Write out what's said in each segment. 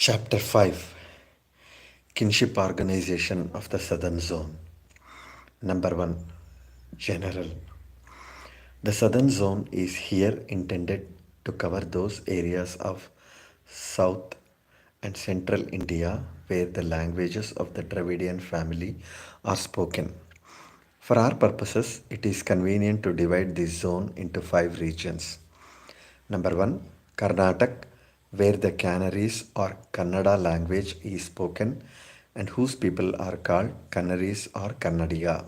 Chapter 5 Kinship Organization of the Southern Zone. Number 1 General. The Southern Zone is here intended to cover those areas of South and Central India where the languages of the Dravidian family are spoken. For our purposes, it is convenient to divide this zone into 5 regions. Number 1 Karnataka, where the Canaries or Kannada language is spoken and whose people are called Kannaris or Kannadiga.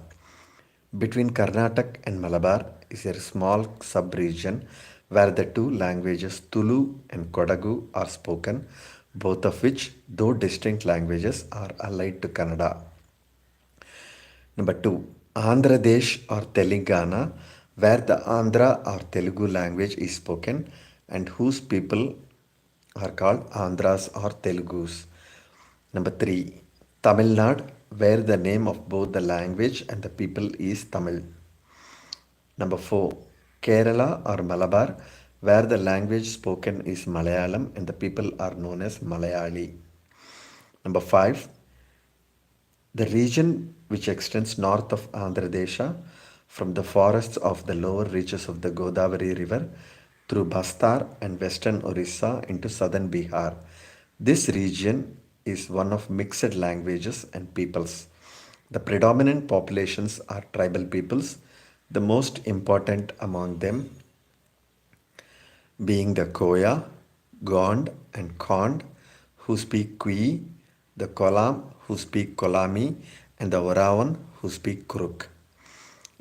Between Karnataka and Malabar is a small sub-region where the two languages Tulu and Kodagu are spoken, both of which, though distinct languages, are allied to Kannada. Number 2, Andhra Pradesh or Telangana, where the Andhra or Telugu language is spoken and whose people are called Andhras or Telugus. Number 3, Tamil Nadu, where the name of both the language and the people is Tamil. Number 4, Kerala or Malabar, where the language spoken is Malayalam and the people are known as Malayali. Number 5, the region which extends north of Andhra Desha from the forests of the lower reaches of the Godavari River through Bastar and western Orissa into southern Bihar. This region is one of mixed languages and peoples. The predominant populations are tribal peoples, the most important among them being the Koya, Gond, and Kond, who speak Kui, the Kolam, who speak Kolami, and the Oravan, who speak Kuruk.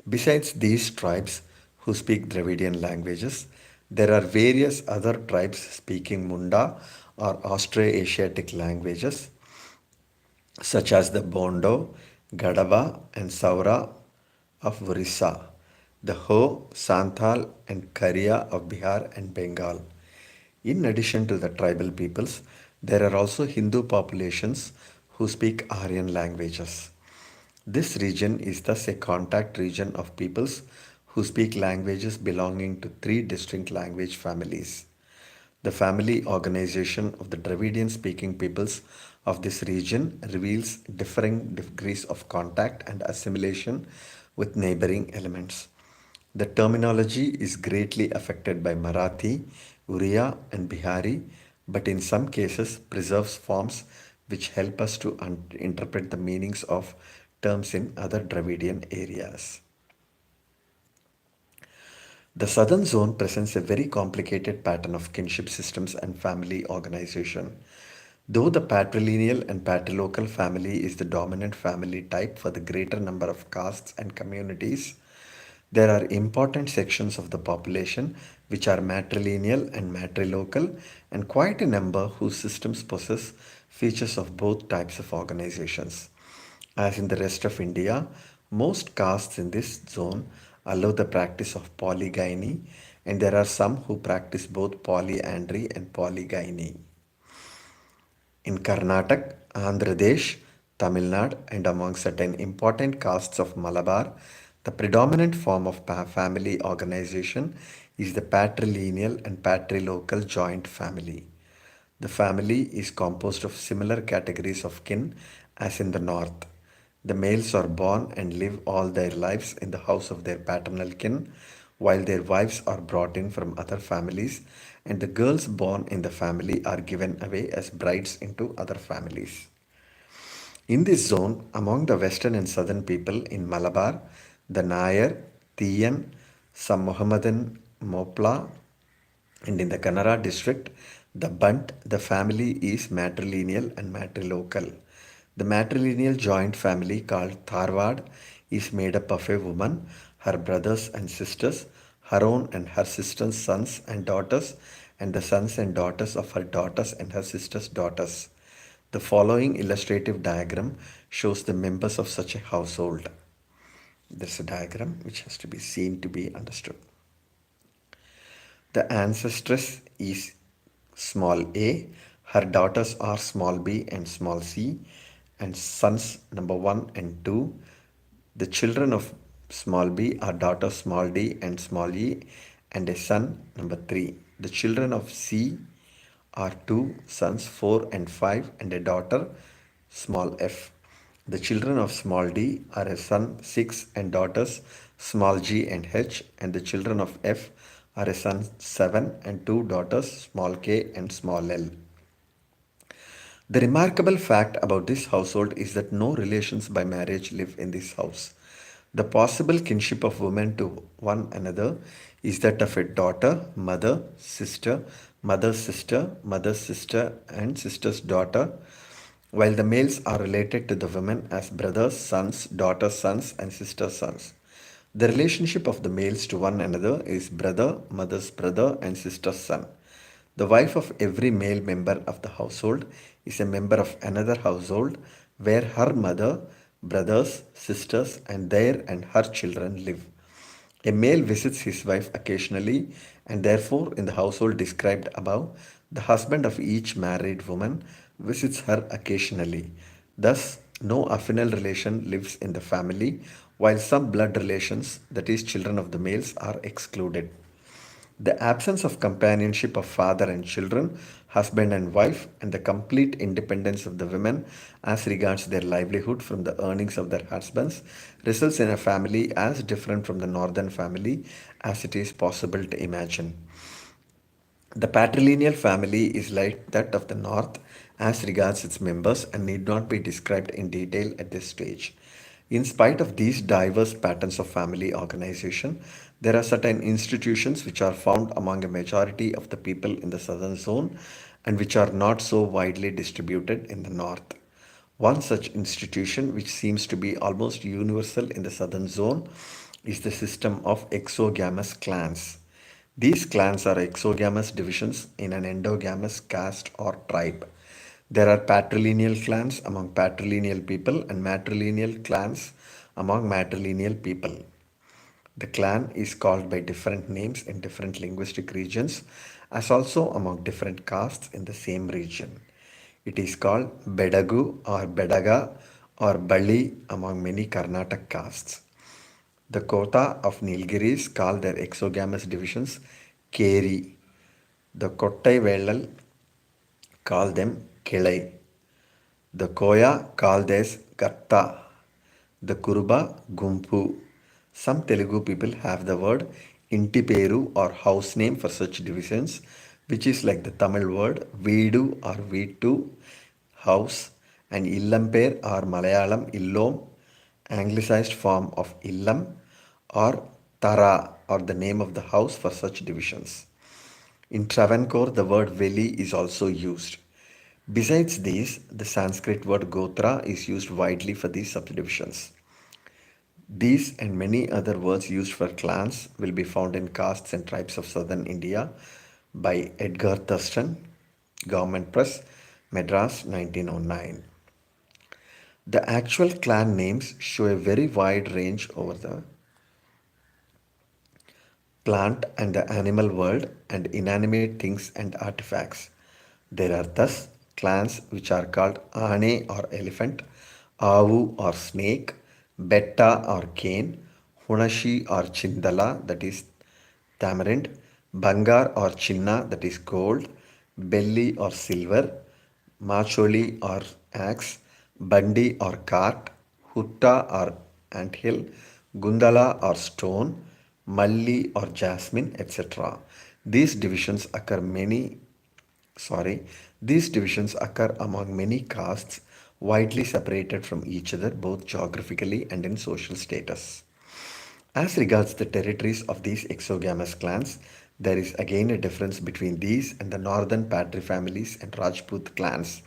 Besides these tribes who speak Dravidian languages, there are various other tribes speaking Munda or Austroasiatic languages, such as the Bondo, Gadava, and Saura of Orissa, the Ho, Santhal, and Kariya of Bihar and Bengal. In addition to the tribal peoples, there are also Hindu populations who speak Aryan languages. This region is thus a contact region of peoples who speak languages belonging to 3 distinct language families. The family organization of the Dravidian speaking peoples of this region reveals differing degrees of contact and assimilation with neighboring elements. The terminology is greatly affected by Marathi, Uriya, and Bihari, but in some cases preserves forms which help us to interpret the meanings of terms in other Dravidian areas. The southern zone presents a very complicated pattern of kinship systems and family organization. Though the patrilineal and patrilocal family is the dominant family type for the greater number of castes and communities, there are important sections of the population which are matrilineal and matrilocal, and quite a number whose systems possess features of both types of organizations. As in the rest of India, most castes in this zone allow the practice of polygyny, and there are some who practice both polyandry and polygyny. In Karnataka, Andhra Pradesh, Tamil Nadu, and among certain important castes of Malabar, the predominant form of family organization is the patrilineal and patrilocal joint family. The family is composed of similar categories of kin as in the north. The males are born and live all their lives in the house of their paternal kin, while their wives are brought in from other families, and the girls born in the family are given away as brides into other families. In this zone, among the western and southern people in Malabar, the Nair, Tiyan, some Mohammedan Mopla, and in the Kannada district, the Bunt, the family is matrilineal and matrilocal. The matrilineal joint family called Tharwad is made up of a woman, her brothers and sisters, her own and her sister's sons and daughters, and the sons and daughters of her daughters and her sister's daughters. The following illustrative diagram shows the members of such a household. There's a diagram which has to be seen to be understood. The ancestress is small a, her daughters are small b and small c, and sons number 1 and 2. The children of small b are daughters small d and small e, and a son number 3. The children of c are two sons, 4 and 5, and a daughter, small f. The children of small d are a son, 6, and daughters, small g and h, and the children of f are a son, 7, and two daughters, small k and small l. The remarkable fact about this household is that no relations by marriage live in this house. The possible kinship of women to one another is that of a daughter, mother, sister, mother's sister, mother's sister, and sister's daughter, while the males are related to the women as brothers, sons, daughters' sons, and sisters' sons. The relationship of the males to one another is brother, mother's brother, and sister's son. The wife of every male member of the household is a member of another household where her mother, brothers, sisters, and their and her children live. A male visits his wife occasionally, and therefore, in the household described above, the husband of each married woman visits her occasionally. Thus, no affinal relation lives in the family, while some blood relations, that is, children of the males, are excluded. The absence of companionship of father and children, husband and wife, and the complete independence of the women as regards their livelihood from the earnings of their husbands results in a family as different from the northern family as it is possible to imagine. The patrilineal family is like that of the North as regards its members and need not be described in detail at this stage. In spite of these diverse patterns of family organization, there are certain institutions which are found among a majority of the people in the southern zone and which are not so widely distributed in the north. One such institution, which seems to be almost universal in the southern zone, is the system of exogamous clans. These clans are exogamous divisions in an endogamous caste or tribe. There are patrilineal clans among patrilineal people and matrilineal clans among matrilineal people. The clan is called by different names in different linguistic regions, as also among different castes in the same region. It is called Bedagu or Bedaga or Bali among many Karnataka castes. The Kota of Nilgiris call their exogamous divisions Keri. The Kottai Velal call them Kelai. The Koya call this Gatta. The Kuruba Gumpu. Some Telugu people have the word Intiperu or house name for such divisions, which is like the Tamil word Veedu or Veetu, house, and Illamper or Malayalam Illom, anglicized form of Illam, or Tara or the name of the house for such divisions. In Travancore, the word Veli is also used. Besides these, the Sanskrit word Gotra is used widely for these subdivisions. These and many other words used for clans will be found in castes and tribes of southern India by Edgar Thurston, Government Press, Madras 1909. The actual clan names show a very wide range over the plant and the animal world and inanimate things and artifacts. There are thus clans which are called Ane or elephant, Avu or snake, Betta or cane, Hunashi or Chindala, that is tamarind, Bangar or Chinna, that is gold, Belly or silver, Macholi or axe, Bandi or cart, Hutta or anthill, Gundala or stone, Malli or jasmine, etc. These divisions occur many sorry, these divisions occur among many castes widely separated from each other both geographically and in social status. As regards the territories of these exogamous clans, there is again a difference between these and the northern Patri families and Rajput clans.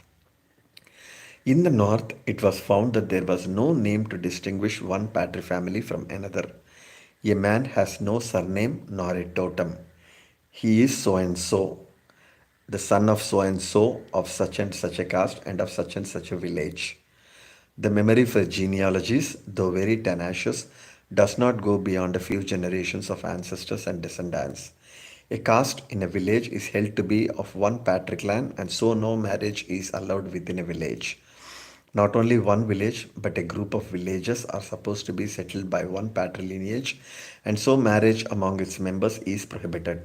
In the north, it was found that there was no name to distinguish one Patri family from another. A man has no surname nor a totem. He is so and so, the son of so of such and such a caste and of such and such a village. The memory for genealogies, though very tenacious, does not go beyond a few generations of ancestors and descendants. A caste in a village is held to be of one patriclan, and so no marriage is allowed within a village. Not only one village, but a group of villages are supposed to be settled by one patrilineage, and so marriage among its members is prohibited.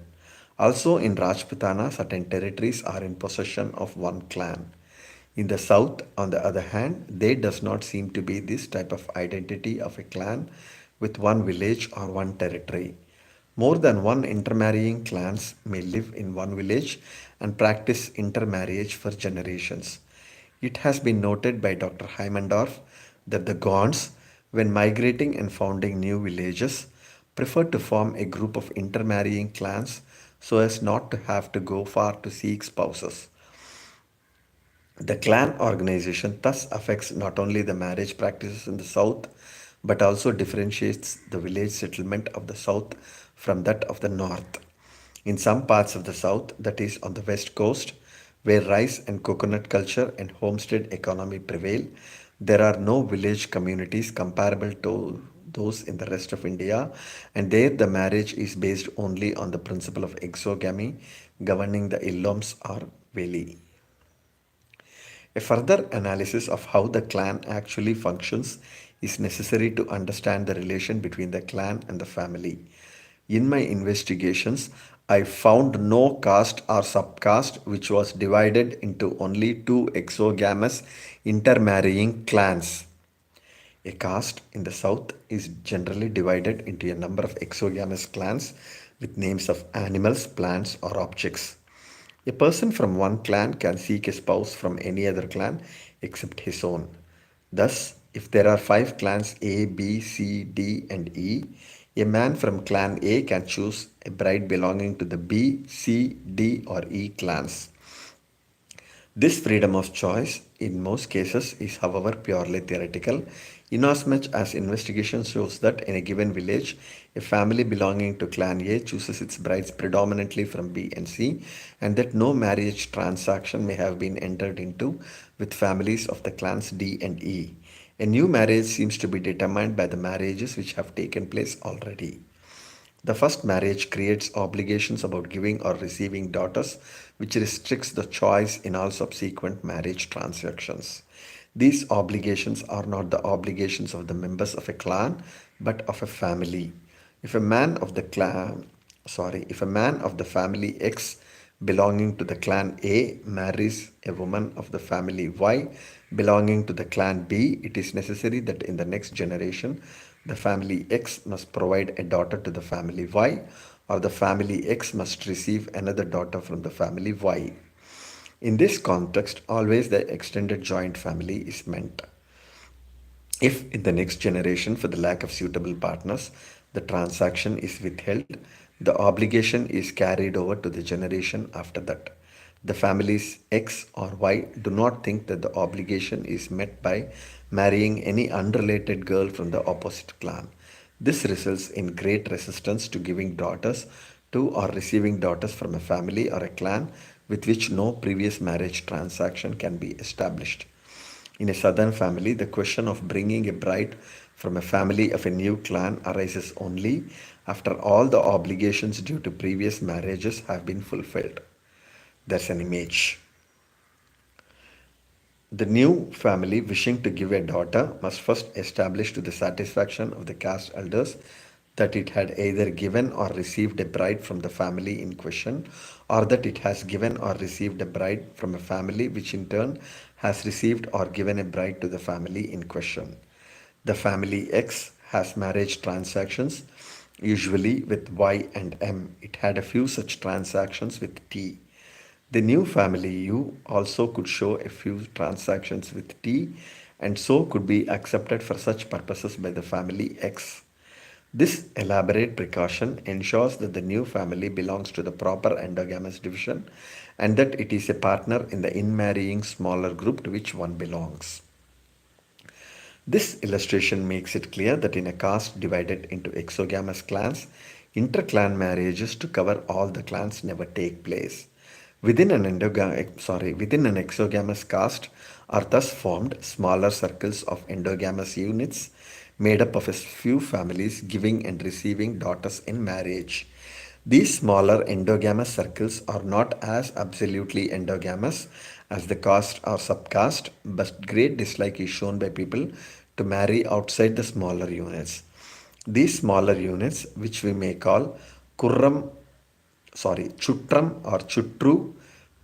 Also, in Rajputana, certain territories are in possession of one clan. In the south, on the other hand, there does not seem to be this type of identity of a clan with one village or one territory. More than one intermarrying clans may live in one village and practice intermarriage for generations. It has been noted by Dr. Heimendorf that the Gonds, when migrating and founding new villages, prefer to form a group of intermarrying clans so as not to have to go far to seek spouses. The clan organization thus affects not only the marriage practices in the south but also differentiates the village settlement of the south from that of the north. In some parts of the south, that is on the west coast, where rice and coconut culture and homestead economy prevail, there are no village communities comparable to those in the rest of India, and there the marriage is based only on the principle of exogamy governing the illoms or veli. A further analysis of how the clan actually functions is necessary to understand the relation between the clan and the family. In my investigations, I found no caste or subcaste which was divided into only two exogamous intermarrying clans. A caste in the south is generally divided into a number of exogamous clans with names of animals, plants, or objects. A person from one clan can seek a spouse from any other clan except his own. Thus, if there are five clans A, B, C, D, and E, a man from clan A can choose a bride belonging to the B, C, D, or E clans. This freedom of choice, in most cases, is however purely theoretical, inasmuch as investigation shows that in a given village, a family belonging to clan A chooses its brides predominantly from B and C, and that no marriage transaction may have been entered into with families of the clans D and E. A new marriage seems to be determined by the marriages which have taken place already. The first marriage creates obligations about giving or receiving daughters, which restricts the choice in all subsequent marriage transactions. These obligations are not the obligations of the members of a clan, but of a family. If a man of the clan, if a man of the family X belonging to the clan A marries a woman of the family Y belonging to the clan B, it is necessary that in the next generation the family X must provide a daughter to the family Y, or the family X must receive another daughter from the family Y. In this context, always the extended joint family is meant. If in the next generation, for the lack of suitable partners, the transaction is withheld, the obligation is carried over to the generation after that. The families X or Y do not think that the obligation is met by marrying any unrelated girl from the opposite clan. This results in great resistance to giving daughters to or receiving daughters from a family or a clan with which no previous marriage transaction can be established. In a southern family, the question of bringing a bride from a family of a new clan arises only after all the obligations due to previous marriages have been fulfilled. There's an image. The new family wishing to give a daughter must first establish to the satisfaction of the caste elders that it had either given or received a bride from the family in question, or that it has given or received a bride from a family which in turn has received or given a bride to the family in question. The family X has marriage transactions, usually with Y and M. It had a few such transactions with T. The new family U also could show a few transactions with T and so could be accepted for such purposes by the family X. This elaborate precaution ensures that the new family belongs to the proper endogamous division and that it is a partner in the in-marrying smaller group to which one belongs. This illustration makes it clear that in a caste divided into exogamous clans, inter-clan marriages to cover all the clans never take place. Within an exogamous caste are thus formed smaller circles of endogamous units made up of a few families giving and receiving daughters in marriage. These smaller endogamous circles are not as absolutely endogamous as the caste or subcaste, but great dislike is shown by people to marry outside the smaller units. These smaller units, which we may call Kurram Chutram or Chutru,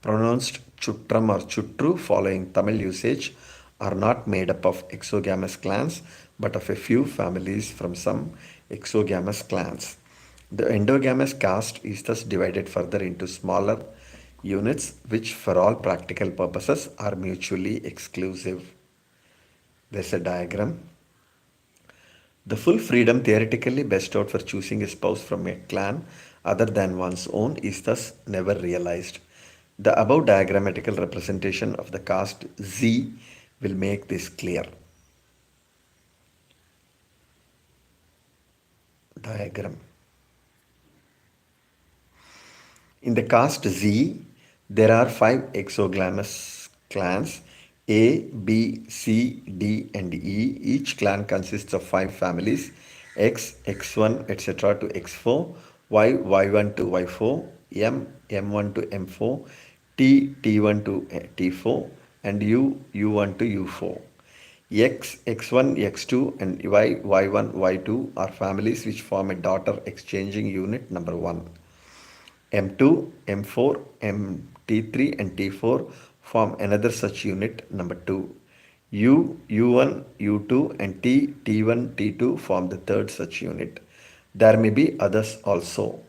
pronounced Chutram or Chutru following Tamil usage, are not made up of exogamous clans but of a few families from some exogamous clans. The endogamous caste is thus divided further into smaller units which, for all practical purposes, are mutually exclusive. There's a diagram. The full freedom theoretically bestowed for choosing a spouse from a clan other than one's own is thus never realized. The above diagrammatical representation of the caste Z will make this clear. Diagram. In the caste Z, there are five exogamous clans A, B, C, D, and E. Each clan consists of five families X, X1, etc. to X4, Y, Y1 to Y4, M, M1 to M4, T, T1 to T4, and U, U1 to U4. X, X1, X2, and Y, Y1, Y2 are families which form a daughter exchanging unit number 1. M2, M4, MT3 and T4 form another such unit number 2. U, U1, U2 and T, T1, T2 form the third such unit. There may be others also.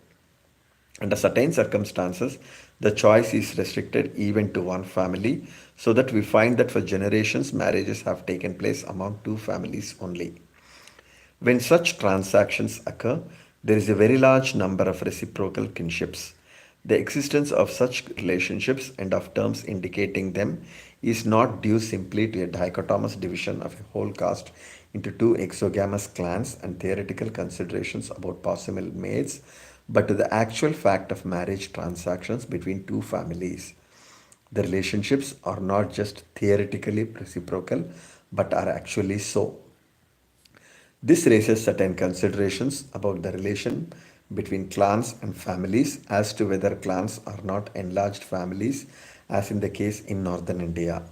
Under certain circumstances, the choice is restricted even to one family, so that we find that for generations marriages have taken place among two families only. When such transactions occur, there is a very large number of reciprocal kinships. The existence of such relationships and of terms indicating them is not due simply to a dichotomous division of a whole caste into two exogamous clans and theoretical considerations about possible mates, but to the actual fact of marriage transactions between two families. The relationships are not just theoretically reciprocal, but are actually so. This raises certain considerations about the relation between clans and families as to whether clans are not enlarged families, as in the case in northern India.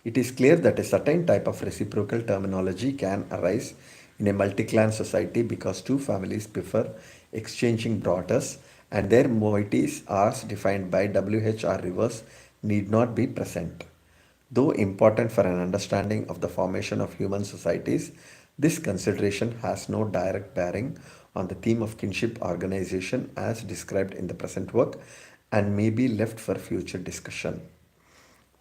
It is clear that a certain type of reciprocal terminology can arise in a multi clan society because two families prefer exchanging daughters and their moieties as defined by WHR rivers need not be present. Though important for an understanding of the formation of human societies, this consideration has no direct bearing on the theme of kinship organization as described in the present work and may be left for future discussion.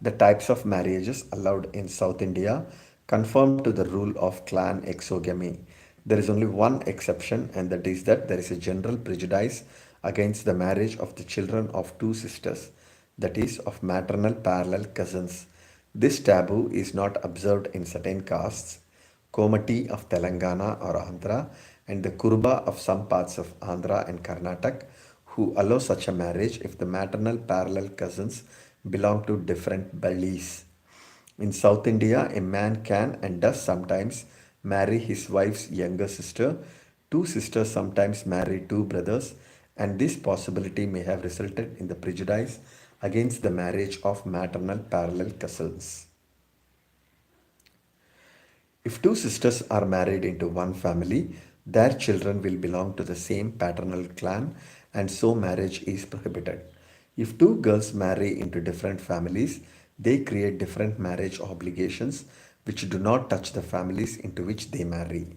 The types of marriages allowed in South India conform to the rule of clan exogamy. There is only one exception, and that is that there is a general prejudice against the marriage of the children of two sisters, that is, of maternal parallel cousins. This taboo is not observed in certain castes, Komati of Telangana or Andhra, and the Kurba of some parts of Andhra and Karnataka, who allow such a marriage if the maternal parallel cousins belong to different bellies. In South India, a man can and does sometimes marry his wife's younger sister. Two sisters sometimes marry two brothers, and this possibility may have resulted in the prejudice against the marriage of maternal parallel cousins. If two sisters are married into one family, their children will belong to the same paternal clan and so marriage is prohibited. If two girls marry into different families, they create different marriage obligations which do not touch the families into which they marry.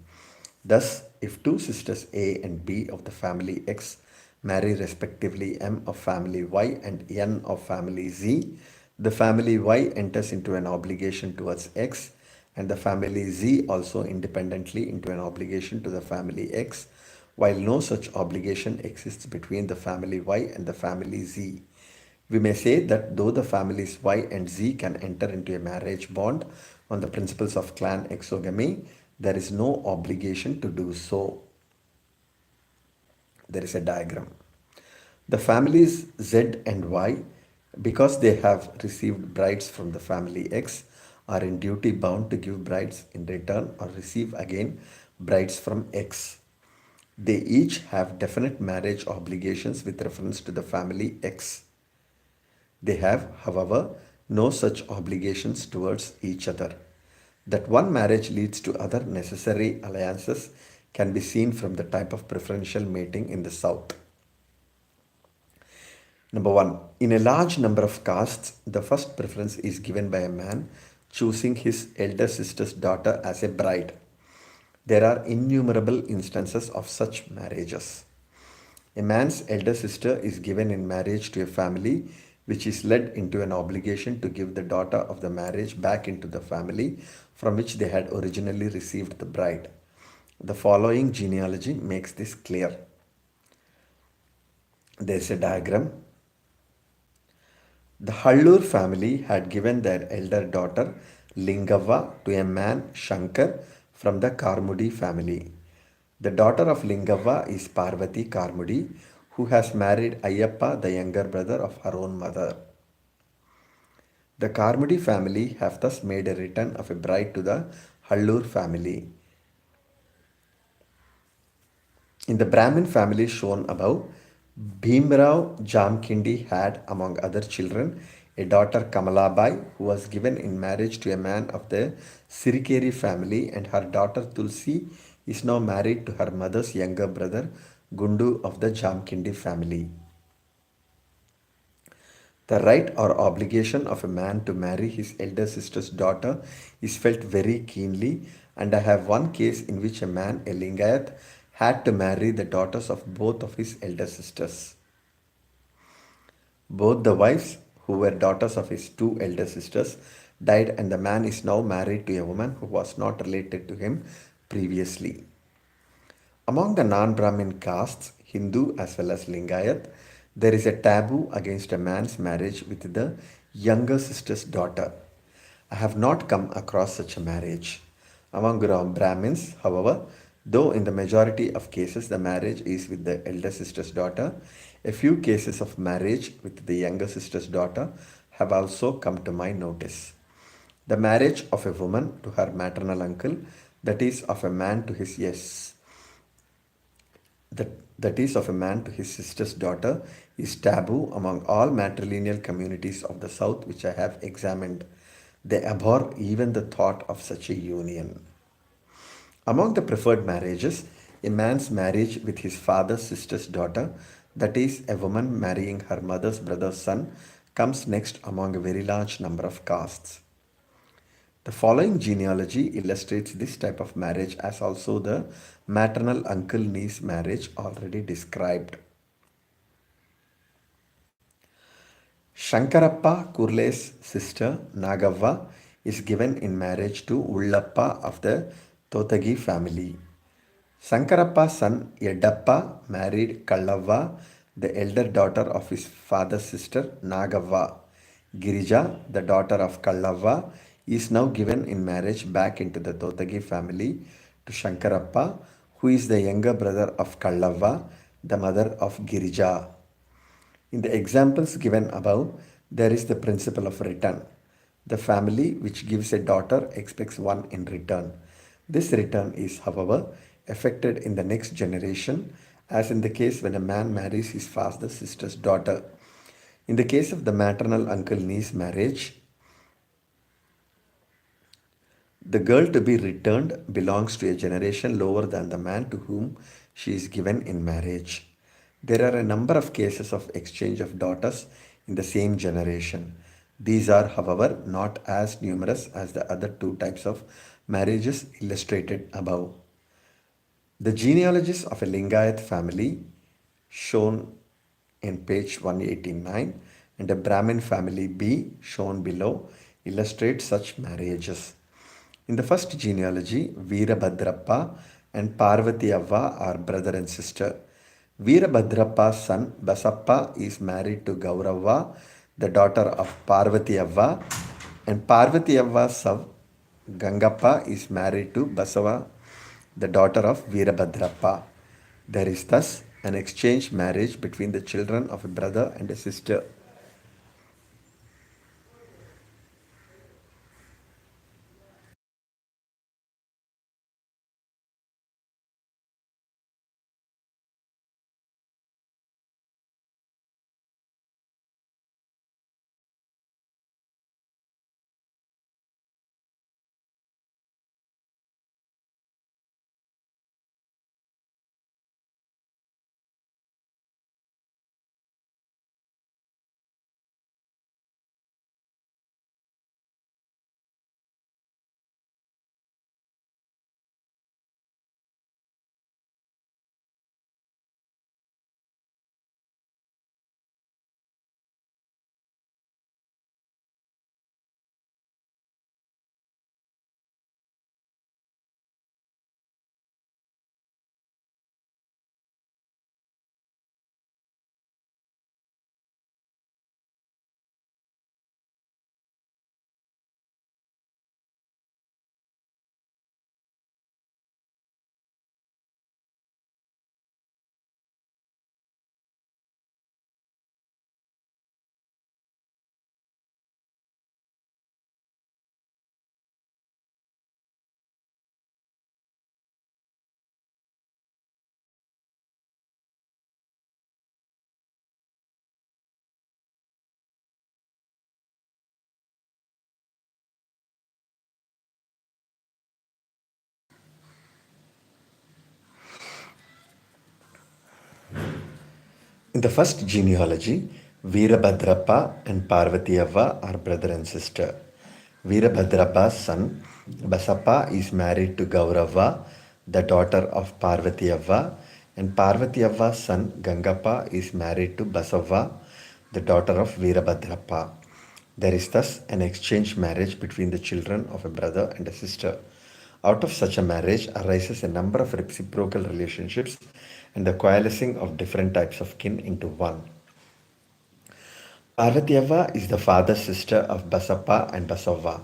Thus, if two sisters A and B of the family X marry respectively M of family Y and N of family Z, the family Y enters into an obligation towards X and the family Z also independently into an obligation to the family X, while no such obligation exists between the family Y and the family Z. We may say that though the families Y and Z can enter into a marriage bond on the principles of clan exogamy, there is no obligation to do so. There is a diagram. The families Z and Y, because they have received brides from the family X, are in duty bound to give brides in return or receive again brides from X. They each have definite marriage obligations with reference to the family X. They have, however, no such obligations towards each other. That one marriage leads to other necessary alliances can be seen from the type of preferential mating in the South. Number one, in a large number of castes, the first preference is given by a man choosing his elder sister's daughter as a bride. There are innumerable instances of such marriages. A man's elder sister is given in marriage to a family which is led into an obligation to give the daughter of the marriage back into the family from which they had originally received the bride. The following genealogy makes this clear. There's a diagram. The Hallur family had given their elder daughter Lingavva to a man Shankar from the Karmudi family. The daughter of Lingavva is Parvati Karmudi, who has married Ayyappa, the younger brother of her own mother. The Karmudi family have thus made a return of a bride to the Hallur family. In the Brahmin family shown above, Bhimrao Jamkindi had, among other children, a daughter Kamalabai who was given in marriage to a man of the Sirikeri family, and her daughter Tulsi is now married to her mother's younger brother Gundu of the Jamkindi family. The right or obligation of a man to marry his elder sister's daughter is felt very keenly, and I have one case in which a man, a Lingayat, had to marry the daughters of both of his elder sisters. Both the wives, who were daughters of his two elder sisters, died, and the man is now married to a woman who was not related to him previously. Among the non Brahmin castes, Hindu as well as Lingayat, there is a taboo against a man's marriage with the younger sister's daughter. I have not come across such a marriage. Among Brahmins, however, though in the majority of cases the marriage is with the elder sister's daughter, a few cases of marriage with the younger sister's daughter have also come to my notice. The marriage of a woman to her maternal uncle, that is, of a man to his that, that is of a man to his sister's daughter, is taboo among all matrilineal communities of the South which I have examined. They abhor even the thought of such a union. Among the preferred marriages, a man's marriage with his father's sister's daughter, that is, a woman marrying her mother's brother's son, comes next among a very large number of castes. The following genealogy illustrates this type of marriage as also the maternal uncle niece marriage already described. Shankarappa Kurle's sister Nagavva is given in marriage to Ullappa of the Totagi family. Sankarappa's son Yeddappa married Kallavva, the elder daughter of his father's sister Nagavva. Girija, the daughter of Kallavva, is now given in marriage back into the Totagi family to Shankarappa, who is the younger brother of Kallavva, the mother of Girija. In the examples given above, there is the principle of return. The family which gives a daughter expects one in return. This return is, however, affected in the next generation, as in the case when a man marries his father's sister's daughter. In the case of the maternal uncle niece marriage, the girl to be returned belongs to a generation lower than the man to whom she is given in marriage. There are a number of cases of exchange of daughters in the same generation. These are, however, not as numerous as the other two types of marriages illustrated above. The genealogies of a Lingayat family, shown in page 189, and a Brahmin family B, shown below, illustrate such marriages. In the first genealogy, Veerabhadrappa and Parvati Avva are brother and sister. Veerabhadrappa's son Basappa is married to Gauravva, the daughter of Parvati Avva, and Parvati Avva's son Gangappa is married to Basava, the daughter of Veerabhadrappa. There is thus an exchange marriage between the children of a brother and a sister. In the first genealogy, Veerabhadrappa and Parvatiyava are brother and sister. Veerabhadrappa's son Basappa is married to Gaurava, the daughter of Parvatiyava, and Parvatiyava's son Gangappa is married to Basava, the daughter of Veerabhadrappa. There is thus an exchange marriage between the children of a brother and a sister. Out of such a marriage arises a number of reciprocal relationships and the coalescing of different types of kin into one. Parvatiyava is the father's sister of Basappa and Basava.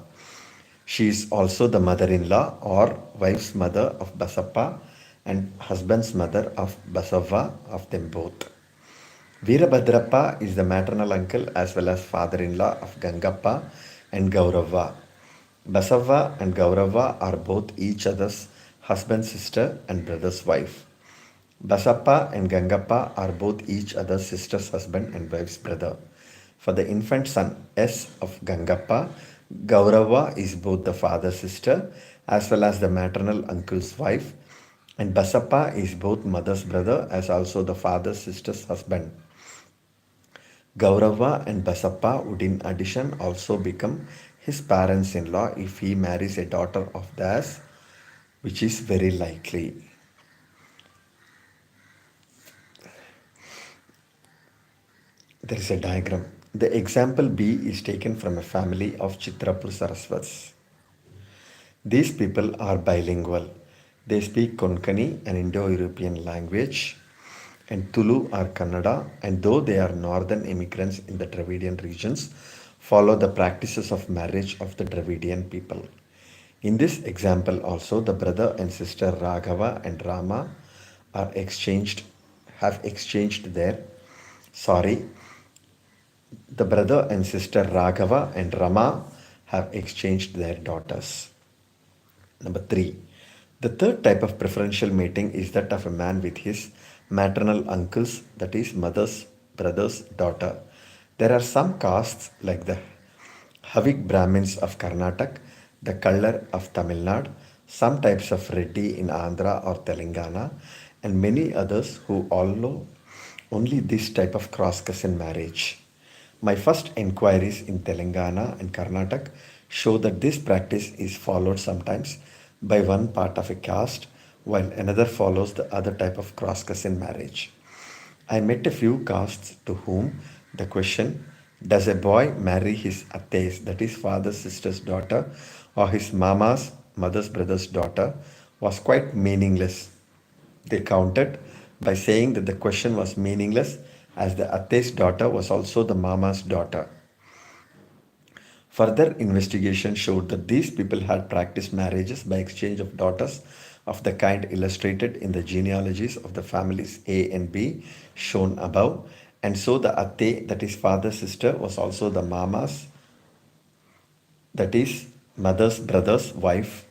She is also the mother-in-law or wife's mother of Basappa and husband's mother of Basava of them both. Veerabhadrappa is the maternal uncle as well as father-in-law of Gangappa and Gaurava. Basava and Gaurava are both each other's husband's sister and brother's wife. Basappa and Gangappa are both each other's sister's husband and wife's brother. For the infant son S of Gangappa, Gaurava is both the father's sister as well as the maternal uncle's wife, and Basappa is both mother's brother as also the father's sister's husband. Gaurava and Basappa would in addition also become his parents-in-law if he marries a daughter of theirs, which is very likely. There is a diagram. The example B is taken from a family of Chitrapur Saraswats. These people are bilingual. They speak Konkani, an Indo-European language, and Tulu or Kannada, and though they are northern immigrants in the Dravidian regions, follow the practices of marriage of the Dravidian people. In this example also, the brother and sister Raghava and Rama have exchanged their, sorry, the brother and sister Raghava and Rama have exchanged their daughters. Number 3. The third type of preferential mating is that of a man with his maternal uncles, that is, mother's brother's daughter. There are some castes like the Havik Brahmins of Karnataka, the Kallar of Tamil Nadu, some types of Reddy in Andhra or Telangana, and many others who allow only this type of cross cousin marriage. My first inquiries in Telangana and Karnataka show that this practice is followed sometimes by one part of a caste while another follows the other type of cross cousin marriage. I met a few castes to whom the question, does a boy marry his atte's, that is father's sister's daughter, or his mama's mother's brother's daughter, was quite meaningless. They countered by saying that the question was meaningless as the atte's daughter was also the mama's daughter. Further investigation showed that these people had practiced marriages by exchange of daughters of the kind illustrated in the genealogies of the families A and B shown above, and so the atte, that is father's sister, was also the mama's, that is mother's brother's wife,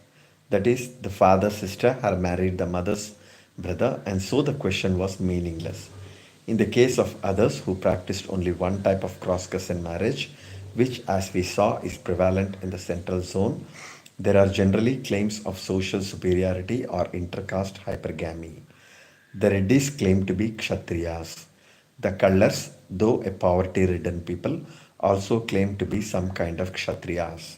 that is the father's sister had married the mother's brother, and so the question was meaningless. In the case of others who practiced only one type of cross cousin marriage, which as we saw is prevalent in the central zone, there are generally claims of social superiority or intercaste hypergamy. The Reddys claim to be Kshatriyas. The Kallars, though a poverty-ridden people, also claim to be some kind of Kshatriyas.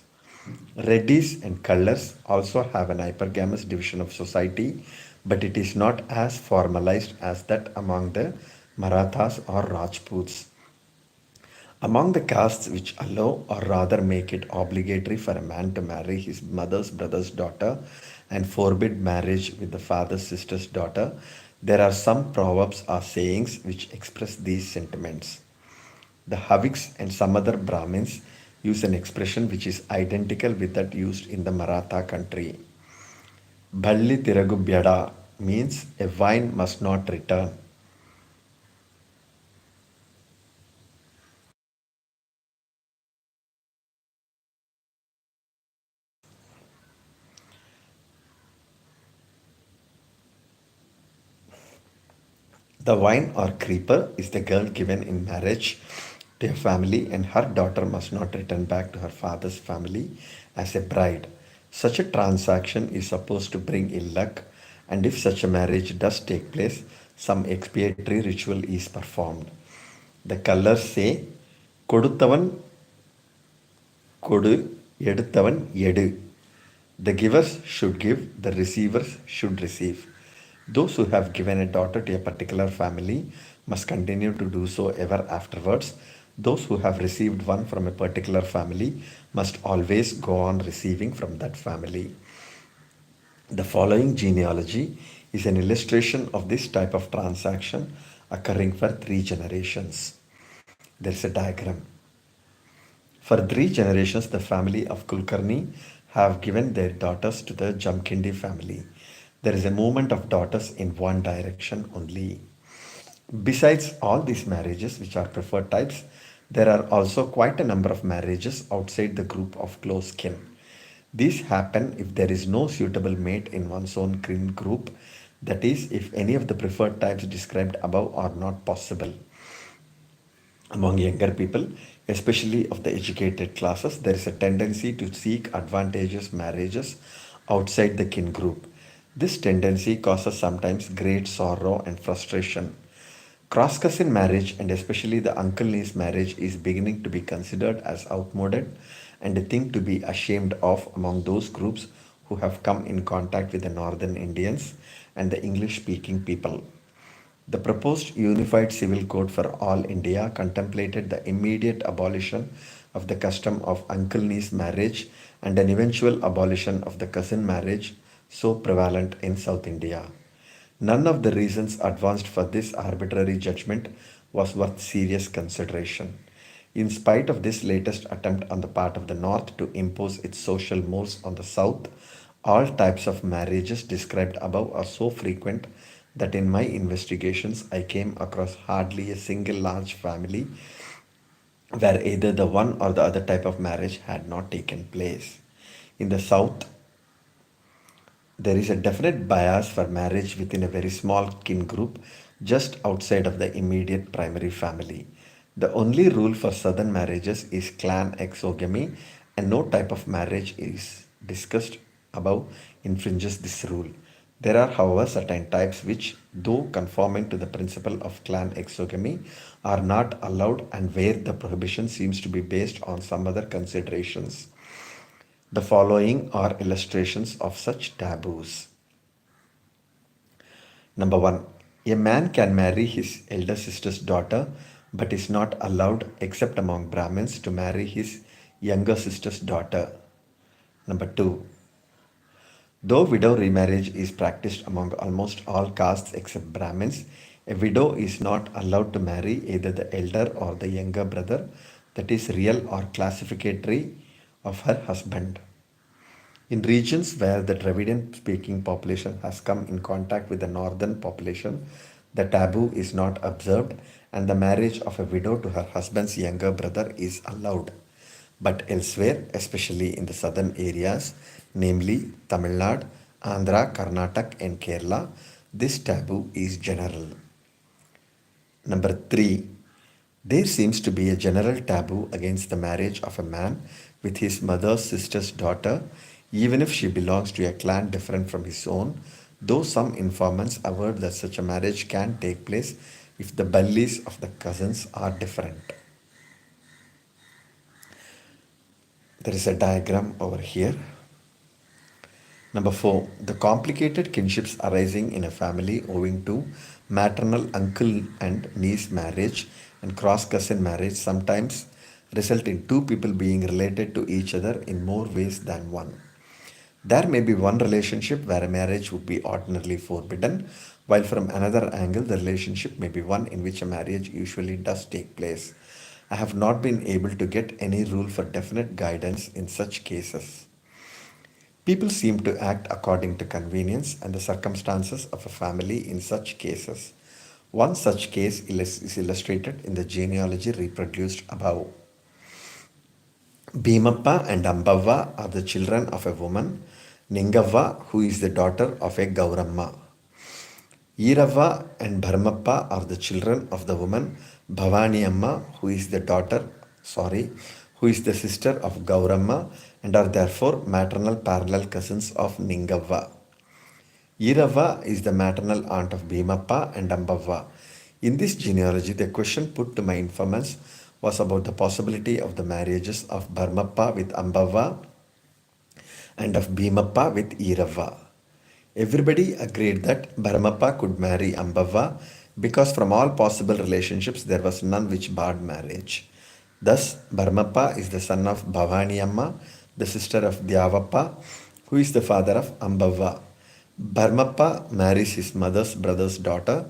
Reddys and Kallars also have an hypergamous division of society, but it is not as formalized as that among the Marathas or Rajputs. Among the castes which allow or rather make it obligatory for a man to marry his mother's brother's daughter and forbid marriage with the father's sister's daughter, there are some proverbs or sayings which express these sentiments. The Haviks and some other Brahmins use an expression which is identical with that used in the Maratha country. Bhalli tiragu byada means a wine must not return. The wine or creeper is the girl given in marriage to a family, and her daughter must not return back to her father's family as a bride. Such a transaction is supposed to bring ill luck, and if such a marriage does take place, some expiatory ritual is performed. The colors say, கொடுத்தவன் கொடு, எடுத்தவன் எடு. The givers should give, the receivers should receive. Those who have given a daughter to a particular family must continue to do so ever afterwards. Those who have received one from a particular family must always go on receiving from that family. The following genealogy is an illustration of this type of transaction occurring for 3 generations. There is a diagram. For 3 generations, the family of Kulkarni have given their daughters to the Jamkindi family. There is a movement of daughters in one direction only. Besides all these marriages, which are preferred types, there are also quite a number of marriages outside the group of close kin. These happen if there is no suitable mate in one's own kin group, that is, if any of the preferred types described above are not possible. Among younger people, especially of the educated classes, there is a tendency to seek advantageous marriages outside the kin group. This tendency causes sometimes great sorrow and frustration. Cross cousin marriage, and especially the uncle niece marriage, is beginning to be considered as outmoded and a thing to be ashamed of among those groups who have come in contact with the northern Indians and the English speaking people. The proposed unified civil code for all India contemplated the immediate abolition of the custom of uncle niece marriage and an eventual abolition of the cousin marriage so prevalent in South India. None of the reasons advanced for this arbitrary judgment was worth serious consideration. In spite of this latest attempt on the part of the North to impose its social mores on the South, all types of marriages described above are so frequent that in my investigations I came across hardly a single large family where either the one or the other type of marriage had not taken place. In the South, there is a definite bias for marriage within a very small kin group just outside of the immediate primary family. The only rule for southern marriages is clan exogamy, and no type of marriage is discussed above infringes this rule. There are, however, certain types which, though conforming to the principle of clan exogamy, are not allowed and where the prohibition seems to be based on some other considerations. The following are illustrations of such taboos. Number 1. A man can marry his elder sister's daughter but is not allowed, except among Brahmins, to marry his younger sister's daughter. Number 2. Though widow remarriage is practiced among almost all castes except Brahmins, a widow is not allowed to marry either the elder or the younger brother, that is, real or classificatory, of her husband. In regions where the Dravidian speaking population has come in contact with the northern population, the taboo is not observed and the marriage of a widow to her husband's younger brother is allowed. But elsewhere, especially in the southern areas, namely Tamil Nadu, Andhra, Karnataka, and Kerala, this taboo is general. Number 3. There seems to be a general taboo against the marriage of a man with his mother's sister's daughter, even if she belongs to a clan different from his own, though some informants aver that such a marriage can take place if the ballis of the cousins are different. There is a diagram over here. Number 4. The complicated kinships arising in a family owing to maternal uncle and niece marriage and cross cousin marriage sometimes result in two people being related to each other in more ways than one. There may be one relationship where a marriage would be ordinarily forbidden, while from another angle the relationship may be one in which a marriage usually does take place. I have not been able to get any rule for definite guidance in such cases. People seem to act according to convenience and the circumstances of a family in such cases. One such case is illustrated in the genealogy reproduced above. Bhimappa and Ambava are the children of a woman, Ningavva, who is the daughter of a Gauramma. Irava and Bharmappa are the children of the woman Bhavani Amma, who is the sister of Gauramma and are therefore maternal parallel cousins of Ningavva. Irava is the maternal aunt of Bhimappa and Ambavva. In this genealogy, the question put to my informants was about the possibility of the marriages of Bharmappa with Ambavva and of Bhimappa with Irava. Everybody agreed that Bharamappa could marry Ambava because from all possible relationships there was none which barred marriage. Thus, Bharamappa is the son of Bhavani Amma, the sister of Dyavappa, who is the father of Ambava. Bharmappa marries his mother's brother's daughter,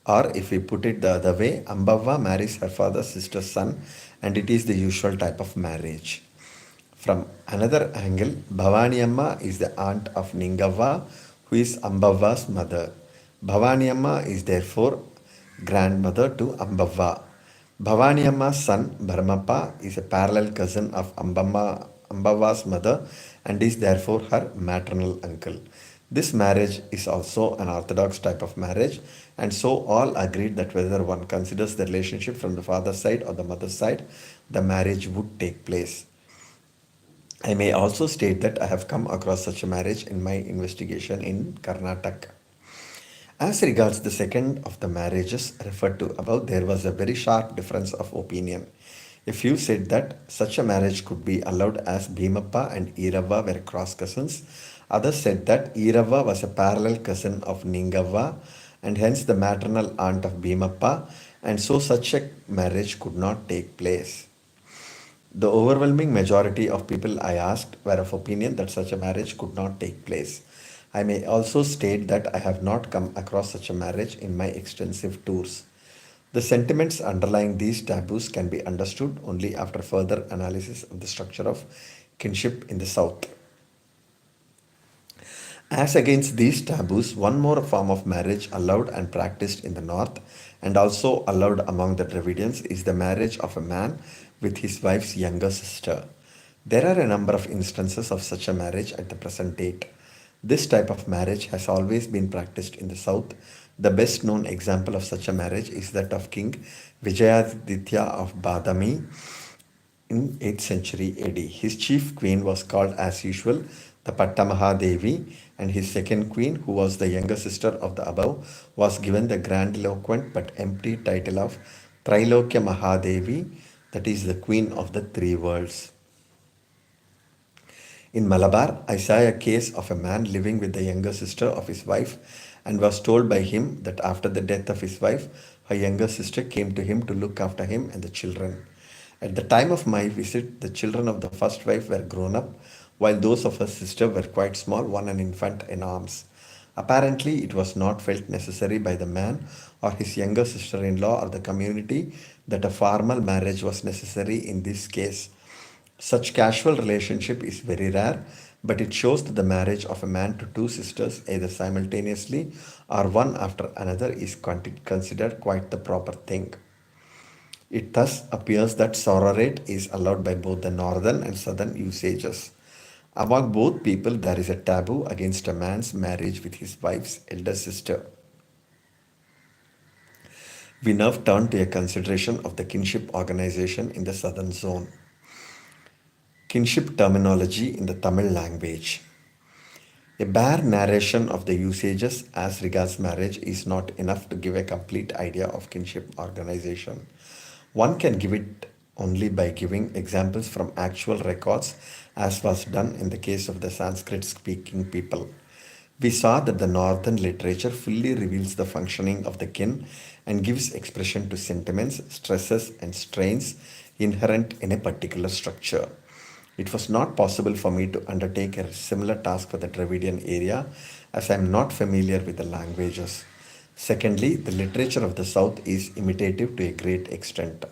or if we put it the other way, Ambava marries her father's sister's son, and it is the usual type of marriage. From another angle, Bhavani Amma is the aunt of Ningava, who is Ambava's mother. Bhavani Amma is therefore grandmother to Ambava. Bhavani Amma's son, Bharamappa, is a parallel cousin of Ambava's mother and is therefore her maternal uncle. This marriage is also an orthodox type of marriage, and so all agreed that whether one considers the relationship from the father's side or the mother's side, the marriage would take place. I may also state that I have come across such a marriage in my investigation in Karnataka. As regards the second of the marriages referred to above, there was a very sharp difference of opinion. A few said that such a marriage could be allowed as Bhimappa and Irava were cross cousins. Others said that Irava was a parallel cousin of Ningava and hence the maternal aunt of Bhimappa, and so such a marriage could not take place. The overwhelming majority of people I asked were of opinion that such a marriage could not take place. I may also state that I have not come across such a marriage in my extensive tours. The sentiments underlying these taboos can be understood only after further analysis of the structure of kinship in the South. As against these taboos, one more form of marriage allowed and practiced in the North and also allowed among the Dravidians is the marriage of a man with his wife's younger sister. There are a number of instances of such a marriage at the present date. This type of marriage has always been practiced in the South. The best known example of such a marriage is that of King Vijayaditya of Badami in 8th century AD. His chief queen was called as usual the Pattamahadevi, and his second queen, who was the younger sister of the above, was given the grandiloquent but empty title of Trilokya Mahadevi, that is the queen of the three worlds. In Malabar, I saw a case of a man living with the younger sister of his wife and was told by him that after the death of his wife, her younger sister came to him to look after him and the children. At the time of my visit, the children of the first wife were grown up, while those of her sister were quite small, one an infant in arms. Apparently, it was not felt necessary by the man or his younger sister in law or the community that a formal marriage was necessary in this case. Such casual relationship is very rare, but it shows that the marriage of a man to two sisters, either simultaneously or one after another, is considered quite the proper thing. It thus appears that sororate is allowed by both the northern and southern usages. Among both people, there is a taboo against a man's marriage with his wife's elder sister. We now turn to a consideration of the kinship organization in the southern zone. Kinship terminology in the Tamil language. A bare narration of the usages as regards marriage is not enough to give a complete idea of kinship organization. One can give it only by giving examples from actual records, as was done in the case of the Sanskrit speaking people. We saw that the northern literature fully reveals the functioning of the kin and gives expression to sentiments, stresses, and strains inherent in a particular structure. It was not possible for me to undertake a similar task for the Dravidian area as I am not familiar with the languages. Secondly, the literature of the south is imitative to a great extent.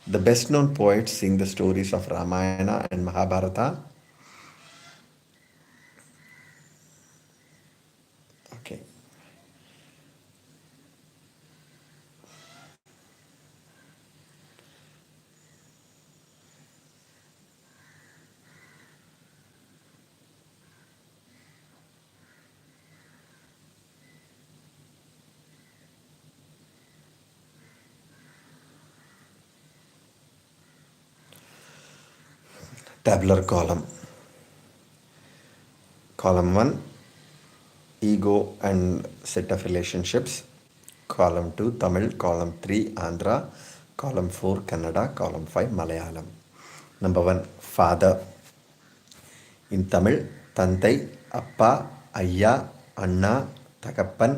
The best known poets sing the stories of Ramayana and Mahabharata. Okay. Tabular column. Column 1, ego and set of relationships. Column 2 Tamil, column 3 Andhra, column 4 Kannada, column 5 Malayalam. Number 1 Father. In Tamil, தந்தை, அப்பா, ஐயா, அண்ணா, தகப்பன்,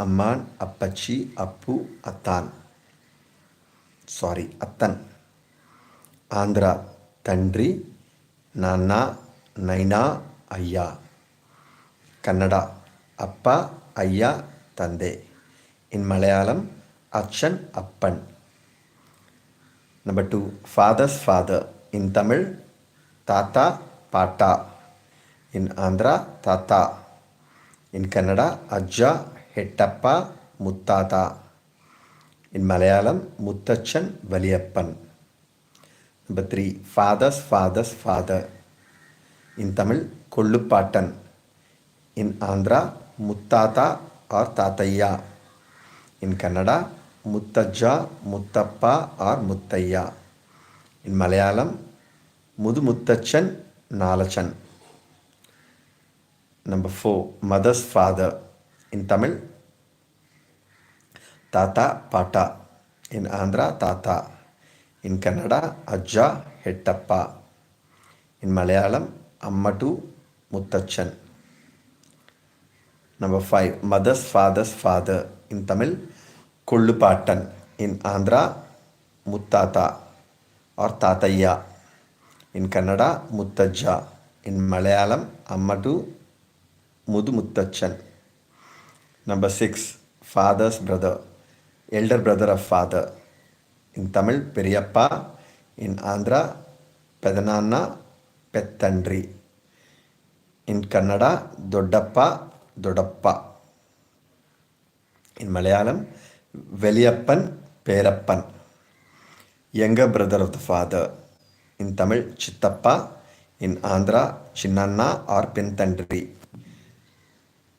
அம்மான், அப்பச்சி, அப்பு, அத்தான். அத்தன். ஆந்திரா, தன்றி, நான்னா, நைனா, ஐயா. கன்னடா, அப்பா, ஐயா, தந்தை. In Malayalam, Achan, Appan. Number 2, father's father. In Tamil, Tata, Pata. In Andhra, Tata. In Kannada, Ajja, Hettappa, Muttata. In Malayalam, Muttachan, Valiyappan. Number 3, father's father's father. In Tamil, Kollupattan. In Andhra, Muttata or Tataya. In Kannada, Muttaja, Muttappa or Muttaya. In Malayalam, Mudumuttachan, Nalachan. Number 4, mother's father. In Tamil, Tata, Pata. In Andhra, Tata. In Kannada, Ajja, Hettappa. In Malayalam, Ammatu, Muttachan. Number 5, mother's father's father. In Tamil, Kollupattan. In Andhra, Muttata or Tataya. In Kannada, Muttaja. In Malayalam, Ammatu, Mudumuttachan. Number 6, father's brother. Elder brother of father. In Tamil, Periyappa. In Andhra, Pedananna, Pettandri. In Kannada, Doddappa, Dodappa. In Malayalam, Veliyappan, Perappan. Younger brother of the father. In Tamil, Chittappa. In Andhra, Chinnanna or Pintandri.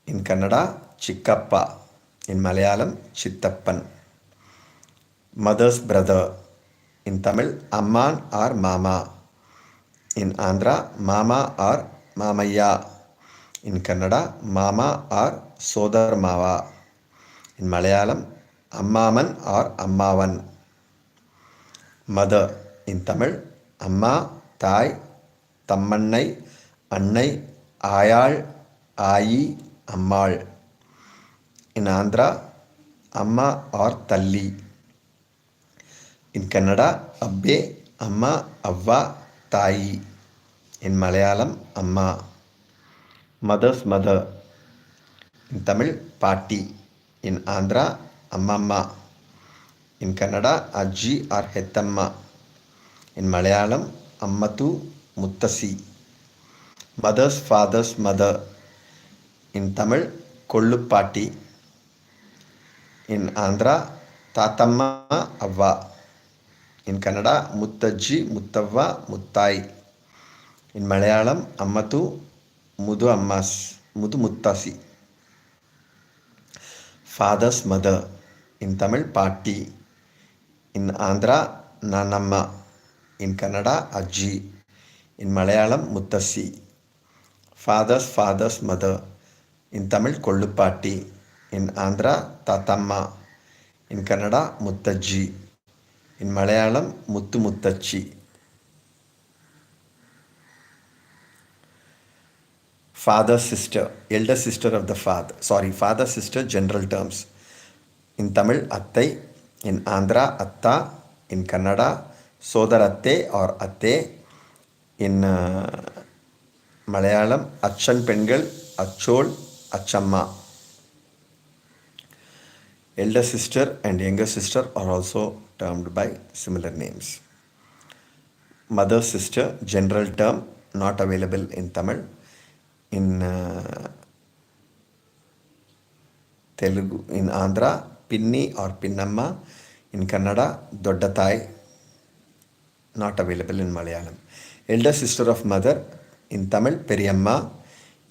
In Kannada, Chikkappa. In Malayalam, Chittappan. Mother's brother. In Tamil, Amman or Mama. In Andhra, Mama or Mamaya. In Kannada, Mama or Sodar Mava. In Malayalam, Ammaman or Ammavan. Mother. In Tamil, Amma, Thai, Tammannai, Annai, Ayal, Ayi, Ammal. In Andhra, Amma or Talli. In Kannada, Abbe, Amma, Avva, Thai. In Malayalam, Amma. Mother's mother. In Tamil, Patti. In Andhra, Ammamma. In Kannada, Ajji or Hettamma. In Malayalam, Ammatu, Muttasi. Mother's father's mother. In Tamil, Kollupatti. In Andhra, Tatamma, Avva. In Kannada, Muttaji, Muttavva, Muttai. In Malayalam, Ammatu, Mudu Ammas, Mudu Muttasi. Father's mother. In Tamil, Patti. In Andhra, Nanamma. In Kannada, Ajji. In Malayalam, Muttasi. Father's father's mother. In Tamil, Kollupatti. In Andhra, Tatamma. In Kannada, Muttaji. In Malayalam, Muttu Muttachi. Father sister, elder sister of the father. Father sister, general terms. In Tamil, Attai. In Andhra, Atta. In Kannada, Sodaratte or Atte. In Malayalam, Achan Pengal, Achol, Achamma. Elder sister and younger sister are also termed by similar names. Mother sister, general term, not available in Tamil. In Telugu, in Andhra, Pinni or Pinnamma. In Kannada, Doddathai, not available in Malayalam. Elder sister of mother, in Tamil, Periyamma.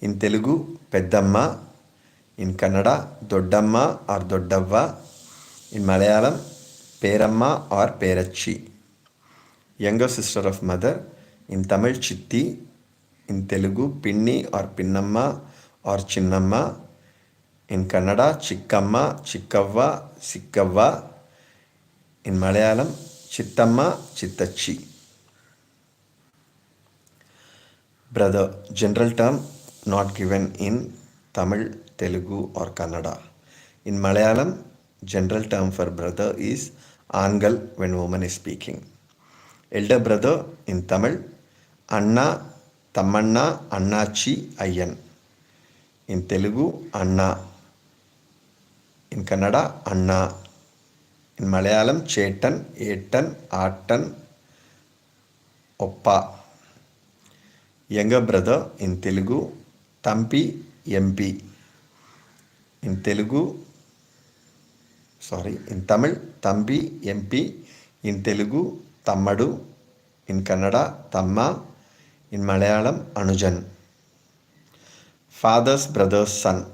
In Telugu, Peddamma. In Kannada, Doddamma or Doddavva. In Malayalam, Peramma or Perachi. Younger sister of mother, in Tamil, Chitti. In Telugu, Pinni or Pinnamma or Chinnamma. In Kannada, Chikkamma, Chikkavva, Sikkavva. In Malayalam, Chittamma, Chittachi. Brother, general term not given in Tamil, Telugu or Kannada. In Malayalam, general term for brother is Angal when woman is speaking. Elder brother in Tamil, Anna, Tammanna, Annachi, Ayyan. In Telugu, Anna. In Kannada, Anna. In Malayalam, Chetan, Etan, Attan, Oppa. Younger brother in Telugu, Tampi, MP. In Tamil, Tambi, MP. In Telugu, Tammadu. In Kannada, Tamma. In Malayalam, Anujan. Father's brother's son.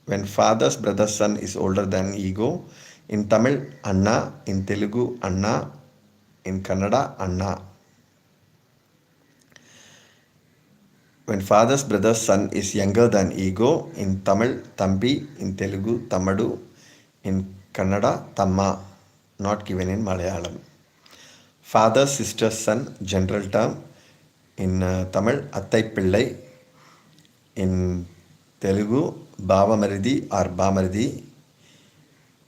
When father's brother's son is older than ego, in Tamil, Anna. In Telugu, Anna. In Kannada, Anna. When father's brother's son is younger than ego, in Tamil, Tambi. In Telugu, Tammadu. In Kannada, Tamma. Not given in Malayalam. Father's sister's son, general term. In Tamil, Attai Pillai. In Telugu, Bavamaridi or Bamaridi.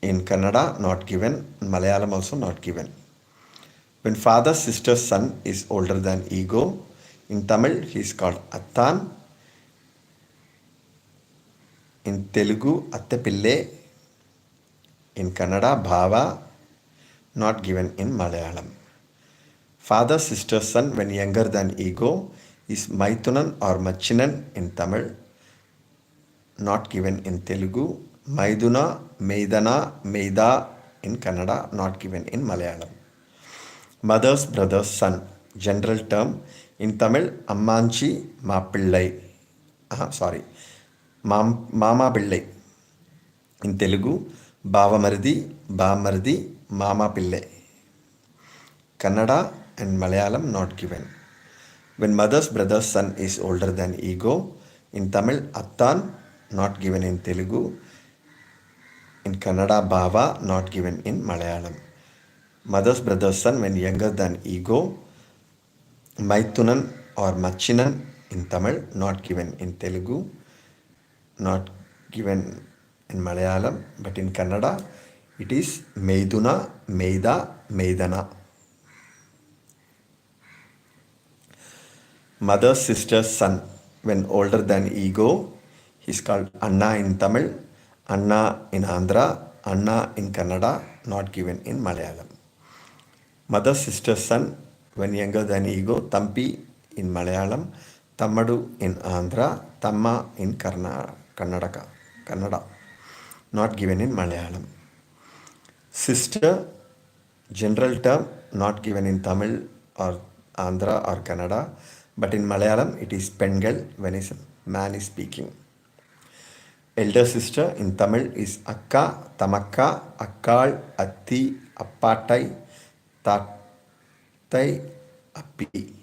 In Kannada, not given. In Malayalam also not given. When father's sister's son is older than ego, in Tamil he is called Attan. In Telugu, Attapille. In Kannada, Bhava. Not given in Malayalam. Father's sister's son when younger than ego is Maithunan or Machinan in Tamil. Not given in Telugu. Maiduna, Maidana, Maida in Kannada. Not given in Malayalam. Mother's brother's son, general term. In Tamil, Ammanchi, Maapillai. Mama Pillai. In Telugu, Bavamardi, Bamardi, Mama Pillai. Kannada and Malayalam not given. When mother's brother's son is older than ego, in Tamil, Attan, not given in Telugu. In Kannada, Bava, not given in Malayalam. Mother's brother's son when younger than ego, Maithunan or Machinan in Tamil, not given in Telugu, not given in Malayalam, but in Kannada, it is Maiduna, Maida, Maidana. Mother's sister's son when older than ego, he is called Anna in Tamil, Anna in Andhra, Anna in Kannada, not given in Malayalam. Mother's sister's son when younger than ego, Tampi in Malayalam, Tammadu in Andhra, Tamma in Kannada, not given in Malayalam. Sister, general term, not given in Tamil or Andhra or Kannada, but in Malayalam it is Pengal when a man is speaking. Elder sister in Tamil is Akka, Tamakka, Akkal, Atti, Appatai, Tattai, Appi.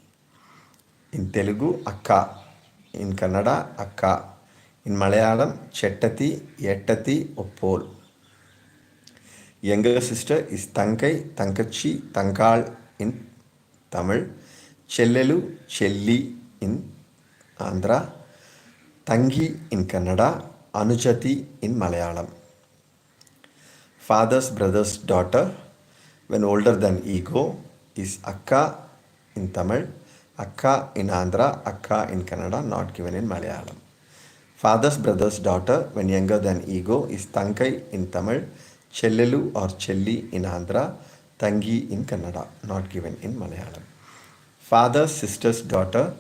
In Telugu, Akka. In Kannada, Akka. In Malayalam, Chettati, Yettati, Oppol. Younger sister is Tankai, Tankachi, Tankal in Tamil. Chellelu, Chelli in Andhra. Tangi in Kannada. Anujati in Malayalam. Father's brother's daughter, when older than ego, is Akka in Tamil, Akka in Andhra, Akka in Kannada, not given in Malayalam. Father's brother's daughter, when younger than ego, is Tankai in Tamil, Chellelu or Chelli in Andhra, Tangi in Kannada, not given in Malayalam. Father's sister's daughter,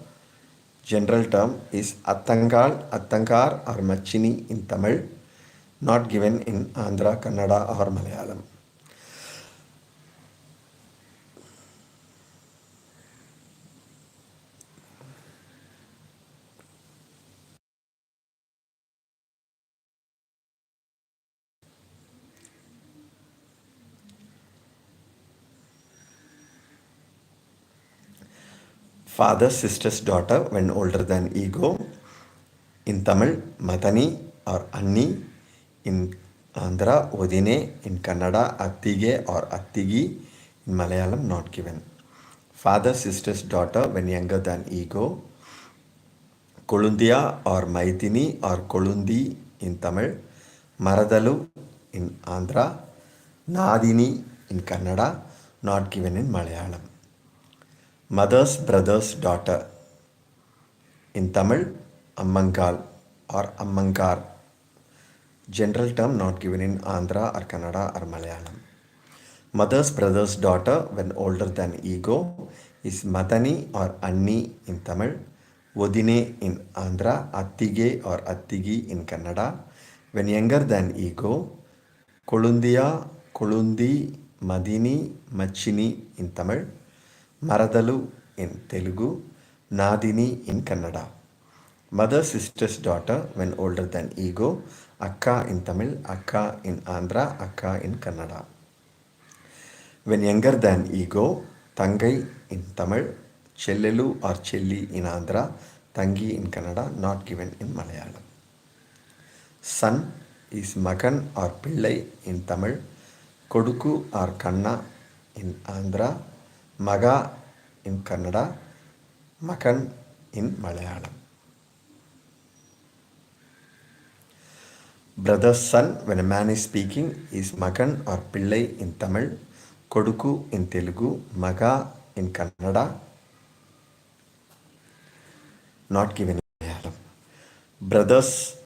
general term, is Attangal, Attankar or Machini in Tamil, not given in Andhra, Kannada or Malayalam. Father's sister's daughter when older than ego, in Tamil, Madani or Anni in Andhra, Odine in Kannada, Attige or Attigi in Malayalam not given. Father, sister's daughter when younger than ego. Kolundia or Maithini or Kolundi in Tamil. Maradalu in Andhra. Nadini in Kannada not given in Malayalam. Mother's brother's daughter in Tamil, Ammangal or Ammangar. General term not given in Andhra or Kannada or Malayalam. Mother's brother's daughter when older than ego is Madani or Anni in Tamil, Odine in Andhra, Attige or Attigi in Kannada. When younger than ego, Kolundia, Kolundi, Madini, Machini in Tamil, Maradalu in Telugu, Nadini in Kannada. Mother, sister's daughter when older than ego, Akka in Tamil, Akka in Andhra, Akka in Kannada. When younger than ego, Tangai in Tamil, Chellelu or Chelli in Andhra, Tangi in Kannada, not given in Malayalam. Son is Magan or Pillai in Tamil, Koduku or Kanna in Andhra, Maga in Kannada, Makan in Malayalam. Brother's son, when a man is speaking, is Magan or Pillai in Tamil, Koduku in Telugu, Maga in Kannada, not given in Malayalam. Brother's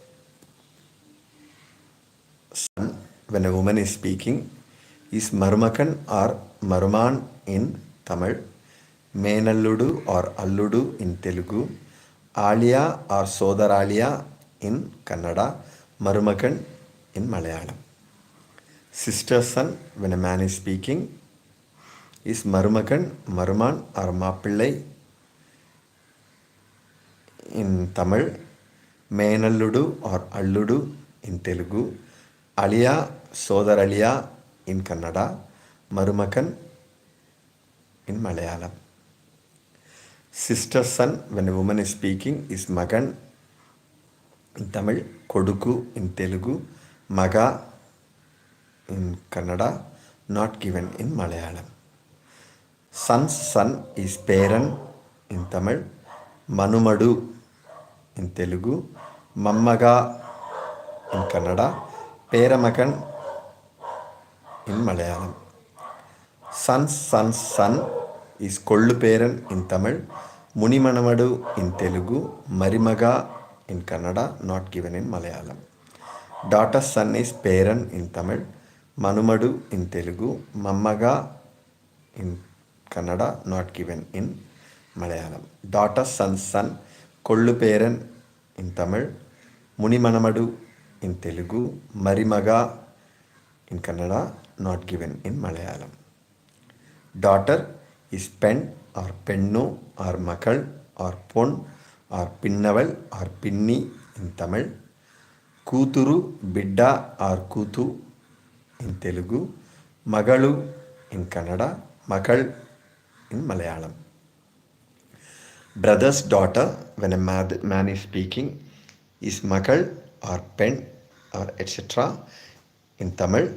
son, when a woman is speaking, is Marumakan or Maruman in Tamil, Menalludu or Alludu in Telugu, Alia or Sodaralia in Kannada, Marumakan in Malayalam. Sister's son, when a man is speaking, is Marumakan, Maruman or Mappillai in Tamil, Menalludu or Alludu in Telugu, Alia, Sodaralia in Kannada, Marumakan in Malayalam. Sister's son, when a woman is speaking, is Magan in Tamil, Koduku in Telugu, Maga in Kannada, not given in Malayalam. Son's son is Peran in Tamil, Manumadu in Telugu, Mammaga in Kannada, Peramakan in Malayalam. Son's son is Kolluperan in Tamil, Munimanamadu in Telugu, Marimaga in Kannada, not given in Malayalam. Daughter's son is Peran in Tamil, Manumadu in Telugu, Mammaga in Kannada, not given in Malayalam. Daughter's son's son, Kolluperan in Tamil, Munimanamadu in Telugu, Marimaga in Kannada, not given in Malayalam. Daughter is Pen or Pennu or Makal or Pon or Pinnaval or Pinni in Tamil, Kuturu, Bidda or Kutu in Telugu, Magalu in Kannada, Makal in Malayalam. Brother's daughter, when a man is speaking, is Makal or Pen or etc. in Tamil,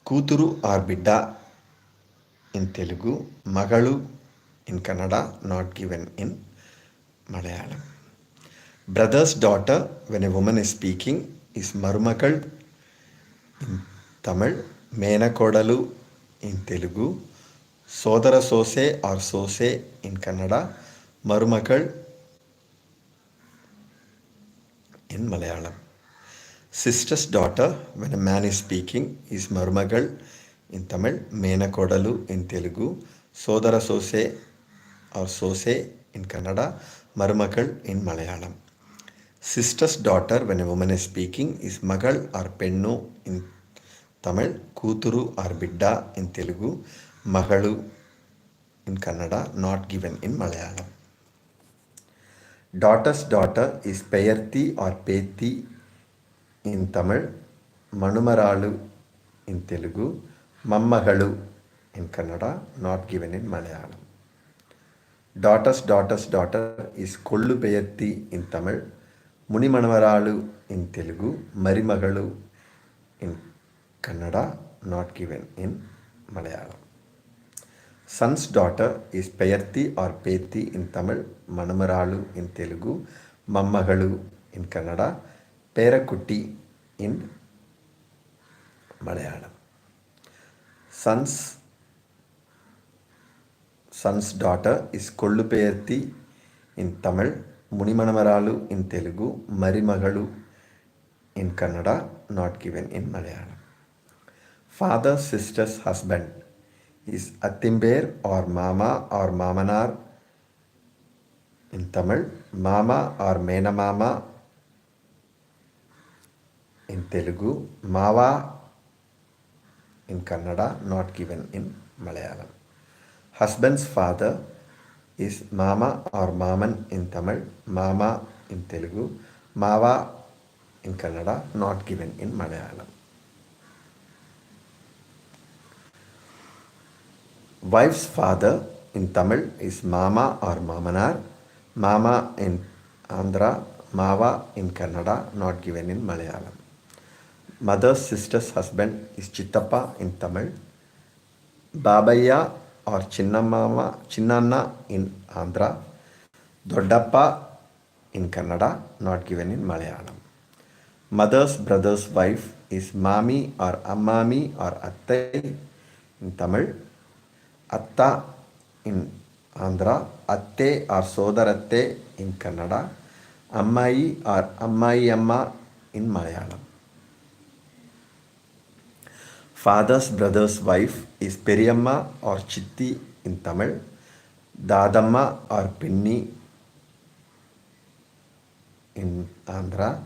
Kuturu or Bidda in Telugu, Magalu in Kannada, not given in Malayalam. Brother's daughter, when a woman is speaking, is Marumakal in Tamil, Menakodalu in Telugu, Sodara Sose or Sose in Kannada, Marumakal in Malayalam. Sister's daughter, when a man is speaking, is Marumagal in Tamil, Menakodalu in Telugu, Sodara Sose or Sose in Kannada, Marumakal in Malayalam. Sister's daughter, when a woman is speaking, is Magal or Pennu in Tamil, Kuturu or Bidda in Telugu, Magalu in Kannada, not given in Malayalam. Daughter's daughter is Payarthi or Pethi in Tamil, Manumaralu in Telugu, Mammagalu in Kannada, not given in Malayalam. Daughter's daughter is Kollu Payarthi in Tamil, Munimanavaralu in Telugu, Marimagalu in Kannada, not given in Malayalam. Son's daughter is Payarthi or Pethi in Tamil, Manamaralu in Telugu, Mammagalu in Kannada, Perakutti in Malayalam. Son's daughter is Kollupayarthi in Tamil, Munimanamaralu in Telugu, Marimagalu in Kannada, not given in Malayalam. Father, sister's husband is Attimber or Mama or Mamanar in Tamil, Mama or Menamama in Telugu, Mava in Kannada, not given in Malayalam. Husband's father is Mama or Maman in Tamil, Mama in Telugu, Mava in Kannada, not given in Malayalam. Wife's father in Tamil is Mama or Mamanar, Mama in Andhra, Mava in Kannada, not given in Malayalam. Mother's sister's husband is Chittappa in Tamil, Babaya or Chinnanna in Andhra, Doddappa in Kannada, not given in Malayalam. Mother's brother's wife is Mami or Ammami or Attai in Tamil, Atta in Andhra, Atte or Sodaratte in Kannada, Ammai or Ammai Amma in Malayalam. Father's brother's wife is Periyamma or Chitti in Tamil, Dadamma or Pinni in Andhra,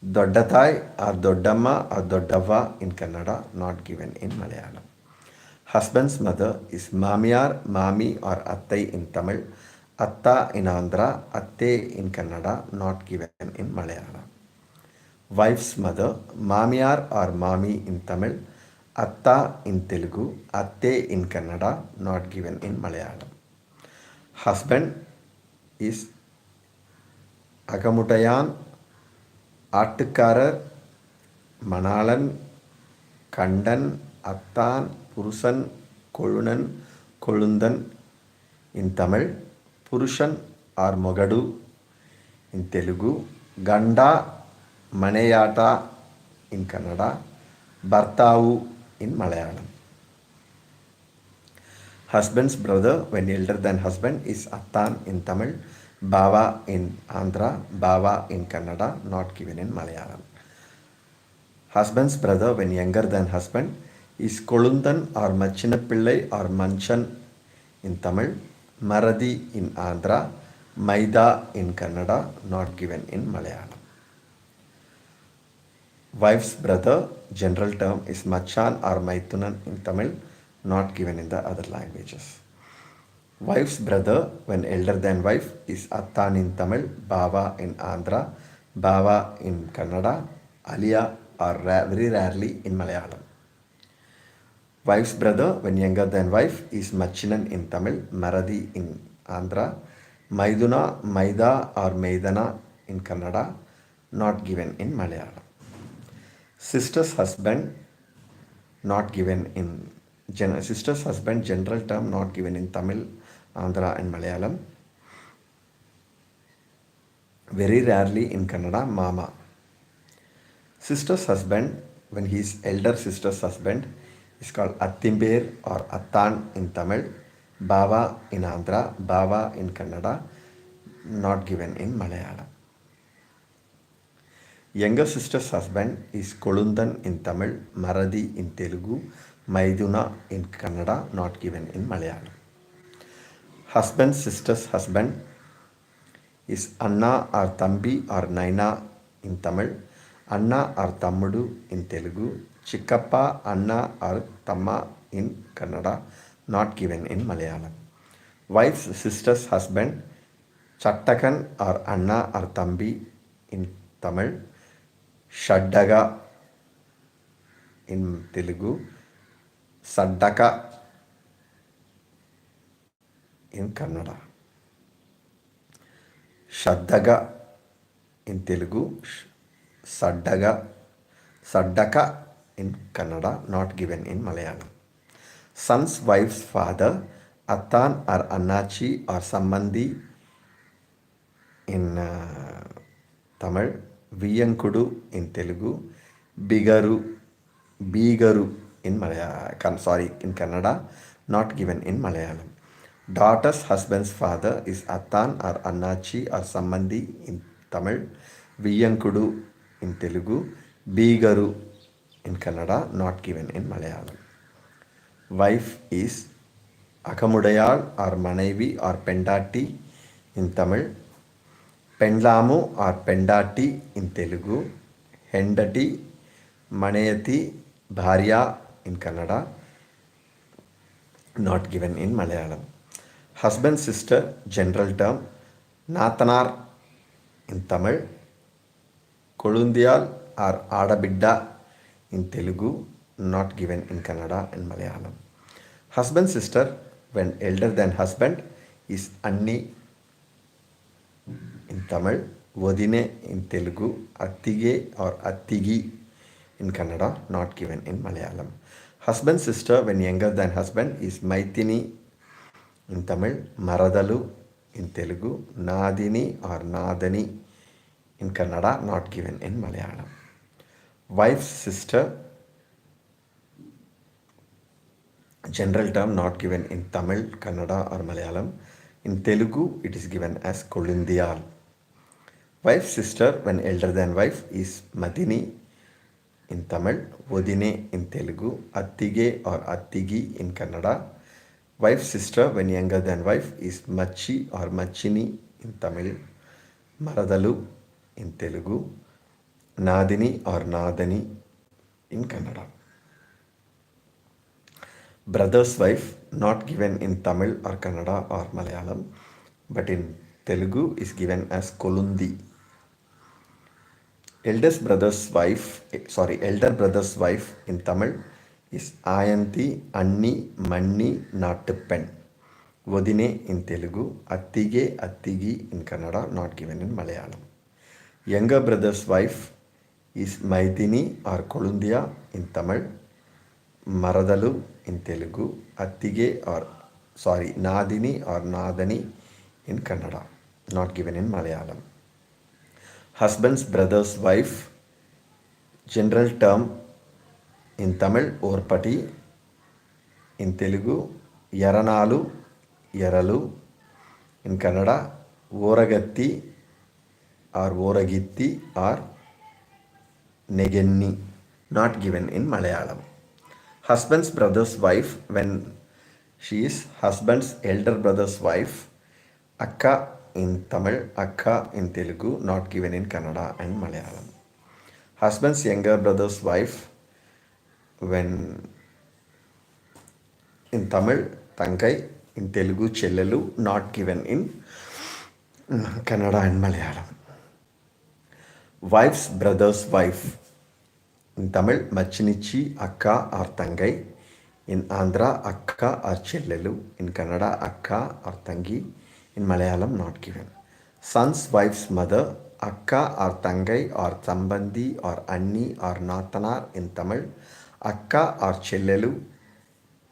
Doddathai or Doddamma or Doddava in Kannada, not given in Malayalam. Husband's mother is Mamiyar, Mami or Attai in Tamil, Atta in Andhra, Atte in Kannada, not given in Malayalam. Wife's mother, Mamiyar or Mami in Tamil, Atta in Telugu, Atte in Kannada, not given in Malayalam. Husband is Agamutayan, Attukarar, Manalan, Kandan, Attan, Purusan, Kolunan, Kolundan in Tamil, Purushan or Mogadu in Telugu, Ganda, Maneyata in Kannada, Bhartavu in Malayalam. Husband's brother, when elder than husband, is Attan in Tamil, Bava in Andhra, Bava in Kannada, not given in Malayalam. Husband's brother, when younger than husband, is Kolundan or Machinappillai or Manchan in Tamil, Maradi in Andhra, Maida in Kannada, not given in Malayalam. Wife's brother, general term, is Machan or Maithunan in Tamil, not given in the other languages. Wife's brother, when elder than wife, is Attan in Tamil, Bava in Andhra, Bava in Kannada, Aliya or very rarely in Malayalam. Wife's brother, when younger than wife, is Machinan in Tamil, Maradi in Andhra, Maiduna, Maida or Maidana in Kannada, not given in Malayalam. Sister's husband, not given in sister's husband, general term, not given in Tamil, Andhra and Malayalam. Very rarely in Kannada, Mama. Sister's husband, when he is elder sister's husband, is called Attimber or Attan in Tamil, Bava in Andhra, Bava in Kannada, not given in Malayalam. Younger sister's husband is Kolundan in Tamil, Maradi in Telugu, Maiduna in Kannada, not given in Malayalam. Husband's sister's husband is Anna or Thambi or Naina in Tamil, Anna or Thammudu in Telugu, Chikkappa, Anna or Thamma in Kannada, not given in Malayalam. Wife's sister's husband, Chattakan or Anna or Thambi in Tamil, Shaddaga in Telugu, Saddaka in Kannada. Shaddaga in Telugu, Saddaga, Saddaka in Kannada, not given in Malayalam. Son's wife's father, Attan or Annachi or Sambandhi in Tamil, Viyankudu in Telugu, Bigaru, Bigaru in in Kannada, not given in Malayalam. Daughter's husband's father is Attan or Annachi or Sambandhi in Tamil, Viyankudu in Telugu, Bigaru in Kannada, not given in Malayalam. Wife is Akamudayal or Manaivi or Pendati in Tamil, Pendlamu or Pendati in Telugu, Hendati, Manayati, Bharya in Kannada, not given in Malayalam. Husband sister general term, Nathanar in Tamil, Kolundiyal or Adabidda in Telugu, not given in Kannada and Malayalam. Husband sister when elder than husband is Anni in Tamil, Vodine in Telugu, Attige or Attigi in Kannada, not given in Malayalam. Husband sister when younger than husband is Maithini in Tamil, Maradalu in Telugu, Nadini or Nadani in Kannada, not given in Malayalam. Wife's sister, general term not given in Tamil, Kannada or Malayalam. In Telugu, it is given as Kolundiyal. Wife's sister when elder than wife is Madini in Tamil, Vodine in Telugu, Attige or Attigi in Kannada. Wife's sister when younger than wife is Machi or Machini in Tamil, Maradalu in Telugu, Nadini or Nadani in Kannada. Brother's wife not given in Tamil or Kannada or Malayalam, but in Telugu is given as Kolundi. Elder brother's wife in Tamil is Ayanti, Anni, Manni, Nattupen. Vodine in Telugu, Attige, Attigi in Kannada, not given in Malayalam. Younger brother's wife is Maithini or Kolundia in Tamil, Maradalu in Telugu, Attige Nadini or Nadani in Kannada, not given in Malayalam. Husband's brother's wife, general term in Tamil, Orpati, in Telugu, Yaranalu, Yaralu, in Kannada, Voragatti or Voragitti or Negenni, not given in Malayalam. Husband's brother's wife when she is husband's elder brother's wife, Akka in Tamil, Akka in Telugu, not given in Kannada and Malayalam. Husband's younger brother's wife when in Tamil, Tangai, in Telugu, Chellalu, not given in Kannada and Malayalam. Wife's brother's wife in Tamil, Machinichi, Akka or Tangai. In Andhra, Akka or Chellalu. In Kannada, Akka or Tangi. In Malayalam, not given. Son's wife's mother, Akka or Tangai or Sambandhi or Anni or Nathanar in Tamil, Akka or Chellalu.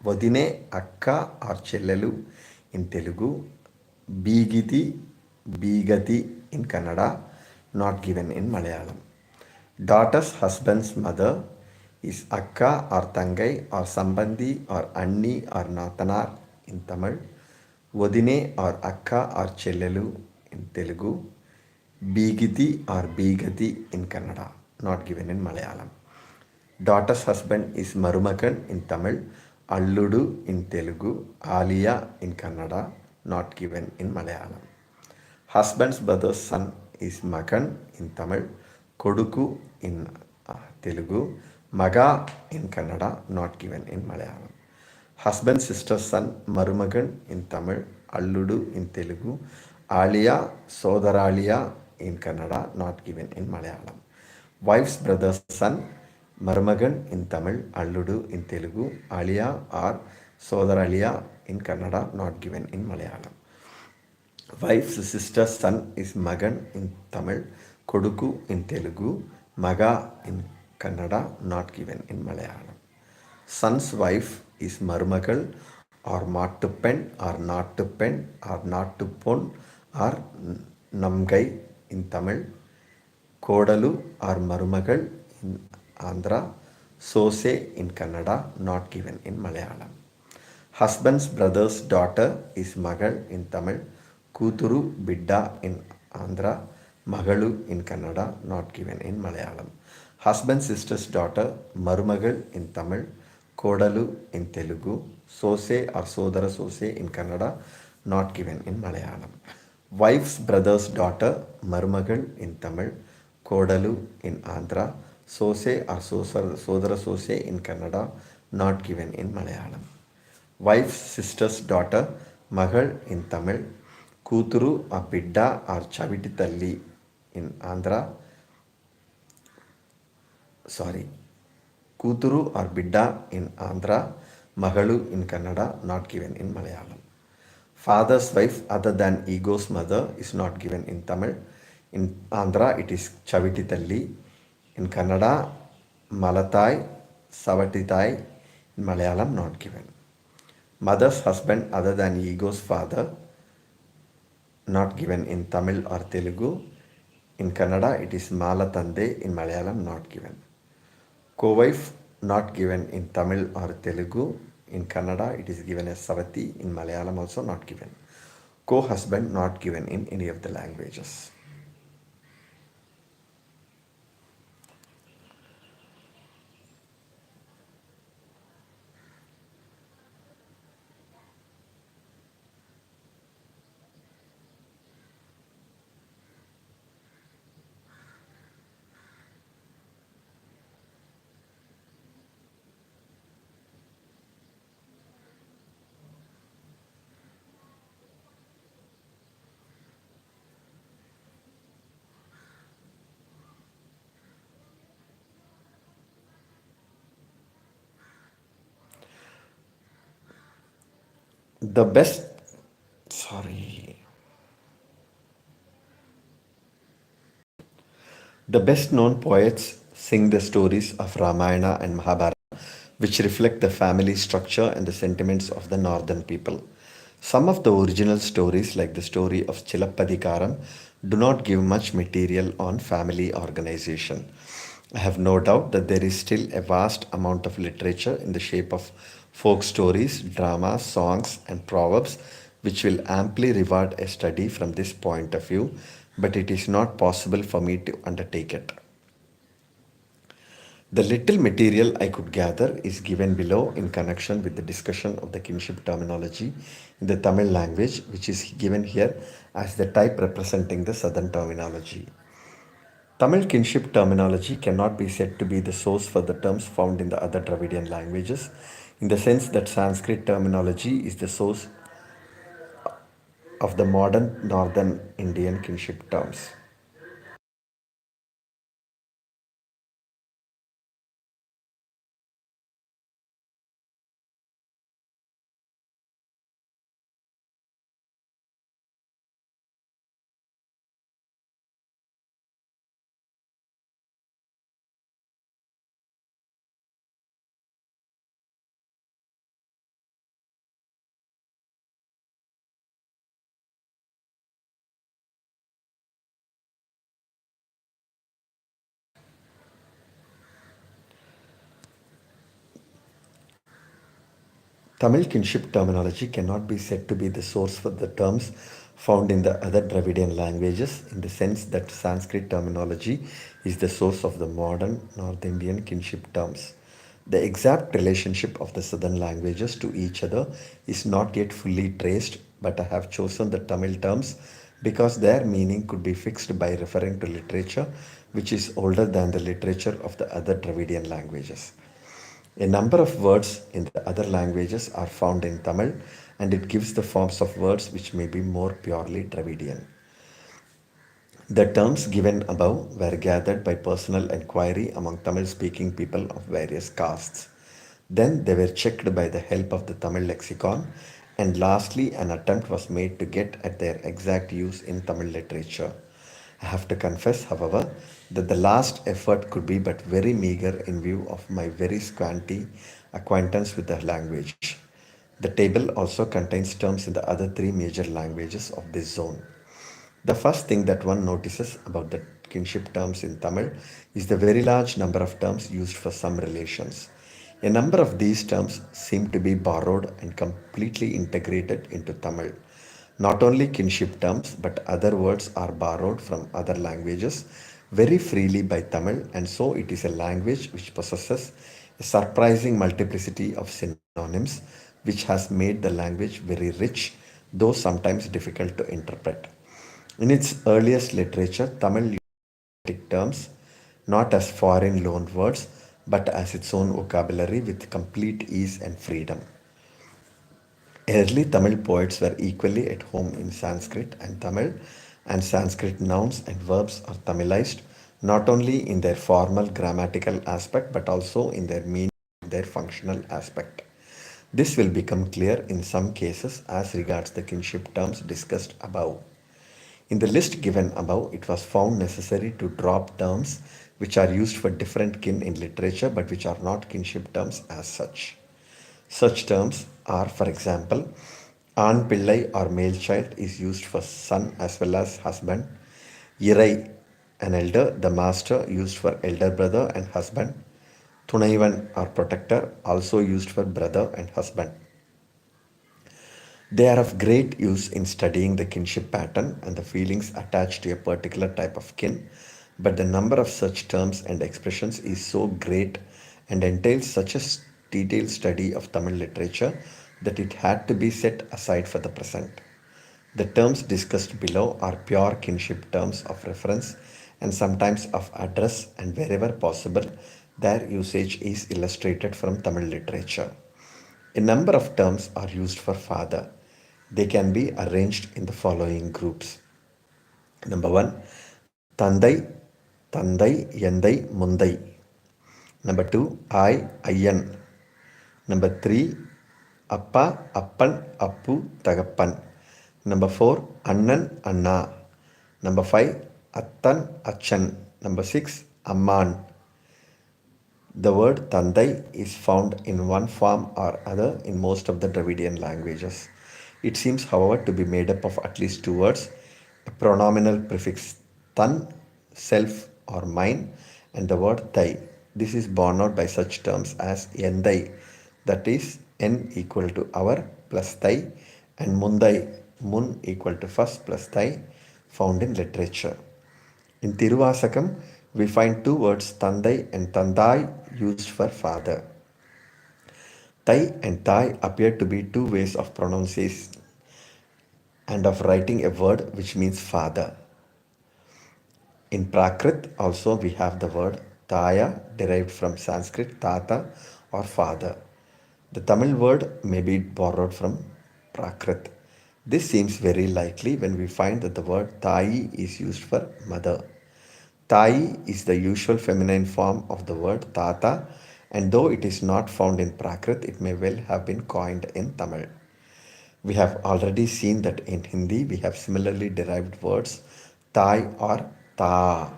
Vodine, Akka or Chellalu in Telugu, Bigiti, Bigati in Kannada, not given in Malayalam. Daughter's husband's mother is Akka or Tangai or Sambandhi or Anni or Nathanar in Tamil, Vodine or Akka or Chellalu in Telugu, Bigiti or Bigati in Kannada, not given in Malayalam. Daughter's husband is Marumakan in Tamil, Alludu in Telugu, Aliya in Kannada, not given in Malayalam. Husband's brother's son is Makan in Tamil, Koduku in Telugu, Maga in Kannada, not given in Malayalam. Husband's sister's son Marumagan in Tamil, Alludu in Telugu, Aliya, Sodaraliya in Kannada, not given in Malayalam. Wife's brother's son Marumagan in Tamil, Alludu in Telugu, Aliya or Sodaraliya in Kannada, not given in Malayalam. Wife's sister's son is Magan in Tamil, Koduku in Telugu, Maga in Kannada, not given in Malayalam. Son's wife is Marumagal or Mattuppen or Nattuppen or Nattupon or Namgai in Tamil. Kodalu or Marumagal in Andhra. Sose in Kannada, not given in Malayalam. Husband's brother's daughter is Magal in Tamil. Kuturu Bidda in Andhra. Magalu in Kannada, not given in Malayalam. Husband's sister's daughter, Marumagal in Tamil. Kodalu in Telugu. Sose or Sodara Sose in Kannada, not given in Malayalam. Wife's brother's daughter, Marumagal in Tamil. Kodalu in Andhra. Sose or Sodara Sose in Kannada, not given in Malayalam. Wife's sister's daughter, Magal in Tamil. Kuturu or Bidda or Chaviti Talli in Andhra. Sorry. Kuturu or Bidda in Andhra. Magalu in Kannada, not given in Malayalam. Father's wife other than Ego's mother is not given in Tamil. In Andhra, it is Chaviti Talli. In Kannada, Malatai, Savatitai. In Malayalam, not given. Mother's husband other than Ego's father, not given in Tamil or Telugu. In Kannada, it is Malatande. In Malayalam, not given. Co-wife, not given in Tamil or Telugu. In Kannada, it is given as Savati. In Malayalam, also not given. Co-husband, not given in any of the languages. The best, sorry, the best known poets sing the stories of Ramayana and Mahabharata, which reflect the family structure and the sentiments of the northern people. Some of the original stories, like the story of Chilappadikaram, do not give much material on family organization. I have no doubt that there is still a vast amount of literature in the shape of folk stories, dramas, songs, and proverbs which will amply reward a study from this point of view, but it is not possible for me to undertake it. The little material I could gather is given below in connection with the discussion of the kinship terminology in the Tamil language, which is given here as the type representing the southern terminology. Tamil kinship terminology cannot be said to be the source for the terms found in the other Dravidian languages, in the sense that Sanskrit terminology is the source of the modern northern Indian kinship terms. Tamil kinship terminology cannot be said to be the source for the terms found in the other Dravidian languages, in the sense that Sanskrit terminology is the source of the modern North Indian kinship terms. The exact relationship of the southern languages to each other is not yet fully traced, but I have chosen the Tamil terms because their meaning could be fixed by referring to literature which is older than the literature of the other Dravidian languages. A number of words in the other languages are found in Tamil, and it gives the forms of words which may be more purely Dravidian. The terms given above were gathered by personal enquiry among Tamil speaking people of various castes. Then they were checked by the help of the Tamil lexicon, and lastly, an attempt was made to get at their exact use in Tamil literature. I have to confess, however, that the last effort could be but very meager in view of my very scanty acquaintance with the language. The table also contains terms in the other three major languages of this zone. The first thing that one notices about the kinship terms in Tamil is the very large number of terms used for some relations. A number of these terms seem to be borrowed and completely integrated into Tamil. Not only kinship terms, but other words are borrowed from other languages very freely by Tamil, and so it is a language which possesses a surprising multiplicity of synonyms, which has made the language very rich, though sometimes difficult to interpret. In its earliest literature, Tamil used terms not as foreign loaned words, but as its own vocabulary with complete ease and freedom. Early Tamil poets were equally at home in Sanskrit and Tamil, and Sanskrit nouns and verbs are Tamilized not only in their formal grammatical aspect but also in their meaning and their functional aspect. This will become clear in some cases as regards the kinship terms discussed above. In the list given above, it was found necessary to drop terms which are used for different kin in literature but which are not kinship terms as such. Such terms are, for example, An Pillai or male child is used for son as well as husband. Irai, an elder, the master used for elder brother and husband. Tunaivan or protector also used for brother and husband. They are of great use in studying the kinship pattern and the feelings attached to a particular type of kin, but the number of such terms and expressions is so great and entails such a detailed study of Tamil literature that it had to be set aside for the present. The terms discussed below are pure kinship terms of reference and sometimes of address, and wherever possible, their usage is illustrated from Tamil literature. A number of terms are used for father. They can be arranged in the following groups. Number one, Tandai, Tandai, Yandai, Mundai. Number two, Ayan. Number three, Appa, Appan, Appu, Tagappan. Number four, Annan, Anna. Number five, Attan, Achan. Number six, Amman. The word Tandai is found in one form or other in most of the Dravidian languages. It seems, however, to be made up of at least two words, a pronominal prefix tan, self or mine, and the word thai. This is borne out by such terms as endai, that is n equal to our plus thai, and mundai, mun equal to first plus thai, found in literature. In Tiruvasakam, we find two words Tandai and Tandai used for father. Tai and Tai appear to be two ways of pronunciation and of writing a word which means father. In Prakrit also we have the word Taya derived from Sanskrit Tata or father. The Tamil word may be borrowed from Prakrit. This seems very likely when we find that the word Thai is used for mother. Tai is the usual feminine form of the word Tata, and though it is not found in Prakrit, it may well have been coined in Tamil. We have already seen that in Hindi we have similarly derived words Tai or Ta.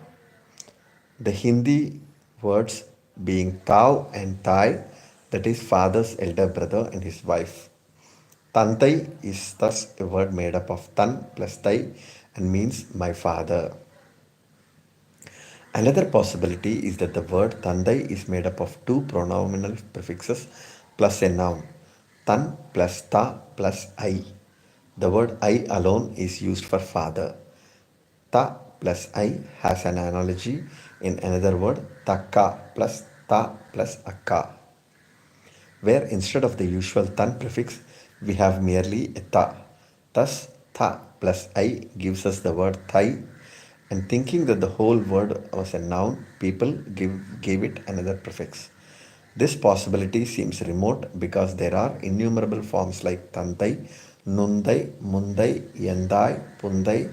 The Hindi words being Tau and Tai, that is father's elder brother and his wife. Tantai is thus a word made up of Tan plus Tai and means my father. Another possibility is that the word Tandai is made up of two pronominal prefixes plus a noun, tan plus ta plus I. The word I alone is used for father. Ta plus I has an analogy in another word, taka plus ta plus akka, where instead of the usual tan prefix, we have merely a ta. Thus, tha plus I gives us the word thai, and thinking that the whole word was a noun, people gave it another prefix. This possibility seems remote because there are innumerable forms like tantai, nundai, mundai, yandai, pundai,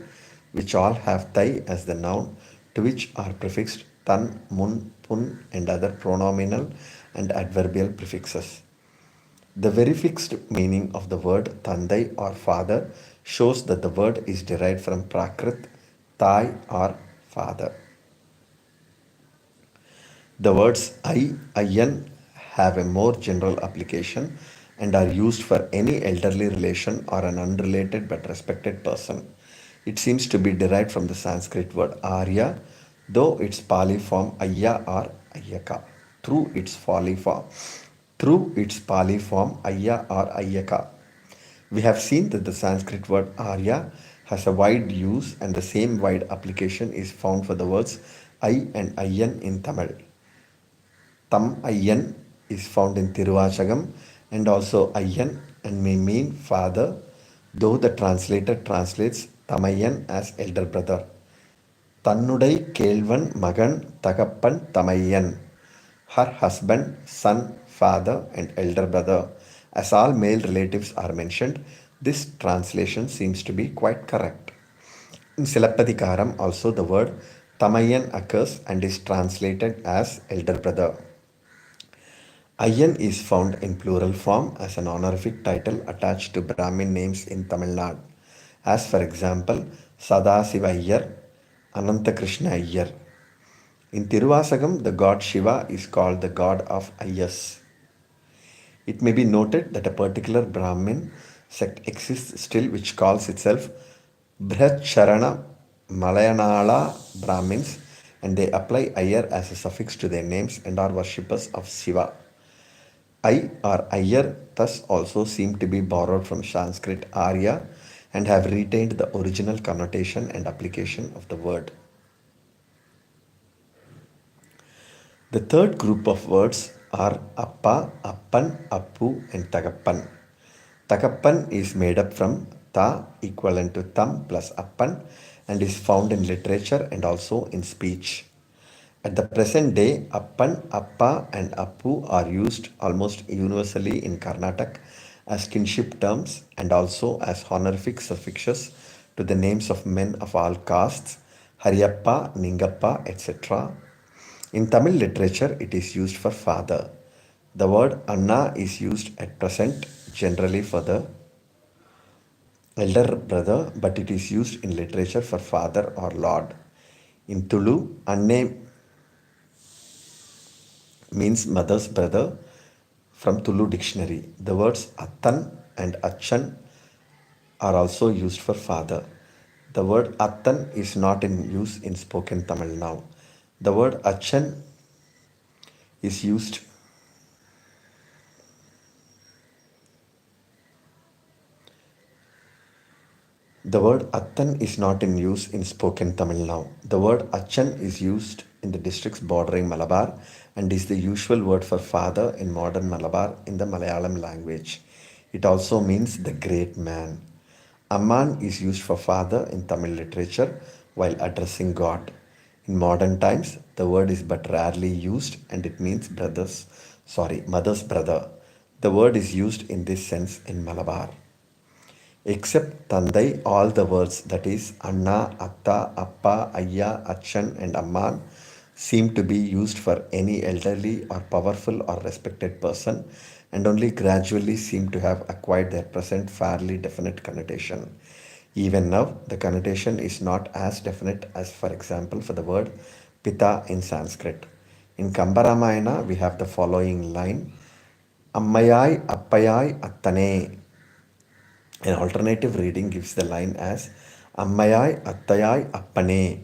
which all have thai as the noun, to which are prefixed tan, mun, pun, and other pronominal and adverbial prefixes. The very fixed meaning of the word Tandai or father shows that the word is derived from Prakrit thai or father. The words in have a more general application and are used for any elderly relation or an unrelated but respected person. It seems to be derived from the Sanskrit word Arya, though its Pali form Ayya or Ayyaka. Through its Pali form, through its Pali form Ayya or Ayyaka. We have seen that the Sanskrit word Arya has a wide use and the same wide application is found for the words I and Ayyan in Tamil. Tam Ayyan is found in Tiruvachagam and also Ayyan and may mean father, though the translator translates Tamayyan as elder brother. Tannudai Kelvan Magan Tagappan Tamayyan. Her husband, son, father, and elder brother. As all male relatives are mentioned, this translation seems to be quite correct. In Silappatikaram, also the word Tamayan occurs and is translated as elder brother. Ayyan is found in plural form as an honorific title attached to Brahmin names in Tamil Nadu, as for example Sadasiva Iyer, Anantakrishna Iyer. In Tiruvasagam, the god Shiva is called the god of Ayyas. It may be noted that a particular Brahmin sect exists still which calls itself Brihacharana Malayanala Brahmins, and they apply Iyer as a suffix to their names and are worshippers of Shiva. I or Iyer thus also seem to be borrowed from Sanskrit Arya and have retained the original connotation and application of the word. The third group of words are Appa, Appan, Appu, and Tagappan. Tagappan is made up from Ta equivalent to Tam plus Appan and is found in literature and also in speech. At the present day, Appan, Appa, and Appu are used almost universally in Karnataka as kinship terms and also as honorific suffixes to the names of men of all castes, Hariyappa, Ningappa, etc. In Tamil literature, it is used for father. The word Anna is used at present generally for the elder brother, but it is used in literature for father or lord. In Tulu, Anne means mother's brother from Tulu dictionary. The words Attan and Achan are also used for father. The word Attan is not in use in spoken Tamil now. The word Achan is used The word Attan is not in use in spoken Tamil now. The word Achan is used in the districts bordering Malabar and is the usual word for father in modern Malabar in the Malayalam language. It also means the great man. Amman is used for father in Tamil literature while addressing God. In modern times, the word is but rarely used and it means mother's brother. The word is used in this sense in Malabar. Except Tandai, all the words that is Anna, Atta, Appa, Ayya, Achan, and Amman seem to be used for any elderly or powerful or respected person and only gradually seem to have acquired their present fairly definite connotation. Even now, the connotation is not as definite as, for example, for the word Pita in Sanskrit. In Kambaramayana, we have the following line Ammayai, Appayai, Attane. An alternative reading gives the line as Ammayai Attayai Appane.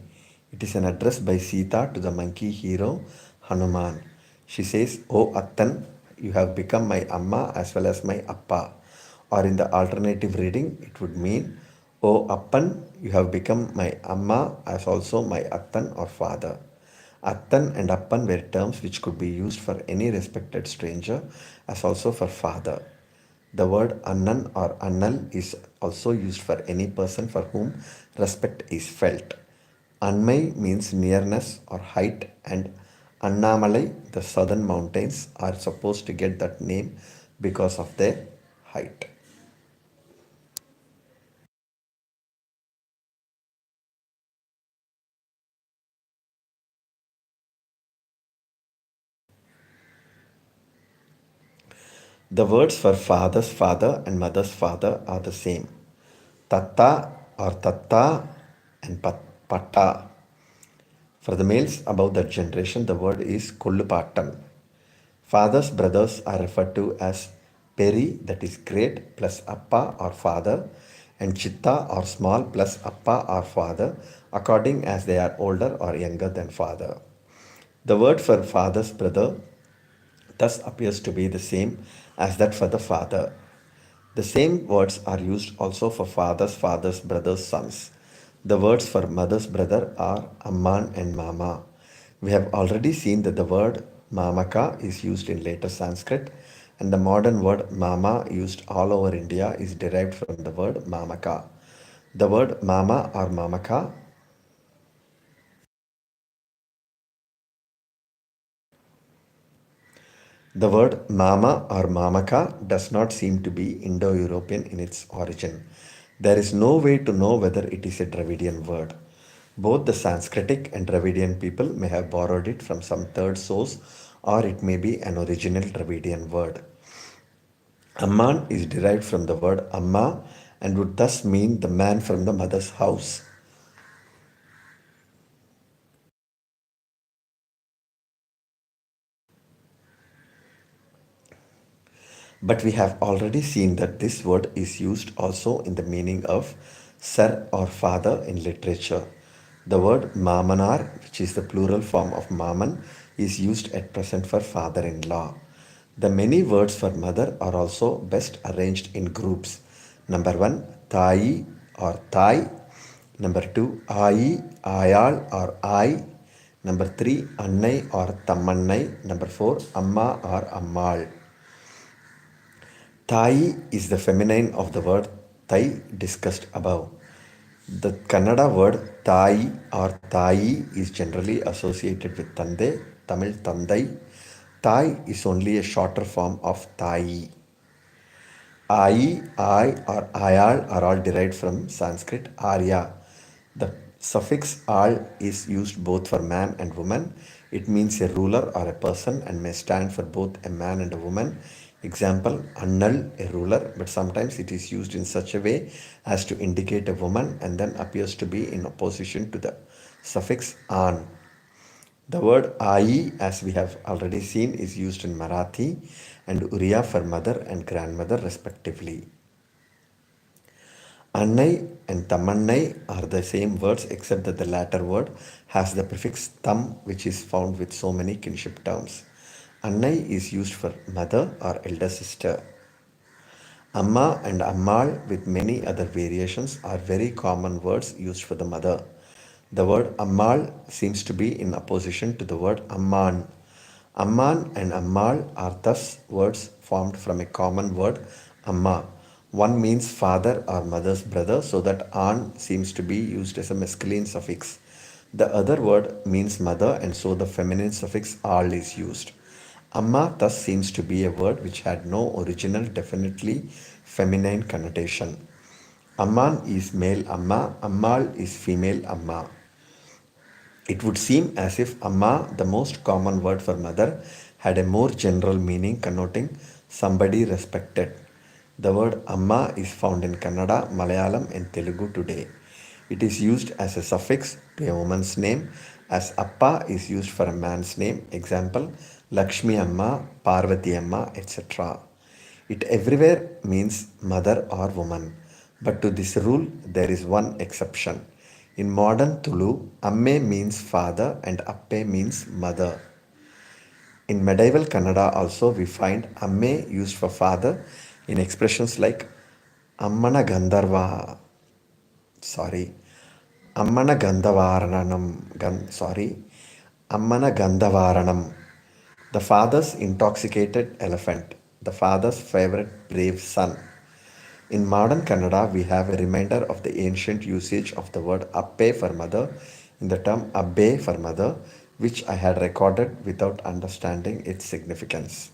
It is an address by Sita to the monkey hero Hanuman. She says, O Attan, you have become my Amma as well as my Appa. Or in the alternative reading, it would mean, O Appan, you have become my Amma as also my Attan or father. Attan and Appan were terms which could be used for any respected stranger as also for father. The word Annan or Annal is also used for any person for whom respect is felt. Anmai means nearness or height, and Annamalai, the southern mountains, are supposed to get that name because of their height. The words for father's father and mother's father are the same. Tatta or Tatta and patta. For the males above that generation, the word is kollupattan. Fathers, brothers are referred to as peri, that is great, plus appa or father, and chitta or small plus appa or father, according as they are older or younger than father. The word for father's brother thus appears to be the same as that for the father. The same words are used also for fathers, brothers, sons. The words for mother's brother are amman and mama. We have already seen that the word mamaka is used in later Sanskrit, and the modern word mama used all over India is derived from the word mamaka. The word mama or mamaka. The word mama or mamaka does not seem to be Indo European in its origin. There is no way to know whether it is a Dravidian word. Both the Sanskritic and Dravidian people may have borrowed it from some third source, or it may be an original Dravidian word. Amman is derived from the word Amma and would thus mean the man from the mother's house. But we have already seen that this word is used also in the meaning of sir or father in literature. The word mamanar, which is the plural form of maman, is used at present for father in law. The many words for mother are also best arranged in groups. Number one, thai or thai. Number two, ai, ayal or ai. Number three, annai or tammannai. Number four, amma or ammal. Thai is the feminine of the word Thai discussed above. The Kannada word Thai or Thai is generally associated with Tande, Tamil Tandai. Thai is only a shorter form of Thai. I, or ayal are all derived from Sanskrit Arya. The suffix al is used both for man and woman. It means a ruler or a person and may stand for both a man and a woman. Example, annal, a ruler, but sometimes it is used in such a way as to indicate a woman and then appears to be in opposition to the suffix an. The word ai, as we have already seen, is used in Marathi and Uriya for mother and grandmother, respectively. Annai and Tamannai are the same words except that the latter word has the prefix tam, which is found with so many kinship terms. Annai is used for mother or elder sister. Amma and Ammal, with many other variations, are very common words used for the mother. The word Ammal seems to be in opposition to the word Amman. Amman and Ammal are thus words formed from a common word, Amma. One means father or mother's brother, so that An seems to be used as a masculine suffix. The other word means mother, and so the feminine suffix al is used. Amma thus seems to be a word which had no original, definitely feminine connotation. Amman is male Amma, Ammal is female Amma. It would seem as if Amma, the most common word for mother, had a more general meaning connoting somebody respected. The word Amma is found in Kannada, Malayalam, and Telugu today. It is used as a suffix to a woman's name, as Appa is used for a man's name. Example, Lakshmi Amma, Parvati Amma, etc. It everywhere means mother or woman. But to this rule, there is one exception. In modern Tulu, Amme means father and Appe means mother. In medieval Kannada also we find Amme used for father in expressions like Ammana Gandharva, sorry, Ammana Gandhavaranam, Ammana Gandhavaranam, the father's intoxicated elephant, the father's favorite brave son. In modern Kannada, we have a reminder of the ancient usage of the word appe for mother in the term abbe for mother, which I had recorded without understanding its significance.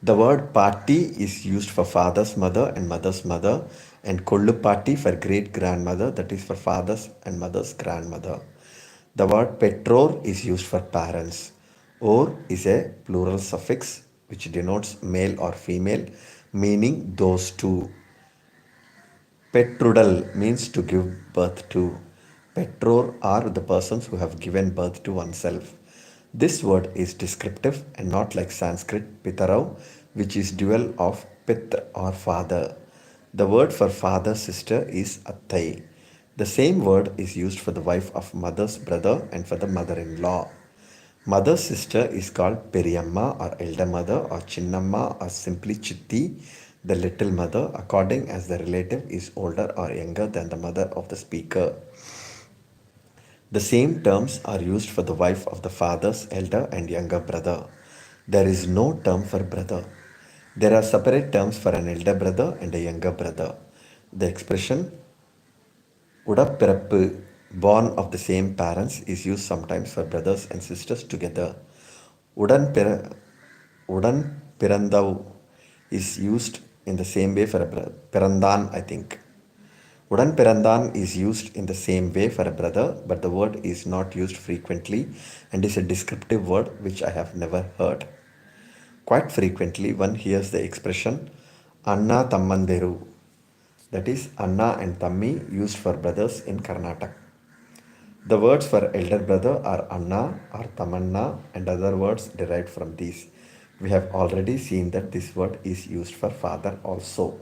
The word party is used for father's mother and mother's mother, and kollu party for great grandmother, that is for father's and mother's grandmother. The word petror is used for parents. Or is a plural suffix which denotes male or female, meaning those two. Petrudal means to give birth to. Petror are the persons who have given birth to oneself. This word is descriptive and not like Sanskrit pitarau, which is dual of pitra or father. The word for father sister is attai. The same word is used for the wife of mother's brother and for the mother-in-law. Mother's sister is called Periyamma or elder mother or Chinnamma or simply Chitti, the little mother, according as the relative is older or younger than the mother of the speaker. The same terms are used for the wife of the father's elder and younger brother. There is no term for brother. There are separate terms for an elder brother and a younger brother. The expression உடப்பிறப்பு, born of the same parents, is used sometimes for brothers and sisters together. உடன் பிற உடன் பிறந்தவ் is used in the same way for a brother. பிறந்தான், I think. உடன் பிறந்தான் is used in the same way for a brother, but the word is not used frequently and is a descriptive word which I have never heard. Quite frequently, one hears the expression Anna Tammanderu, that is Anna and Tammi, used for brothers in Karnataka. The words for elder brother are Anna or Tamanna and other words derived from these. We have already seen that this word is used for father also.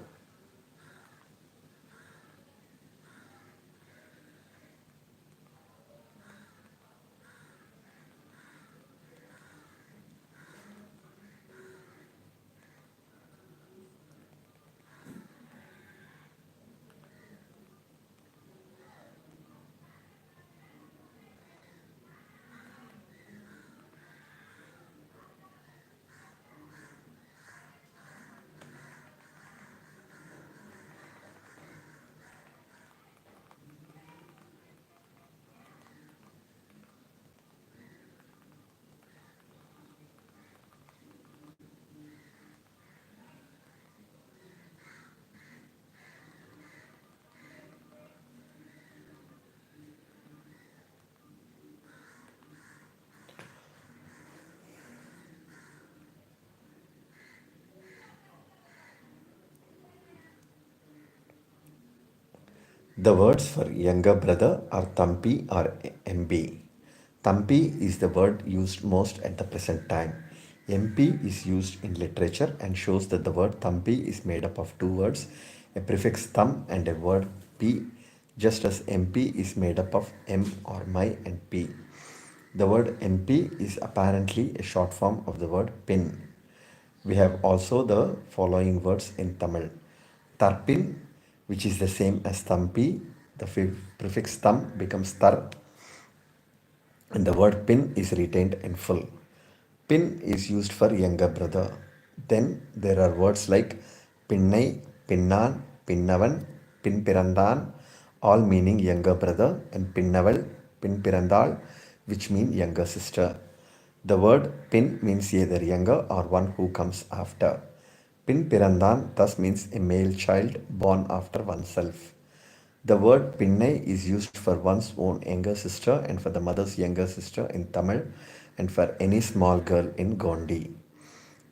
The words for younger brother are Thampi or MP. Thampi is the word used most at the present time. MP is used in literature and shows that the word Thampi is made up of two words, a prefix tham and a word P, just as MP is made up of M or my and P. The word MP is apparently a short form of the word pin. We have also the following words in Tamil. Tarpin, which is the same as Thampi, the prefix tham becomes tar, and the word pin is retained in full. Pin is used for younger brother. Then there are words like pinnai, pinnan, pinnavan, pin pirandan, all meaning younger brother, and pinnaval, pin pirandal, which mean younger sister. The word pin means either younger or one who comes after. Pin pirandan thus means a male child born after oneself. The word Pinnai is used for one's own younger sister and for the mother's younger sister in Tamil and for any small girl in Gondi.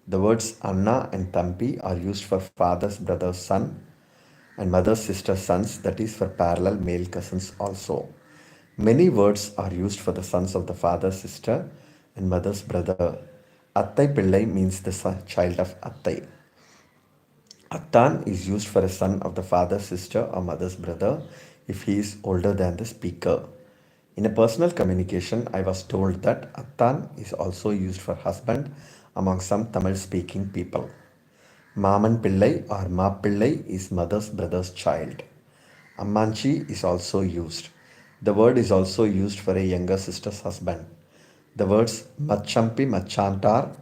The words Anna and Thampi are used for father's brother's son and mother's sister's sons, that is for parallel male cousins also. Many words are used for the sons of the father's sister and mother's brother. Attai Pillai means the child of Attai. Attan is used for a son of the father's sister or mother's brother if he is older than the speaker. In a personal communication, I was told that Attan is also used for husband among some Tamil speaking people. Maman Pillai or Ma Pillai is mother's brother's child. Ammanchi is also used. The word is also used for a younger sister's husband. The words Machampi Machantar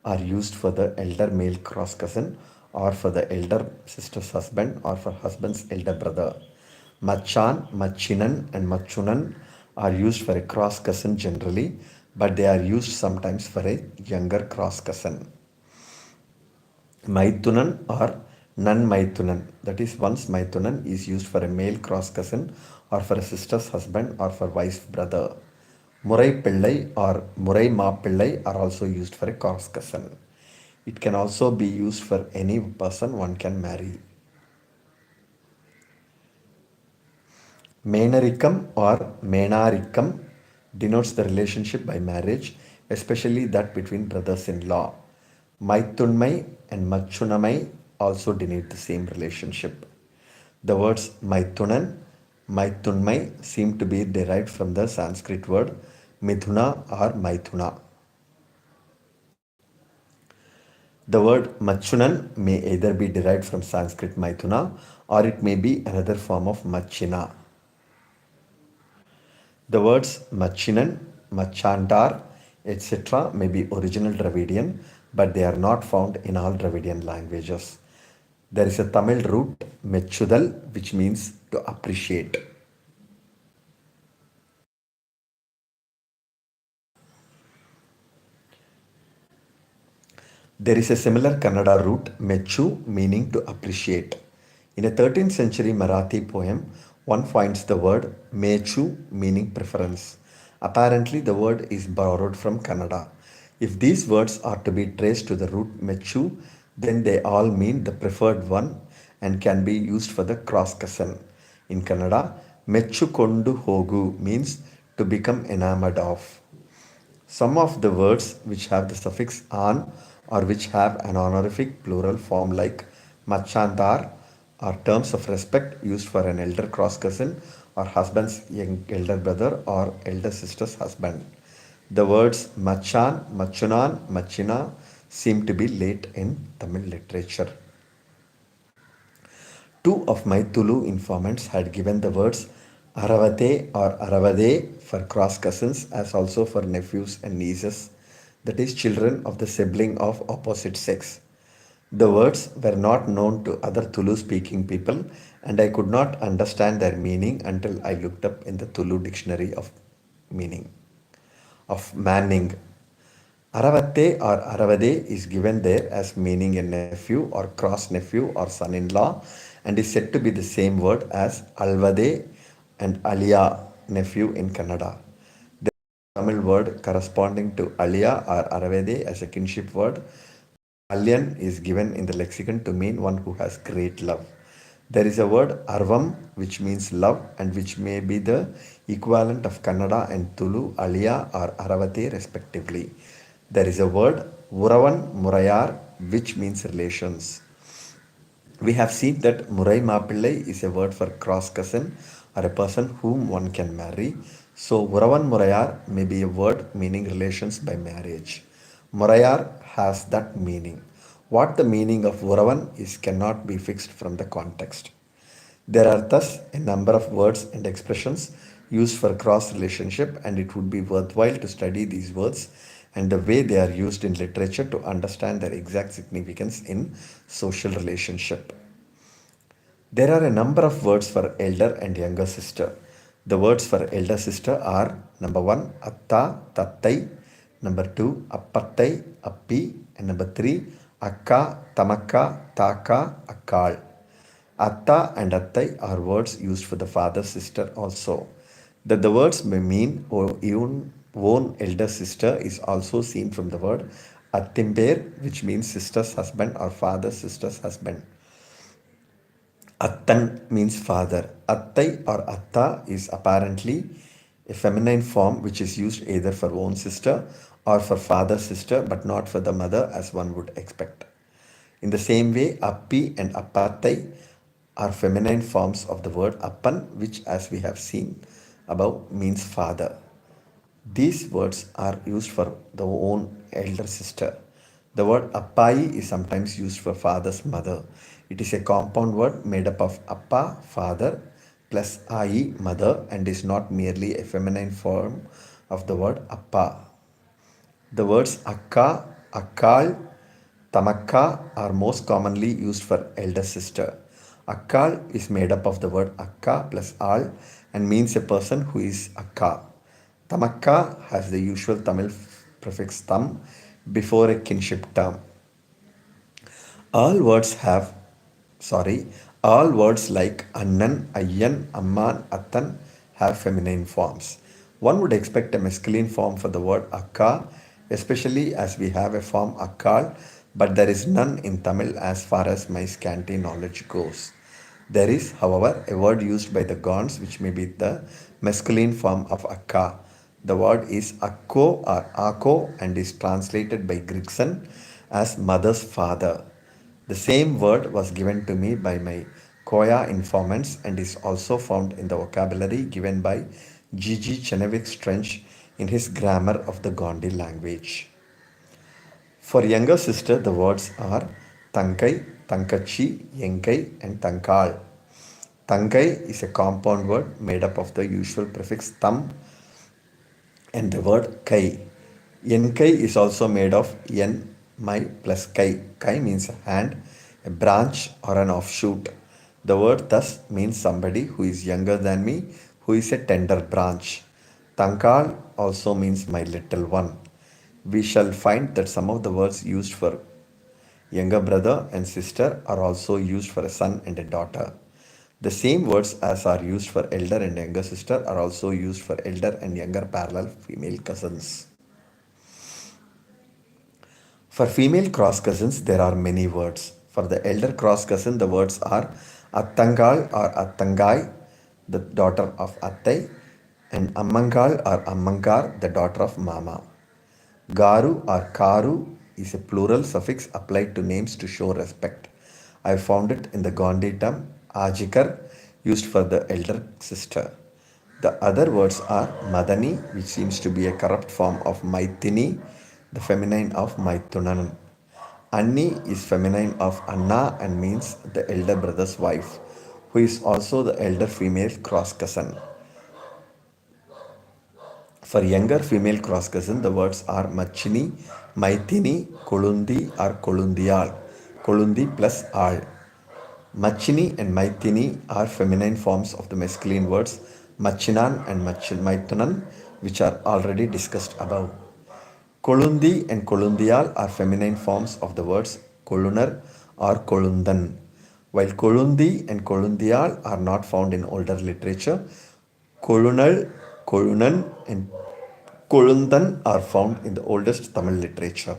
are used for the elder male cross cousin or for the elder sister's husband or for husband's elder brother. Machan, Machinan, and Machunan are used for a cross cousin generally, but they are used sometimes for a younger cross cousin. Maithunan or Nan Maithunan, that is, once Maithunan is used for a male cross cousin or for a sister's husband or for wife's brother. Murai Pillai or Murai Ma Pillai are also used for a cross cousin. It can also be used for any person one can marry. Menarikam or Menarikam denotes the relationship by marriage, especially that between brothers-in-law. Maitunmai and Machunamai also denote the same relationship. The words Maitunan, Maitunmai seem to be derived from the Sanskrit word Mithuna or Maithuna. The word Machunan may either be derived from Sanskrit Maithuna or it may be another form of Machina. The words Machinan, Machandar, etc. may be original Dravidian, but they are not found in all Dravidian languages. There is a Tamil root, Mechudal, which means to appreciate. There is a similar Kannada root, Mechu, meaning to appreciate. In a 13th century Marathi poem, one finds the word Mechu, meaning preference. Apparently, the word is borrowed from Kannada. If these words are to be traced to the root Mechu, then they all mean the preferred one and can be used for the cross cousin. In Kannada, Mechukondu Hogu means to become enamored of. Some of the words which have the suffix an or which have an honorific plural form like machandar are terms of respect used for an elder cross cousin or husband's young elder brother or elder sister's husband. The words machan, machunan, machina seem to be late in Tamil literature. Two of my Tulu informants had given the words Aravate or Aravade for cross cousins as also for nephews and nieces, that is, children of the sibling of opposite sex. The words were not known to other Tulu speaking people, and I could not understand their meaning until I looked up in the Tulu dictionary of meaning, of manning. Aravate or Aravade is given there as meaning a nephew or cross nephew or son in law and is said to be the same word as Alvade and Aliya nephew in Kannada. The Tamil word corresponding to Aliya or Aravade as a kinship word, Alyan, is given in the lexicon to mean one who has great love. There is a word Arvam which means love and which may be the equivalent of Kannada and Tulu, Aliya or Aravate respectively. There is a word Uravan Murayar which means relations. We have seen that Murai Mapillai is a word for cross cousin or a person whom one can marry. So Uravan Murayar may be a word meaning relations by marriage. Murayar has that meaning. What the meaning of Uravan is cannot be fixed from the context. There are thus a number of words and expressions used for cross relationship, and it would be worthwhile to study these words and the way they are used in literature to understand their exact significance in social relationship. There are a number of words for elder and younger sister. The words for elder sister are number one, atta, tattai, number two, appattai, appi, and number three, akka, tamaka, taka, akkal. Atta and attai are words used for the father sister also. That the words may mean even own elder sister is also seen from the word attimber, which means sister's husband or father sister's husband. Attan means father. Attai or atta is apparently a feminine form which is used either for own sister or for father sister but not for the mother as one would expect. In the same way, appi and appattai are feminine forms of the word appan, which, as we have seen above, means father. These words are used for the own elder sister. The word appai is sometimes used for father's mother. It is a compound word made up of appa, father, plus ai, mother, and is not merely a feminine form of the word appa. The words akka, akkal, tamakka are most commonly used for elder sister. Akkal is made up of the word akka plus al and means a person who is akka. Tamakka has the usual Tamil prefix tam before a kinship term. All words have, sorry, all words like Annan, Ayyan, Amman, Attan have feminine forms. One would expect a masculine form for the word Akka, especially as we have a form Akkal, but there is none in Tamil as far as my scanty knowledge goes. There is, however, a word used by the Gonds which may be the masculine form of akka. The word is akko or ako and is translated by Gregson as mother's father. The same word was given to me by my Koya informants and is also found in the vocabulary given by G.G. Chenevix Trench in his Grammar of the Gondi language. For younger sister, the words are Tankai, Tankachi, Yenkai, and Tankal. Tankai is a compound word made up of the usual prefix tam and the word kai. Yenkai is also made of yen, my plus kai. Kai means a hand, a branch, or an offshoot. The word thus means somebody who is younger than me, who is a tender branch. Tankal also means my little one. We shall find that some of the words used for younger brother and sister are also used for a son and a daughter. The same words as are used for elder and younger sister are also used for elder and younger parallel female cousins. For female cross cousins, there are many words. For the elder cross cousin, the words are Attangal or Attangai, the daughter of Attai, and Ammangal or Ammankar, the daughter of Mama. Garu or Karu is a plural suffix applied to names to show respect. I found it in the Gondi term Ajikar, used for the elder sister. The other words are Madani, which seems to be a corrupt form of Maitini, the feminine of Maitunan. Anni is feminine of Anna and means the elder brother's wife, who is also the elder female cross cousin. For younger female cross cousin, the words are Machini, Maithini, Kolundi or Kolundial. Kolundi plus Al. Machini and Maithini are feminine forms of the masculine words Machinan and Maitunan, which are already discussed above. Kolundi and Kolundial are feminine forms of the words Kolunar or Kolundan. While Kolundi and Kolundial are not found in older literature, Kolunal, Kolunan, and Kolundan are found in the oldest Tamil literature.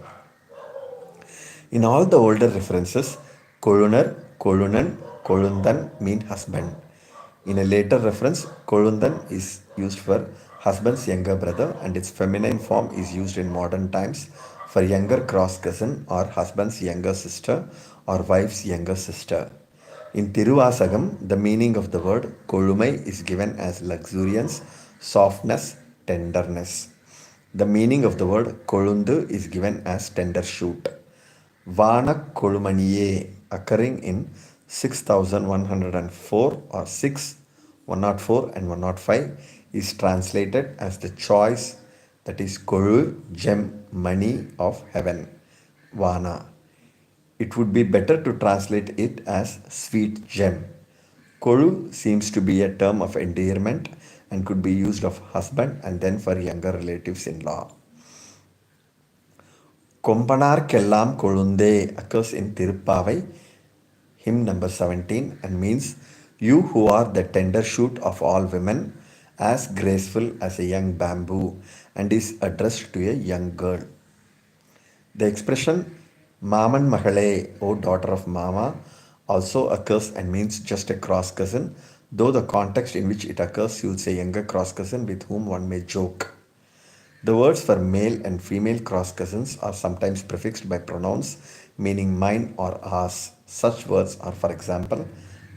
In all the older references, Kolunar, Kolunan, Kolundan mean husband. In a later reference, Kolundan is used for husband's younger brother and its feminine form is used in modern times for younger cross cousin or husband's younger sister or wife's younger sister. In Tiruvasagam, the meaning of the word Kolumai is given as luxuriance, softness, tenderness. The meaning of the word Kolundu is given as tender shoot. Vana Kolumaniye, occurring in 6104 or 6, 104 and 105, is translated as the choice, that is Kolu, gem, money of heaven. Vana. It would be better to translate it as sweet gem. Kolu seems to be a term of endearment and could be used of husband and then for younger relatives in law. Kompanar Kolunde occurs in Tirupavai, hymn number 17, and means you who are the tender shoot of all women, as graceful as a young bamboo, and is addressed to a young girl. The expression Maman Mahale, O daughter of Mama, also occurs and means just a cross cousin, though the context in which it occurs suits a younger cross cousin with whom one may joke. The words for male and female cross cousins are sometimes prefixed by pronouns meaning mine or ours. Such words are, for example,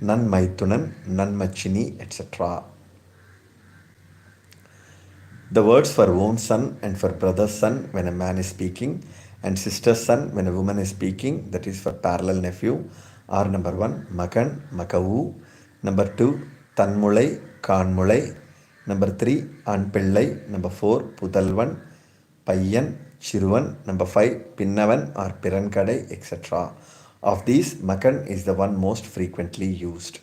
Nan Maitunan, Nan Machini, etc. The words for own son and for brother's son when a man is speaking, and sister's son when a woman is speaking, that is for parallel nephew, are number 1, Makan, Makavu, number 2, Tanmulai, Kanmulai, number 3, Anpillai, number 4, Pudalvan, Payyan, Chiruvan, number 5, Pinnavan or Pirankadai, etc. Of these, Makan is the one most frequently used.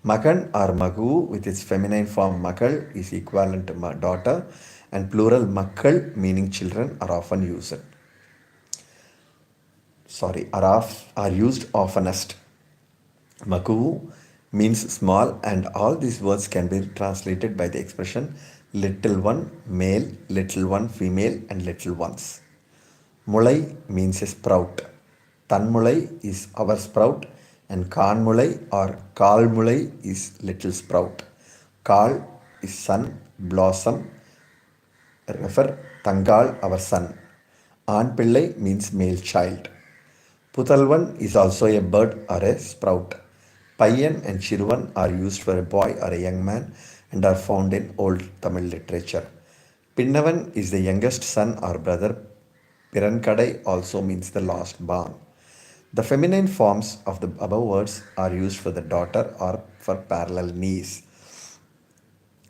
Makan or Magu with its feminine form Makal is equivalent to daughter and plural Makkal meaning children are often used. Are used oftenest. Maku means small and all these words can be translated by the expression little one male, little one female and little ones. Mulai means a sprout. Tanmulai is our sprout and Kanmulai or Kalmulai is little sprout. Kal is sun, blossom, refer Tangal, our son. Anpillai means male child. Putalvan is also a bird or a sprout. Payyan and Chiruvan are used for a boy or a young man and are found in old Tamil literature. Pinnavan is the youngest son or brother. Pirankadai also means the last born. The feminine forms of the above words are used for the daughter or for parallel niece.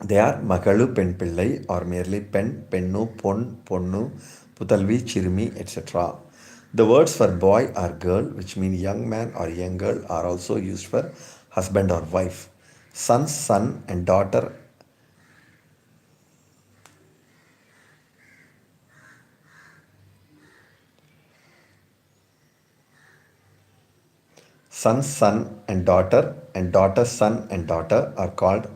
They are Makalu Pen Pillai or merely Pen, Pennu, Pon, Ponnu, Putalvi, Chirmi, etc. The words for boy or girl, which mean young man or young girl, are also used for husband or wife. Son, and daughter. Son, and daughter's son and daughter are called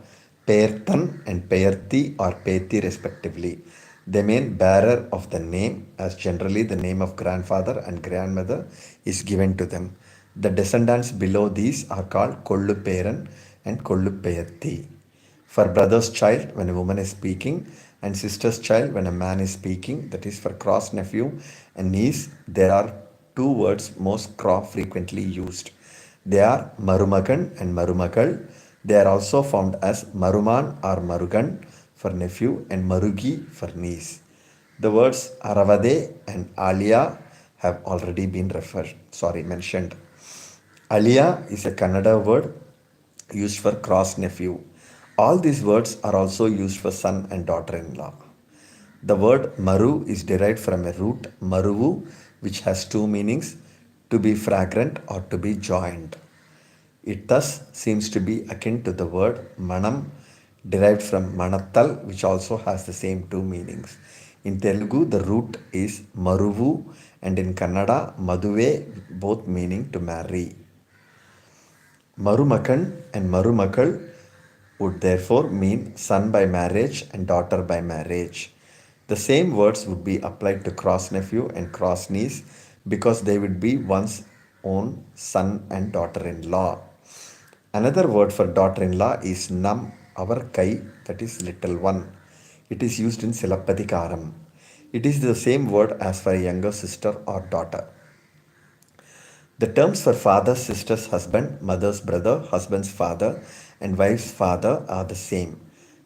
Perthan and Perthi or Pethi respectively. They mean bearer of the name, as generally the name of grandfather and grandmother is given to them. The descendants below these are called Kollu Peran and Kollu Perthi. For brother's child, when a woman is speaking, and sister's child, when a man is speaking, that is for cross nephew and niece, there are two words most frequently used. They are Marumagan and Marumagal. They are also found as Maruman or Marugan for nephew and Marugi for niece. The words Aravade and Alia have already been mentioned. Alia is a Kannada word used for cross nephew. All these words are also used for son and daughter in law. The word maru is derived from a root maruvu, which has two meanings, to be fragrant or to be joined. It thus seems to be akin to the word manam, derived from manattal, which also has the same two meanings. In Telugu, the root is maruvu, and in Kannada, maduve, both meaning to marry. Marumakan and Marumakal would therefore mean son by marriage and daughter by marriage. The same words would be applied to cross nephew and cross niece because they would be one's own son and daughter in law. Another word for daughter in law is nam, our kai, that is little one. It is used in Silappatikaram. It is the same word as for a younger sister or daughter. The terms for father, sister's husband, mother's brother, husband's father, and wife's father are the same.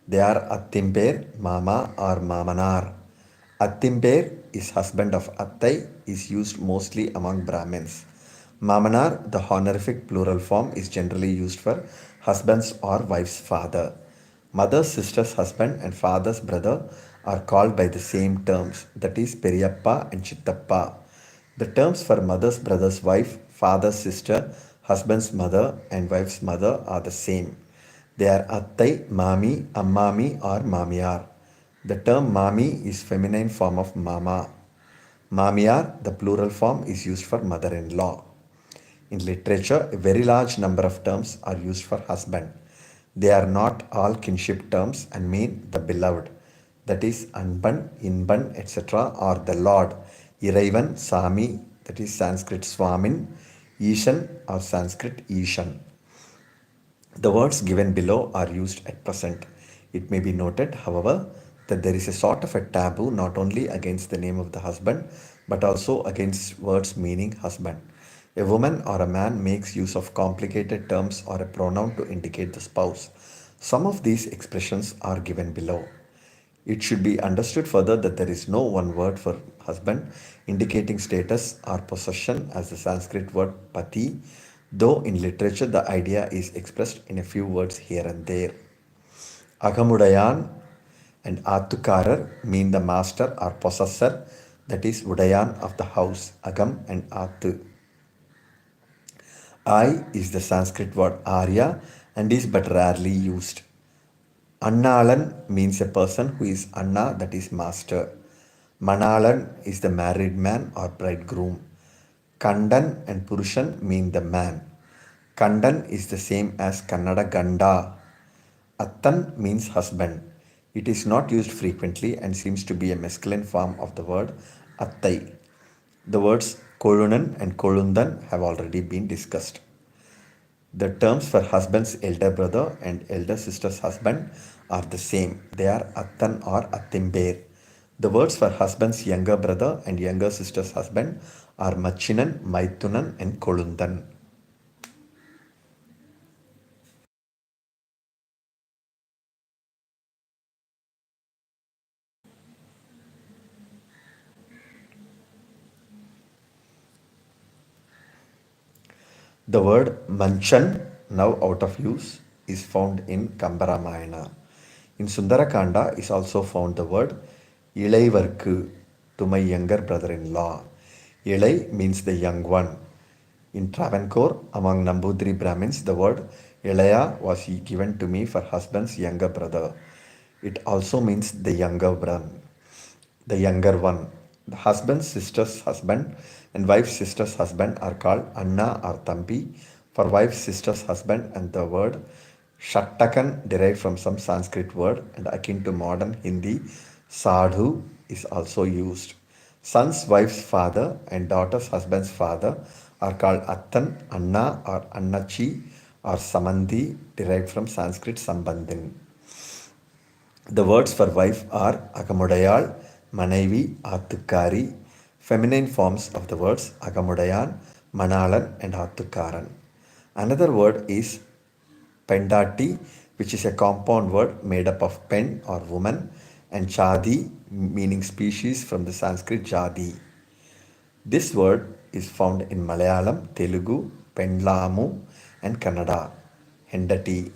They are Attimper, Mama, or Mamanar. Attimper is husband of Attai, is used mostly among Brahmins. Mamanar, the honorific plural form, is generally used for husband's or wife's father. Mother's sister's husband and father's brother are called by the same terms, that is Periyappa and Chittappa. The terms for mother's brother's wife, father's sister, husband's mother, and wife's mother are the same. They are Attai, Mami, Ammami, or Mamiyar. The term Mami is feminine form of Mama. Mamiyar, the plural form, is used for mother-in-law. In literature, a very large number of terms are used for husband. They are not all kinship terms and mean the beloved, that is Anban, Inban, etc., or the Lord, Iraivan, Sami, that is Sanskrit Swamin, Ishan, or Sanskrit Ishan. The words given below are used at present. It may be noted, however, that there is a sort of a taboo not only against the name of the husband but also against words meaning husband. A woman or a man makes use of complicated terms or a pronoun to indicate the spouse. Some of these expressions are given below. It should be understood further that there is no one word for husband indicating status or possession as the Sanskrit word pati, though in literature the idea is expressed in a few words here and there. Agamudayan and Attukarar mean the master or possessor, that is Udayan of the house, Agam and Attu. I is the Sanskrit word Arya and is but rarely used. Annalan means a person who is Anna, that is master. Manalan is the married man or bridegroom. Kandan and Purushan mean the man. Kandan is the same as Kannada Ganda. Attan means husband. It is not used frequently and seems to be a masculine form of the word Attai. The words Kolunan and Kolundan have already been discussed. The terms for husband's elder brother and elder sister's husband are the same. They are Attan or Attimber. The words for husband's younger brother and younger sister's husband are Machinan, Maithunan, and Kolundan. The word Manchan, now out of use, is found in Kambaramayana. In Sundarakanda is also found the word Ilaivarku, to my younger brother-in-law. Ilai means the young one. In Travancore, among Nambudri Brahmins, the word Ilaya was given to me for husband's younger brother. It also means the younger one. The husband's sister's husband and wife's sister's husband are called Anna or Tambi for wife's sister's husband, and the word Shattakan derived from some Sanskrit word and akin to modern Hindi Sadhu is also used. Son's wife's father and daughter's husband's father are called Attan, Anna or Annachi or Samandhi derived from Sanskrit Sambandhin. The words for wife are Agamudayal, Manaivi, Athukari. Feminine forms of the words Agamudayan, Manalan, and Athukaran. Another word is Pendati, which is a compound word made up of pen or woman, and Chadi, meaning species from the Sanskrit Jadi. This word is found in Malayalam, Telugu, Penlamu, and Kannada. Hendati.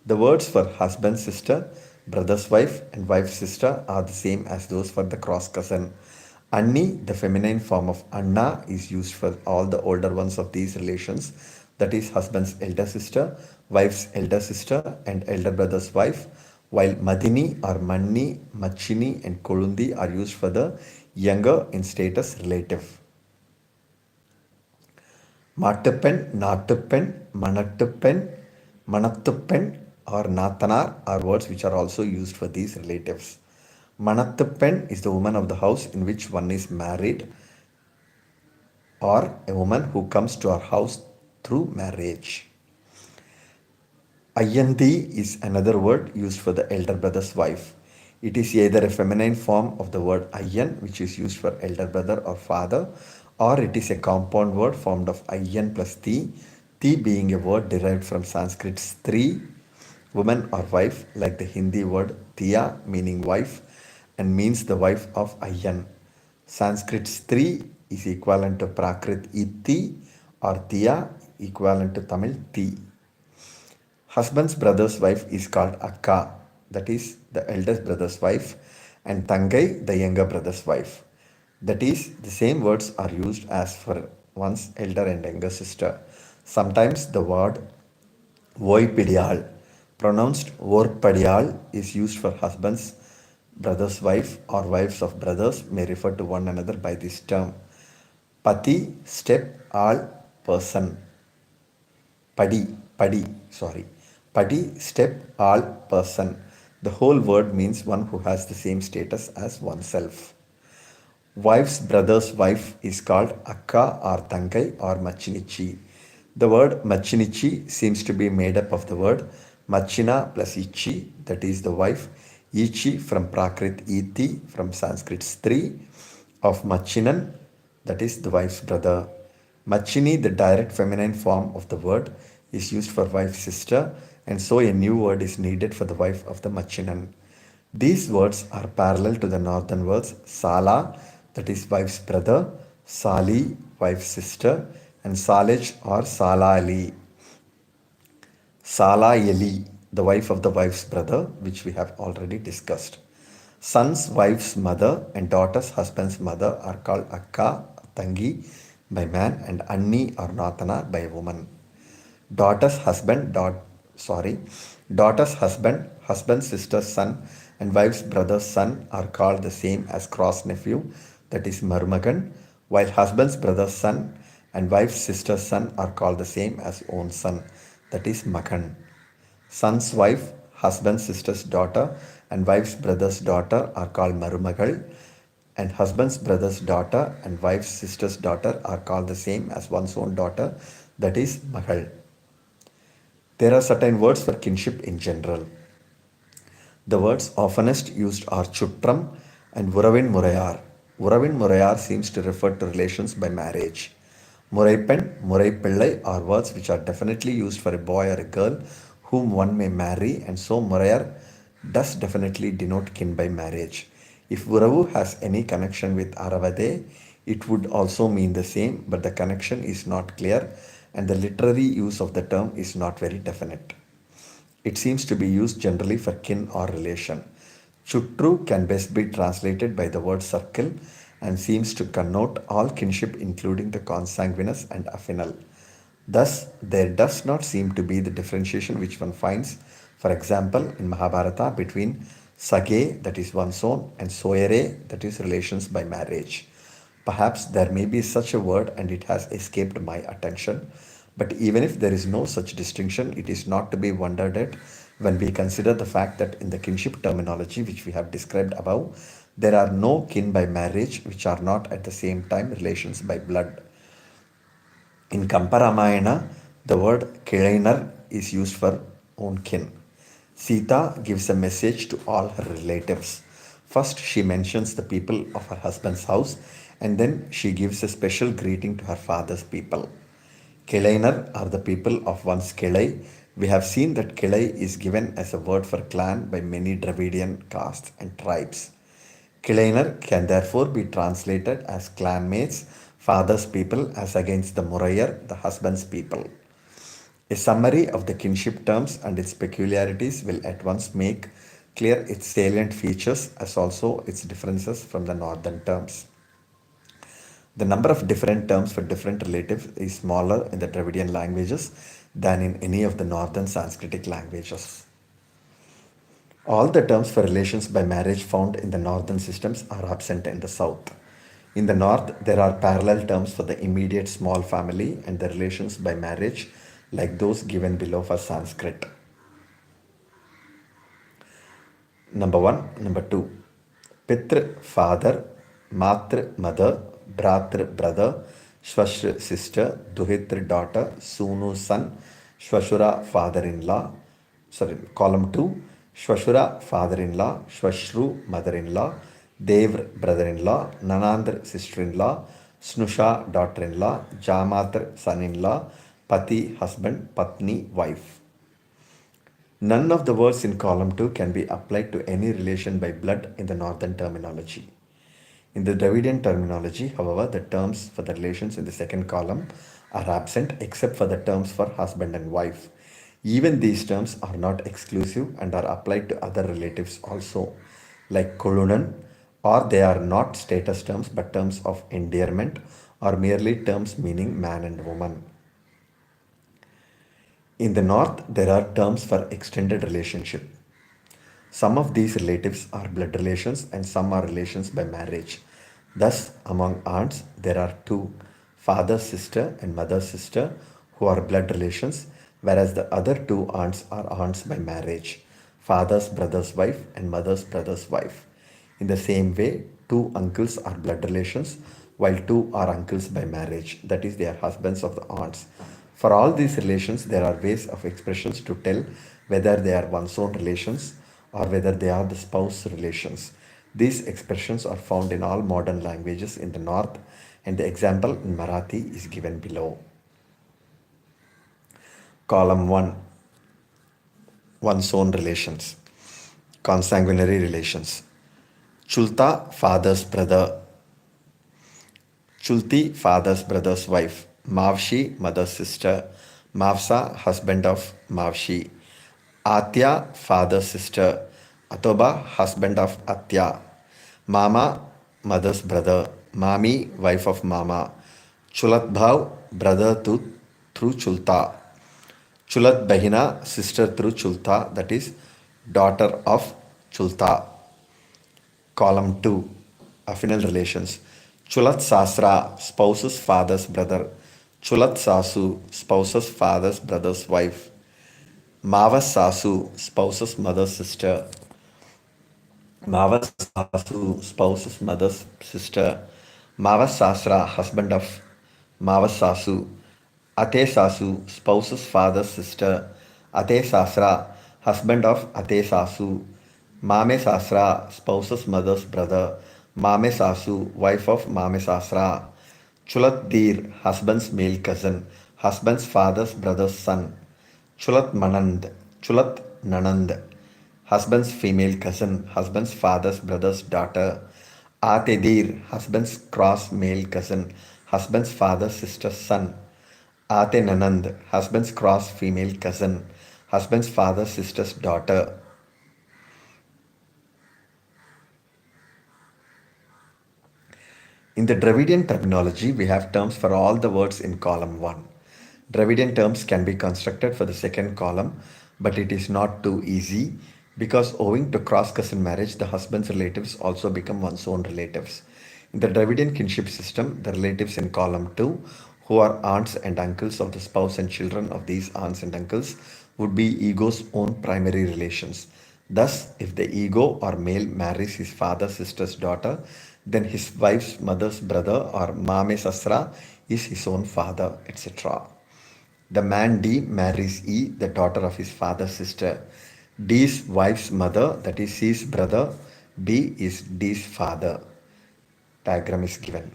The words for husband, sister, brother's wife, and wife's sister are the same as those for the cross cousin. Anni, the feminine form of Anna, is used for all the older ones of these relations, that is, husband's elder sister, wife's elder sister, and elder brother's wife, while Madini or Manni, Machini, and Kolundi are used for the younger in status relative. Mattupen, Nattupen, Manattupen, Manattupen, or Nathanar are words which are also used for these relatives. Manattupen is the woman of the house in which one is married, or a woman who comes to our house through marriage. Ayandi is another word used for the elder brother's wife. It is either a feminine form of the word Ayyan, which is used for elder brother or father, or it is a compound word formed of Ayyan plus Ti being a word derived from Sanskrit Stri, woman or wife, like the Hindi word Tia, meaning wife, and means the wife of Ayyan. Sanskrit Stri is equivalent to Prakrit Iti or Tia, equivalent to Tamil Ti. Husband's brother's wife is called Akka, that is the eldest brother's wife, and Tangai, the younger brother's wife. That is, the same words are used as for one's elder and younger sister. Sometimes the word Voipidiyal, pronounced Vorpadiyal, is used for husband's brother's wife or wives of brothers may refer to one another by this term. Pati, step, all, person. Padi, Padi, step, all, person. The whole word means one who has the same status as oneself. Wife's brother's wife is called Akka or Tangai or Machinichi. The word Machinichi seems to be made up of the word Machina plus Ichi, that is the wife, Ichi from Prakrit Iti from Sanskrit Stri, of Machinan, that is the wife's brother. Machini, the direct feminine form of the word, is used for wife's sister, and so a new word is needed for the wife of the Machinan. These words are parallel to the northern words Sala, that is wife's brother, Sali, wife's sister, and Salej or Salali. Sala Eli, the wife of the wife's brother, which we have already discussed. Son's wife's mother and daughter's husband's mother are called Akka, Tangi by man, and Anni or Nathana by woman. Daughter's husband, daughter's husband, husband's sister's son, and wife's brother's son are called the same as cross nephew, that is Marumagan, while husband's brother's son and wife's sister's son are called the same as own son, that is Makan. Son's wife, husband's sister's daughter, and wife's brother's daughter are called Marumagal, and husband's brother's daughter and wife's sister's daughter are called the same as one's own daughter, that is Mahal. There are certain words for kinship in general. The words oftenest used are chutram and Uravin Murayar. Uravin Murayar seems to refer to relations by marriage. Muraipen, Muraipillai are words which are definitely used for a boy or a girl whom one may marry, and so Murayar does definitely denote kin by marriage. If Uravu has any connection with Aravade, it would also mean the same, but the connection is not clear and the literary use of the term is not very definite. It seems to be used generally for kin or relation. Chutru can best be translated by the word circle and seems to connote all kinship, including the consanguineous and affinal. Thus, there does not seem to be the differentiation which one finds, for example, in Mahabharata between Sage, that is one's own, and Soyere, that is relations by marriage. Perhaps there may be such a word and it has escaped my attention. But even if there is no such distinction, it is not to be wondered at when we consider the fact that in the kinship terminology which we have described above, there are no kin by marriage which are not at the same time relations by blood. In Kamparamayana, the word Kilainar is used for own kin. Sita gives a message to all her relatives. First, she mentions the people of her husband's house, and then she gives a special greeting to her father's people. Kilainar are the people of one's Kilai. We have seen that Kilai is given as a word for clan by many Dravidian castes and tribes. Kilainar can therefore be translated as clanmates, father's people, as against the Murayar, the husband's people. A summary of the kinship terms and its peculiarities will at once make clear its salient features as also its differences from the northern terms. The number of different terms for different relatives is smaller in the Dravidian languages than in any of the northern Sanskritic languages. All the terms for relations by marriage found in the northern systems are absent in the south. In the north, there are parallel terms for the immediate small family and the relations by marriage, like those given below for Sanskrit. Number one. Number two. Pitr, father. Matr, mother. Bratr, brother. Shvashra, sister. Duhitr, daughter. Sunu, son. Shvashura, father-in-law. Sorry, column 2. Shvashura, father-in-law. Shvashru, mother-in-law. Devr, brother-in-law. Nanandr, sister-in-law. Snusha, daughter-in-law. Jamatr, son-in-law. Pati, husband. Patni, wife. None of the words in column 2 can be applied to any relation by blood in the northern terminology. In the Dravidian terminology, however, the terms for the relations in the second column are absent except for the terms for husband and wife. Even these terms are not exclusive and are applied to other relatives also, like Kolunan, or they are not status terms but terms of endearment or merely terms meaning man and woman. In the north, there are terms for extended relationship. Some of these relatives are blood relations and some are relations by marriage. Thus, among aunts, there are two, father's sister and mother's sister, who are blood relations, whereas the other two aunts are aunts by marriage, father's brother's wife and mother's brother's wife. In the same way, two uncles are blood relations, while two are uncles by marriage, that is, they are husbands of the aunts. For all these relations, there are ways of expressions to tell whether they are one's own relations or whether they are the spouse relations. These expressions are found in all modern languages in the north, and the example in Marathi is given below. Column 1. One's own relations. Consanguinary relations. Chulta, father's brother. Chulti, father's brother's wife. Mavshi, mother's sister. Mavsa, husband of Mavshi. Atya, father's sister. Atoba, husband of Atya. Mama, mother's brother. Mami, wife of Mama. Chulat Bhav, brother through Chulta. Chulat Bahina, sister through Chulta, that is, daughter of Chulta. Column 2. Affinal relations. Chulat Sasra, spouse's father's brother. Chulat Sasu, spouse's father's brother's wife. Mavas Sasu, spouse's mother's sister. Mavas Sasu, spouse's mother's sister. Mavas Sasra, husband of Mavas Sasu. Ate Sasu, spouse's father's sister. Ate Sasra, husband of Ate Sasu. Mame Sasra, spouse's mother's brother. Mame Sasu, wife of Mame Sasra. Chulat Dir, husband's male cousin. Husband's father's brother's son. Chulat Manand, Chulat Nanand, husband's female cousin, husband's father's brother's daughter. Atedir, husband's cross male cousin, husband's father's sister's son. Ate Nanand, husband's cross female cousin, husband's father's sister's daughter. In the Dravidian terminology, we have terms for all the words in column 1. Dravidian terms can be constructed for the second column, but it is not too easy because owing to cross-cousin marriage, the husband's relatives also become one's own relatives. In the Dravidian kinship system, the relatives in column 2, who are aunts and uncles of the spouse and children of these aunts and uncles, would be ego's own primary relations. Thus, if the ego or male marries his father's sister's daughter, then his wife's mother's brother or Mame Sasra is his own father, etc. The man D marries E, the daughter of his father's sister. D's wife's mother, that is C's brother, B is D's father. Diagram is given.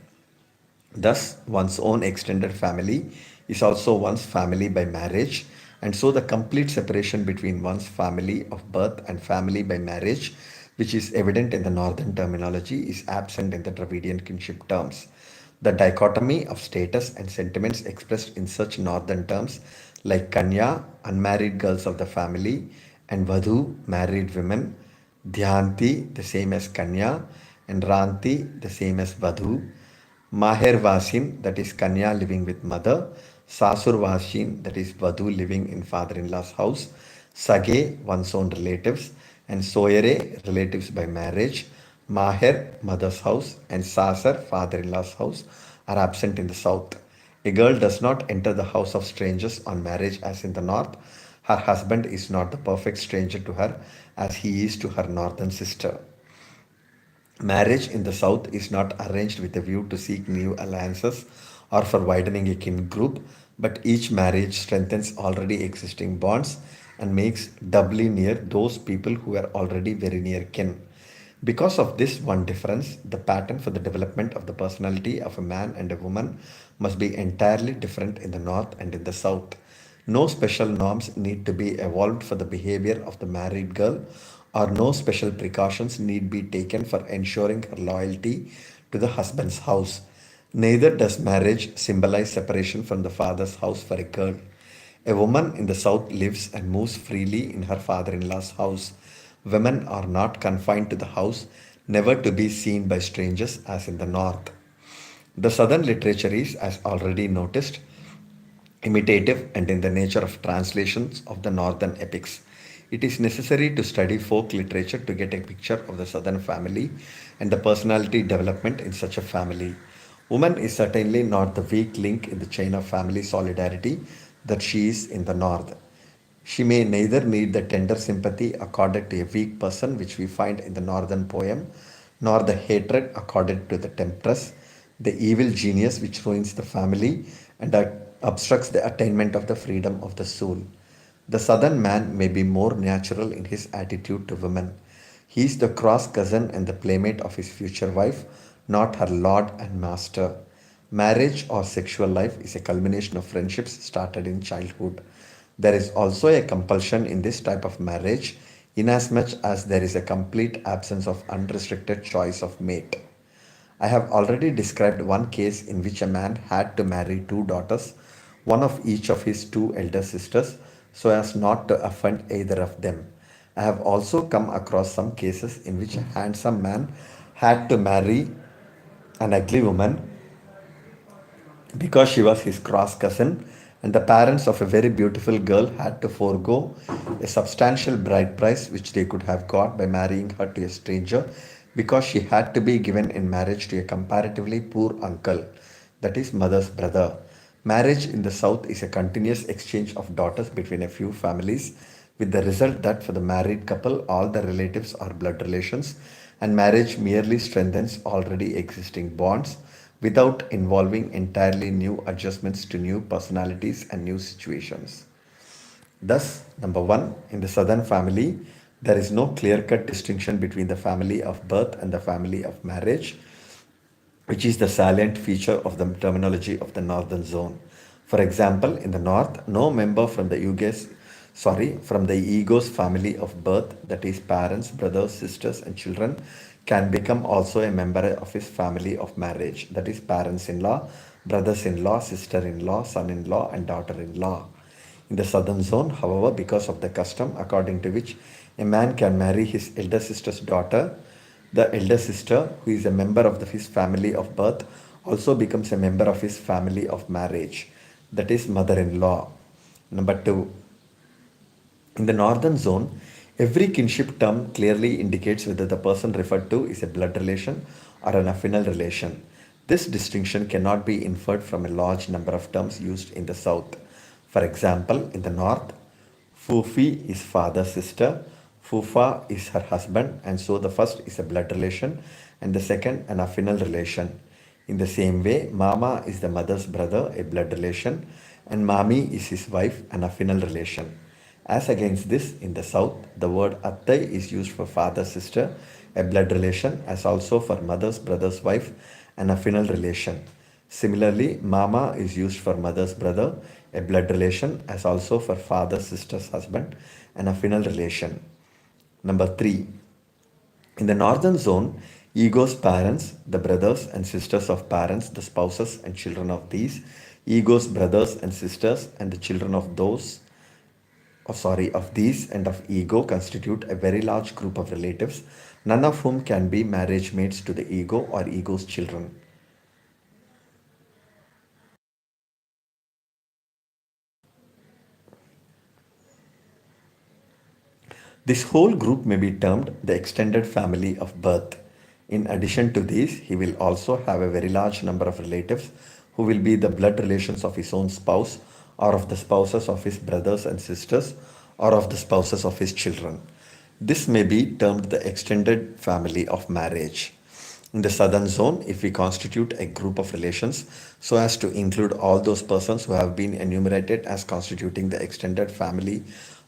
Thus, one's own extended family is also one's family by marriage, and so the complete separation between one's family of birth and family by marriage, which is evident in the northern terminology, is absent in the Dravidian kinship terms. The dichotomy of status and sentiments expressed in such northern terms, like Kanya, unmarried girls of the family, and Vadhu, married women, Dhyanti, the same as Kanya, and Ranti, the same as Vadhu, Maher Vasin, that is Kanya living with mother, Sasur Vasin, that is Vadhu living in father-in-law's house, Sage, one's own relatives, and Soyere, relatives by marriage, Maher, mother's house, and Sasar, father-in-law's house, are absent in the south. A girl does not enter the house of strangers on marriage as in the north. Her husband is not the perfect stranger to her as he is to her northern sister. Marriage in the South is not arranged with a view to seek new alliances or for widening a kin group, but each marriage strengthens already existing bonds and makes doubly near those people who are already very near kin. Because of this one difference, the pattern for the development of the personality of a man and a woman must be entirely different in the North and in the South. No special norms need to be evolved for the behavior of the married girl, or no special precautions need be taken for ensuring her loyalty to the husband's house. Neither does marriage symbolize separation from the father's house for a girl. A woman in the south lives and moves freely in her father in law's house. Women are not confined to the house, never to be seen by strangers as in the north. The southern literature is, as already noticed, imitative and in the nature of translations of the northern epics. It is necessary to study folk literature to get a picture of the southern family and the personality development in such a family. Woman is certainly not the weak link in the chain of family solidarity that she is in the north. She may neither need the tender sympathy accorded to a weak person, which we find in the northern poem, nor the hatred accorded to the temptress, the evil genius which ruins the family and obstructs the attainment of the freedom of the soul. The southern man may be more natural in his attitude to women. He is the cross cousin and the playmate of his future wife, not her lord and master. Marriage or sexual life is a culmination of friendships started in childhood. There is also a compulsion in this type of marriage, inasmuch as there is a complete absence of unrestricted choice of mate. I have already described one case in which a man had to marry two daughters, one of each of his two elder sisters, so as not to offend either of them. I have also come across some cases in which a handsome man had to marry an ugly woman because she was his cross cousin, and the parents of a very beautiful girl had to forego a substantial bride price which they could have got by marrying her to a stranger because she had to be given in marriage to a comparatively poor uncle, that is, mother's brother. Marriage in the South is a continuous exchange of daughters between a few families, with the result that for the married couple, all the relatives are blood relations, and marriage merely strengthens already existing bonds without involving entirely new adjustments to new personalities and new situations. Thus, number one, in the southern family, there is no clear cut distinction between the family of birth and the family of marriage, which is the salient feature of the terminology of the northern zone. For example, in the north, no member from the from the ego's family of birth, that is parents, brothers, sisters, and children, can become also a member of his family of marriage, that is parents-in-law, brothers-in-law, sister-in-law, son-in-law, and daughter-in-law. In the southern zone, however, because of the custom according to which a man can marry his elder sister's daughter, the elder sister, who is a member of his family of birth, also becomes a member of his family of marriage, that is mother in law. Number two, in the northern zone, every kinship term clearly indicates whether the person referred to is a blood relation or an affinal relation. This distinction cannot be inferred from a large number of terms used in the south. For example, in the north, Fufi is father's sister, Fufa is her husband, and so the first is a blood relation and the second an affinal relation. In the same way, Mama is the mother's brother, a blood relation, and Mami is his wife, an affinal relation. As against this, in the south, the word Attai is used for father's sister, a blood relation, as also for mother's brother's wife, an affinal relation. Similarly, Mama is used for mother's brother, a blood relation, as also for father's sister's husband, an affinal relation. Number three, in the northern zone, ego's parents, the brothers and sisters of parents, the spouses and children of these, ego's brothers and sisters, and the children of of these and of ego constitute a very large group of relatives, none of whom can be marriage mates to the ego or ego's children. This whole group may be termed the extended family of birth. In addition to these, he will also have a very large number of relatives who will be the blood relations of his own spouse, or of the spouses of his brothers and sisters, or of the spouses of his children. This may be termed the extended family of marriage. In the southern zone, if we constitute a group of relations so as to include all those persons who have been enumerated as constituting the extended family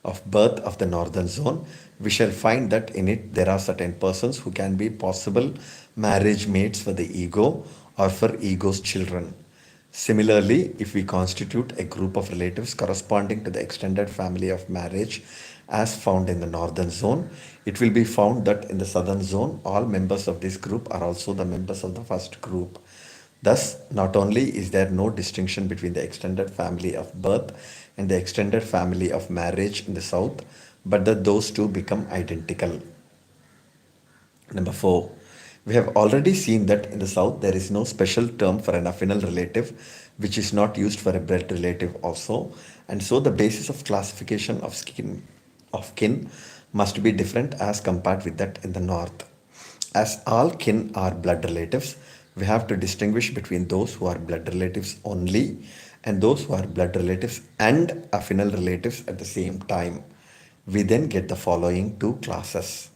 of birth of the northern zone, we shall find that in it there are certain persons who can be possible marriage mates for the ego or for ego's children. Similarly, if we constitute a group of relatives corresponding to the extended family of marriage as found in the northern zone, it will be found that in the southern zone, all members of this group are also the members of the first group. Thus, not only is there no distinction between the extended family of birth and the extended family of marriage in the south, but that those two become identical. Number four, we have already seen that in the south there is no special term for an affinal relative which is not used for a blood relative also, and so the basis of classification of kin must be different as compared with that in the north. As all kin are blood relatives, we have to distinguish between those who are blood relatives only and those who are blood relatives and affinal relatives at the same time. We then get the following two classes.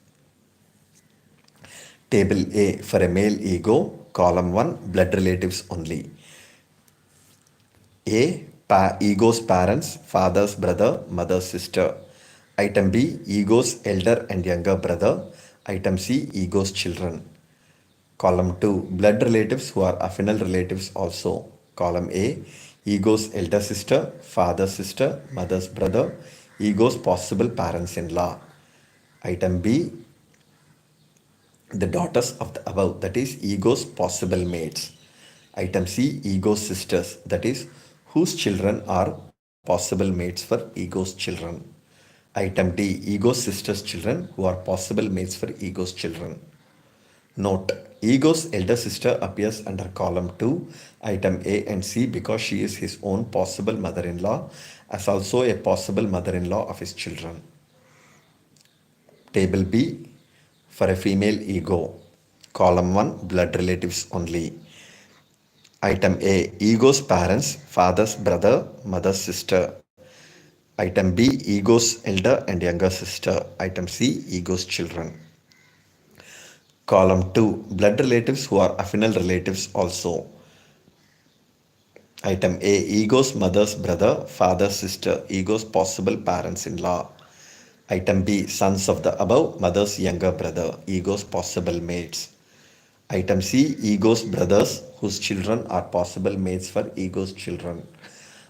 Table A for a male ego, column 1, blood relatives only. A. Ego's parents, father's brother, mother's sister. Item B. Ego's elder and younger brother. Item C. Ego's children. Column 2. Blood relatives who are affinal relatives also. Column A. Ego's elder sister, father's sister, mother's brother, ego's possible parents-in-law. Item B. The daughters of the above, that is ego's possible mates. Item C, ego's sisters, that is whose children are possible mates for ego's children. Item D, ego's sisters' children who are possible mates for ego's children. Note, ego's elder sister appears under column 2, item A and C because she is his own possible mother-in-law as also a possible mother-in-law of his children. Table B for a female ego. Column 1, blood relatives only. Item A, ego's parents, father's brother, mother's sister. Item B, ego's elder and younger sister. Item C, ego's children. Column 2, blood relatives who are affinal relatives also. Item A, ego's mother's brother, father, sister, ego's possible parents-in-law. Item B, sons of the above, mother's younger brother, ego's possible mates. Item C, ego's brothers whose children are possible mates for ego's children.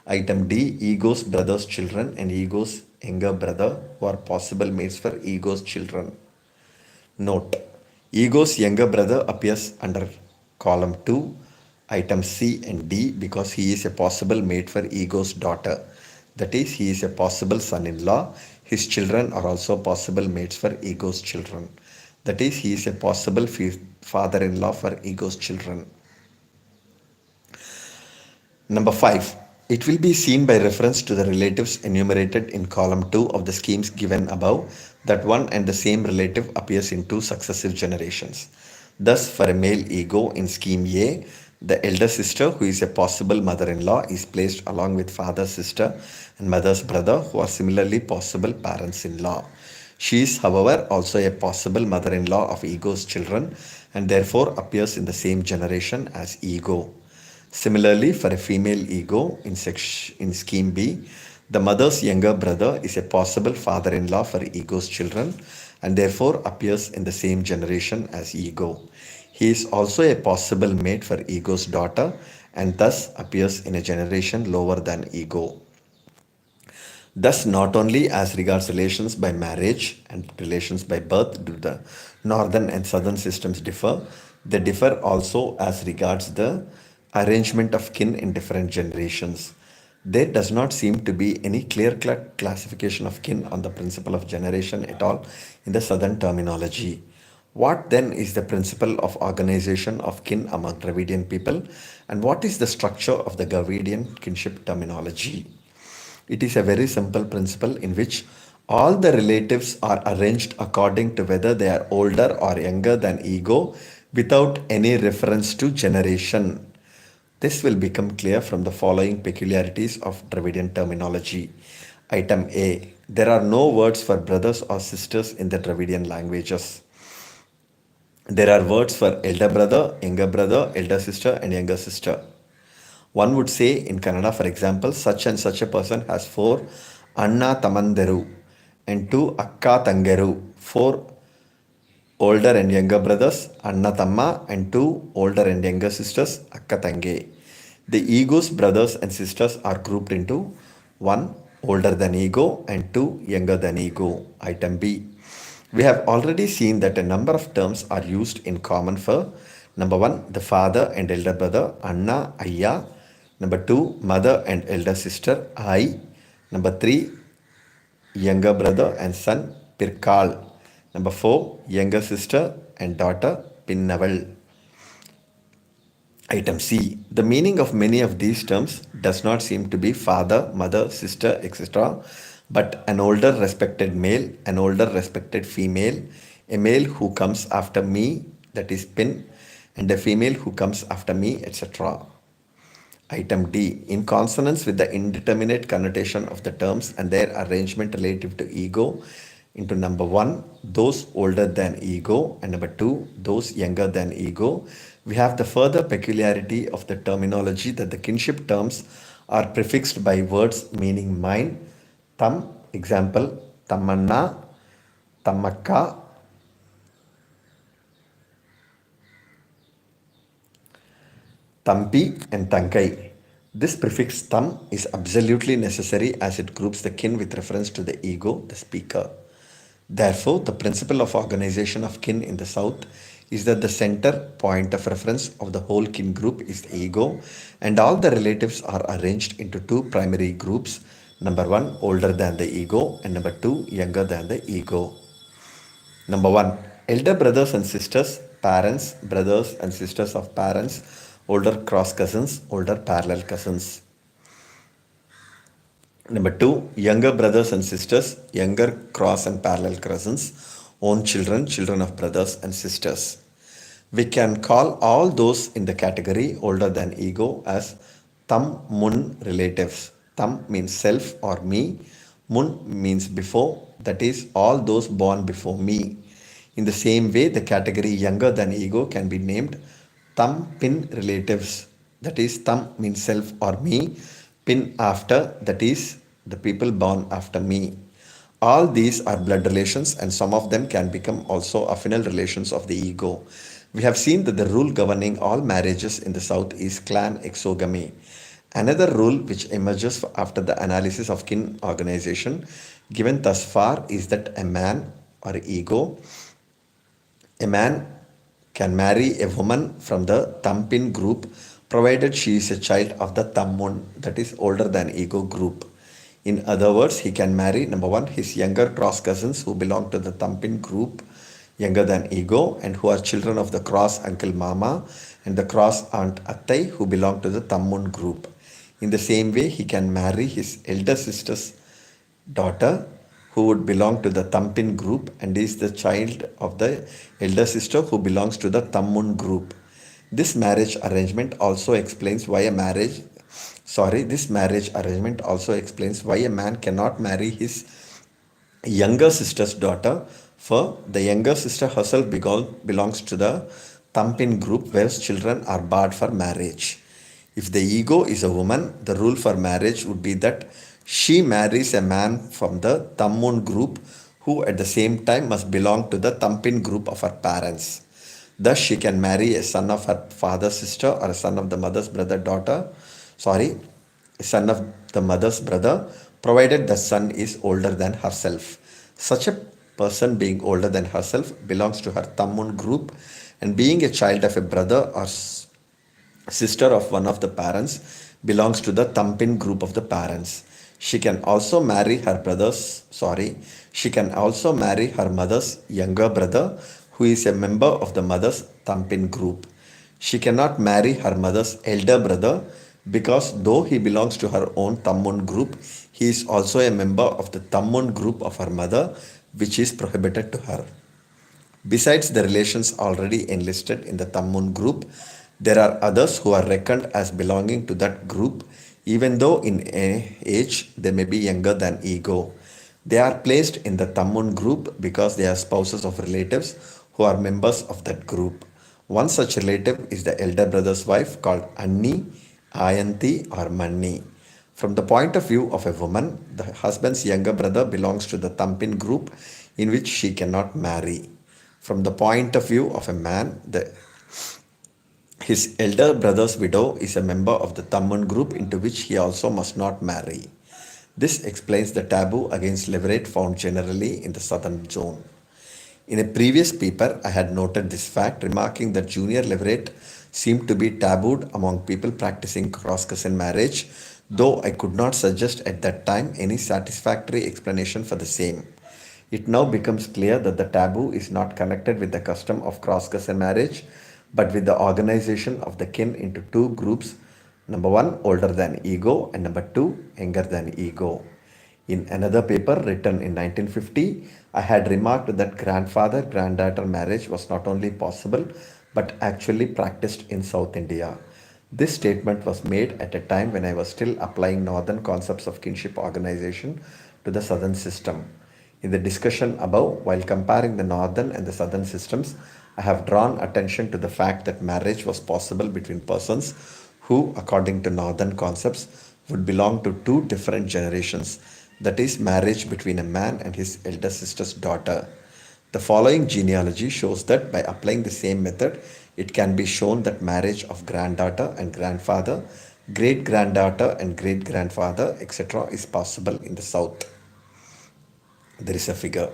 Item D, ego's brother's children and ego's younger brother who are possible mates for ego's children. Note: ego's younger brother appears under column 2, items C and D because he is a possible mate for ego's daughter. That is, he is a possible son in law. His children are also possible mates for ego's children. That is, he is a possible father in law for ego's children. Number 5. It will be seen by reference to the relatives enumerated in column 2 of the schemes given above that one and the same relative appears in two successive generations. Thus, for a male ego in scheme A, the elder sister, who is a possible mother-in-law, is placed along with father's sister and mother's brother, who are similarly possible parents-in-law. She is, however, also a possible mother-in-law of ego's children and therefore appears in the same generation as ego. Similarly, for a female ego in scheme B, the mother's younger brother is a possible father-in-law for ego's children and therefore appears in the same generation as ego. He is also a possible mate for ego's daughter and thus appears in a generation lower than ego. Thus, not only as regards relations by marriage and relations by birth do the northern and southern systems differ, they differ also as regards the arrangement of kin in different generations. There does not seem to be any clear-cut classification of kin on the principle of generation at all in the southern terminology. What then is the principle of organization of kin among Dravidian people, and what is the structure of the Dravidian kinship terminology? It is a very simple principle in which all the relatives are arranged according to whether they are older or younger than ego without any reference to generation. This will become clear from the following peculiarities of Dravidian terminology. Item A. There are no words for brothers or sisters in the Dravidian languages. There are words for elder brother, elder sister, and younger sister. One would say in Kannada, for example, such and such a person has four Anna Tamanderu and two Akka Tangeru, four older and younger brothers, Anna Tamma, and two older and younger sisters, Akka Tange. The ego's brothers and sisters are grouped into one older than ego and two younger than ego. Item B. We have already seen that a number of terms are used in common for number 1, the father and elder brother, Anna, Ayya. Number 2, mother and elder sister, Ai. Number 3, younger brother and son, Pirkal. Number 4, younger sister and daughter, Pinnaval. Item C. The meaning of many of these terms does not seem to be father, mother, sister, etc., but an older respected male, an older respected female, a male who comes after me, that is Pin, and a female who comes after me, etc. Item D. In consonance with the indeterminate connotation of the terms and their arrangement relative to ego, into number 1, those older than ego, and number 2, those younger than ego, we have the further peculiarity of the terminology that the kinship terms are prefixed by words meaning mine, tam, example, tamanna, tamakka, Tampi and Tankai. This prefix tam is absolutely necessary as it groups the kin with reference to the ego, the speaker. Therefore, the principle of organization of kin in the South is that the center point of reference of the whole kin group is the ego, and all the relatives are arranged into two primary groups. Number 1, older than the ego, and number 2, younger than the ego. Number 1, elder brothers and sisters, parents, brothers and sisters of parents, older cross cousins, older parallel cousins. Number 2, younger brothers and sisters, younger cross and parallel cousins, own children, children of brothers and sisters. We can call all those in the category older than ego as Tam Mun relatives. Tam means self or me. Mun means before, that is, all those born before me. In the same way, the category younger than ego can be named Tam Pin relatives. that is tam means self or me, pin after, that is the people born after me. All these are blood relations and some of them can become also affinal relations of the ego. We have seen that the rule governing all marriages in the South is clan exogamy. Another rule which emerges after the analysis of kin organization given thus far is that a man or ego, a man can marry a woman from the Thumpin group provided she is a child of the Thammun, that is older than ego group. In other words, he can marry number one, his younger cross cousins who belong to the Thumpin group, younger than ego, and who are children of the cross uncle Mama and the cross aunt Attai who belong to the Thammun group. In the same way, he can marry his elder sister's daughter who would belong to the Thampin group and is the child of the elder sister who belongs to the Thammun group. This marriage arrangement also explains why a marriage this marriage arrangement also explains why a man cannot marry his younger sister's daughter, for the younger sister herself belongs to the Thumpin group where children are barred for marriage. If the ego is a woman, the rule for marriage would be that she marries a man from the Thammun group who at the same time must belong to the Thumpin group of her parents. Thus, she can marry a son of her father's sister or a son of the mother's brother daughter, sorry, a son of the mother's brother, provided the son is older than herself. Such a person being older than herself belongs to her Thammun group and being a child of a brother or sister of one of the parents belongs to the Thumpin group of the parents. She can also marry her she can also marry her mother's younger brother who is a member of the mother's Thumpin group. She cannot marry her mother's elder brother because though he belongs to her own Thammun group, he is also a member of the Thammun group of her mother, which is prohibited to her. Besides the relations already enlisted in the Thammun group, there are others who are reckoned as belonging to that group, even though in age they may be younger than ego. They are placed in the Thammun group because they are spouses of relatives who are members of that group. One such relative is the elder brother's wife called Anni, Ayanti, or Manni. From the point of view of a woman, the husband's younger brother belongs to the Thumpin group in which she cannot marry. From the point of view of a man, his elder brother's widow is a member of the Thammun group into which he also must not marry. This explains the taboo against levirate found generally in the southern zone. In a previous paper, I had noted this fact, remarking that junior levirate seemed to be tabooed among people practicing cross-cousin marriage, though I could not suggest at that time any satisfactory explanation for the same. It now becomes clear that the taboo is not connected with the custom of cross-cousin marriage, but with the organization of the kin into two groups, number one, older than ego, and number two, younger than ego. In another paper written in 1950, I had remarked that grandfather granddaughter marriage was not only possible but actually practiced in South India. This statement was made at a time when I was still applying northern concepts of kinship organization to the southern system. In the discussion above, while comparing the northern and the southern systems, I have drawn attention to the fact that marriage was possible between persons who, according to northern concepts, would belong to two different generations, that is, marriage between a man and his elder sister's daughter. The following genealogy shows that by applying the same method, it can be shown that marriage of granddaughter and grandfather, great granddaughter and great grandfather, etc., is possible in the south. There is a figure.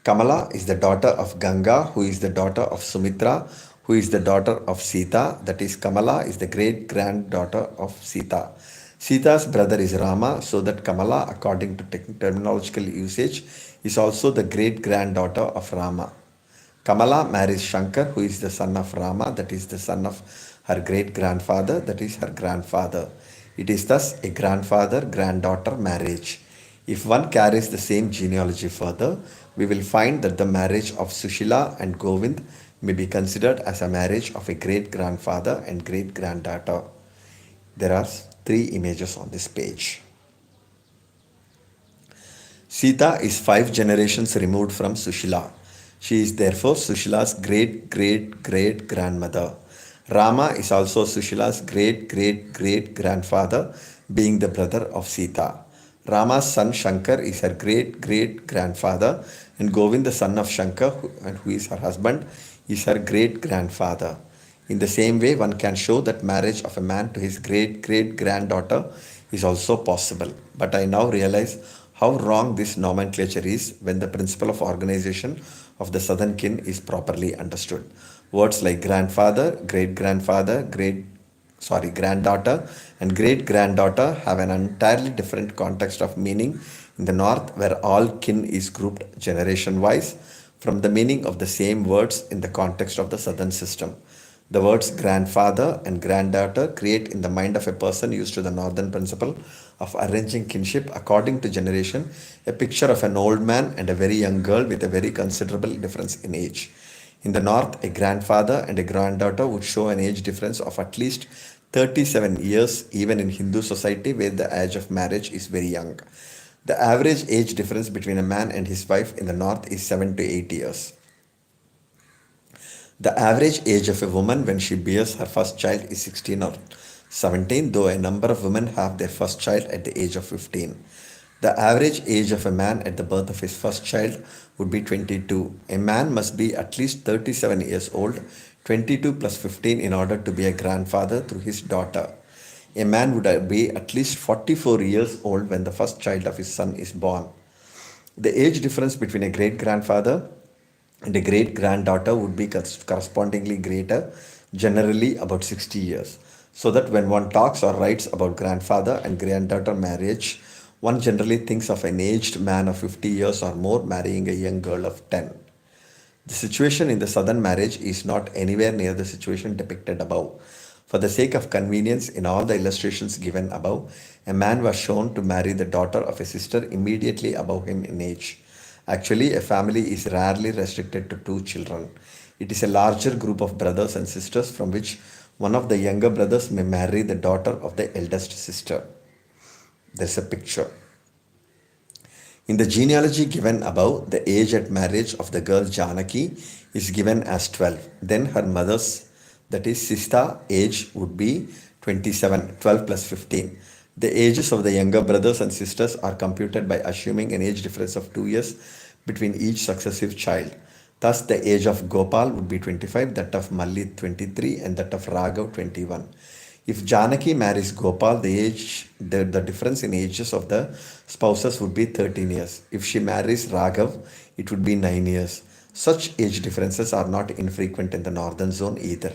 Kamala is the daughter of Ganga, who is the daughter of Sumitra, who is the daughter of Sita. That is, Kamala is the great granddaughter of Sita. Sita's brother is Rama, so that Kamala, according to terminological usage, is also the great granddaughter of Rama. Kamala marries Shankar, who is the son of Rama, that is the son of her great grandfather, that is her grandfather. It is thus a grandfather granddaughter marriage. If one carries the same genealogy further, we will find that the marriage of Sushila and Govind may be considered as a marriage of a great grandfather and great granddaughter. There are three images on this page. Sita is 5 generations removed from Sushila. She is therefore Sushila's great great great grandmother. Rama is also Sushila's great great great grandfather, being the brother of Sita. Rama's son Shankar is her great great grandfather, and Govind, the son of Shankar, who is her husband, is her great grandfather. In the same way, one can show that marriage of a man to his great great granddaughter is also possible. But I now realize how wrong this nomenclature is when the principle of organization of the southern kin is properly understood. Words like grandfather, great grandfather, granddaughter, and great granddaughter have an entirely different context of meaning in the north, where all kin is grouped generation wise, from the meaning of the same words in the context of the southern system. The words grandfather and granddaughter create in the mind of a person used to the northern principle of arranging kinship according to generation a picture of an old man and a very young girl with a very considerable difference in age. In the north, a grandfather and a granddaughter would show an age difference of at least 37 years, even in Hindu society where the age of marriage is very young. The average age difference between a man and his wife in the north is 7 to 8 years. The average age of a woman when she bears her first child is 16 or 17, though a number of women have their first child at the age of 15. The average age of a man at the birth of his first child would be 22. A man must be at least 37 years old, 22 plus 15, in order to be a grandfather through his daughter. A man would be at least 44 years old when the first child of his son is born. The age difference between a great grandfather and a great granddaughter would be correspondingly greater, generally about 60 years. So that when one talks or writes about grandfather and granddaughter marriage, one generally thinks of an aged man of 50 years or more marrying a young girl of 10. The situation in the southern marriage is not anywhere near the situation depicted above. For the sake of convenience, in all the illustrations given above, a man was shown to marry the daughter of a sister immediately above him in age. Actually, a family is rarely restricted to two children. It is a larger group of brothers and sisters from which one of the younger brothers may marry the daughter of the eldest sister. There's a picture. In the genealogy given above, the age at marriage of the girl Janaki is given as 12. Then her mother's, that is Sista, age would be 27, 12 plus 15. The ages of the younger brothers and sisters are computed by assuming an age difference of 2 years between each successive child. Thus, the age of Gopal would be 25, that of Malli 23, and that of Raghav 21. If Janaki marries Gopal, the difference in ages of the spouses would be 13 years. If she marries Raghav, it would be 9 years. Such age differences are not infrequent in the northern zone either.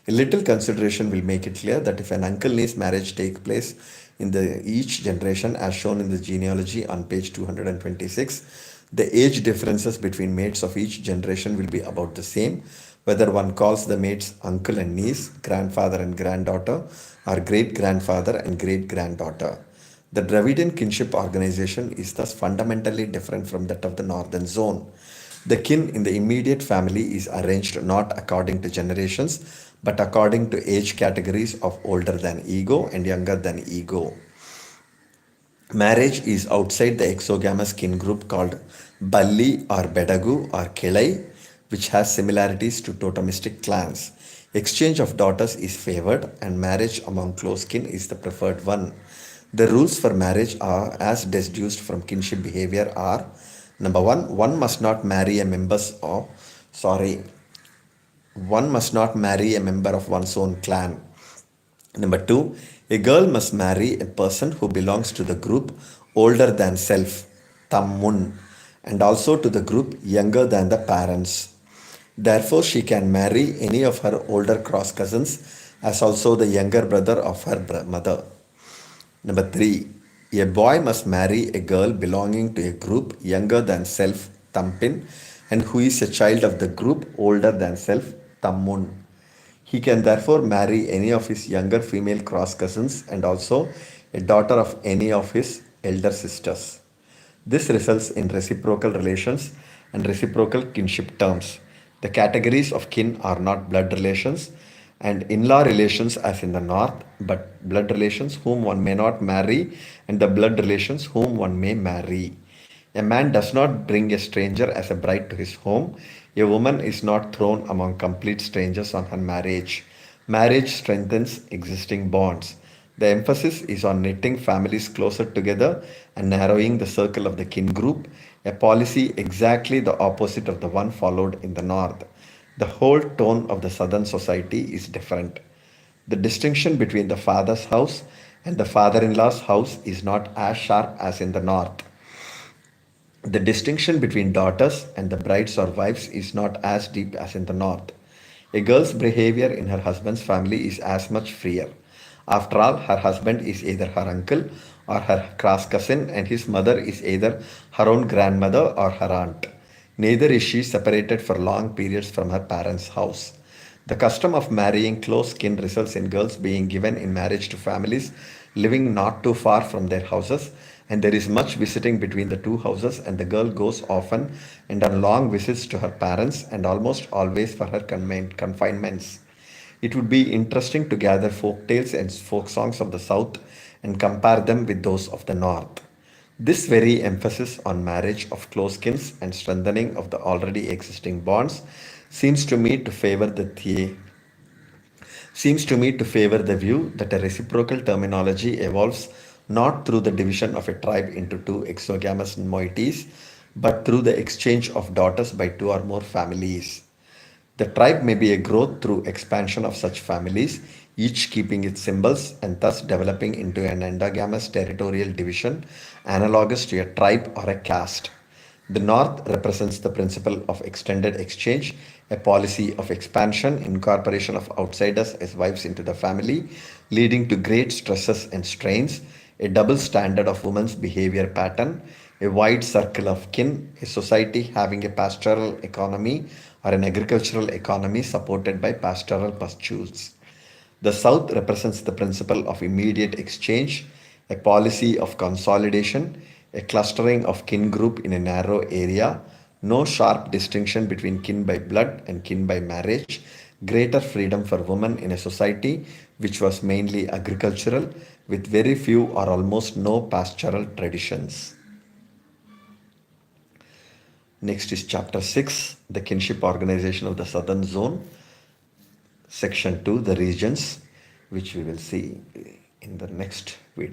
A little consideration will make it clear that if an uncle-niece marriage takes place in each generation, as shown in the genealogy on page 226, the age differences between mates of each generation will be about the same, whether one calls the mates uncle and niece, grandfather and granddaughter, or great grandfather and great granddaughter. The Dravidian kinship organization is thus fundamentally different from that of the northern zone. The kin in the immediate family is arranged not according to generations, but according to age categories of older than ego and younger than ego. Marriage is outside the exogamous kin group called Balli or Bedagu or Kelai, which has similarities to totemistic clans. Exchange of daughters is favored, and marriage among close kin is the preferred one. The rules for marriage are, as deduced from kinship behavior, are: number one must not marry a one must not marry a member of one's own clan. Number two, a girl must marry a person who belongs to the group older than self, tammun, and also to the group younger than the parents. Therefore, she can marry any of her older cross cousins as also the younger brother of her mother. Number three, a boy must marry a girl belonging to a group younger than self, Tampin, and who is a child of the group older than self, Tammun. He can therefore marry any of his younger female cross cousins and also a daughter of any of his elder sisters. This results in reciprocal relations and reciprocal kinship terms. The categories of kin are not blood relations and in law relations as in the north, but blood relations whom one may not marry and the blood relations whom one may marry. A man does not bring a stranger as a bride to his home. A woman is not thrown among complete strangers on her marriage. Marriage strengthens existing bonds. The emphasis is on knitting families closer together and narrowing the circle of the kin group, a policy exactly the opposite of the one followed in the north. The whole tone of the southern society is different. The distinction between the father's house and the father in law's house is not as sharp as in the north. The distinction between daughters and the brides or wives is not as deep as in the north. A girl's behavior in her husband's family is as much freer. After all, her husband is either her uncle or her cross cousin, and his mother is either her own grandmother or her aunt. Neither is she separated for long periods from her parents' house. The custom of marrying close kin results in girls being given in marriage to families living not too far from their houses, and there is much visiting between the two houses, and the girl goes often and on long visits to her parents and almost always for her confinements. It would be interesting to gather folk tales and folk songs of the South and compare them with those of the North. This very emphasis on marriage of close kins and strengthening of the already existing bonds seems to me to favor the view that a reciprocal terminology evolves not through the division of a tribe into two exogamous moieties, but through the exchange of daughters by two or more families. The tribe may be a growth through expansion of such families, each keeping its symbols and thus developing into an endogamous territorial division analogous to a tribe or a caste. The North represents the principle of extended exchange, a policy of expansion, incorporation of outsiders as wives into the family, leading to great stresses and strains, a double standard of women's behavior pattern, a wide circle of kin, a society having a pastoral economy or an agricultural economy supported by pastoral pursuits. The South represents the principle of immediate exchange, a policy of consolidation, a clustering of kin group in a narrow area, no sharp distinction between kin by blood and kin by marriage, greater freedom for women in a society which was mainly agricultural with very few or almost no pastoral traditions. Next is chapter 6, the kinship organization of the southern zone. Section 2, the regions, which we will see in the next video.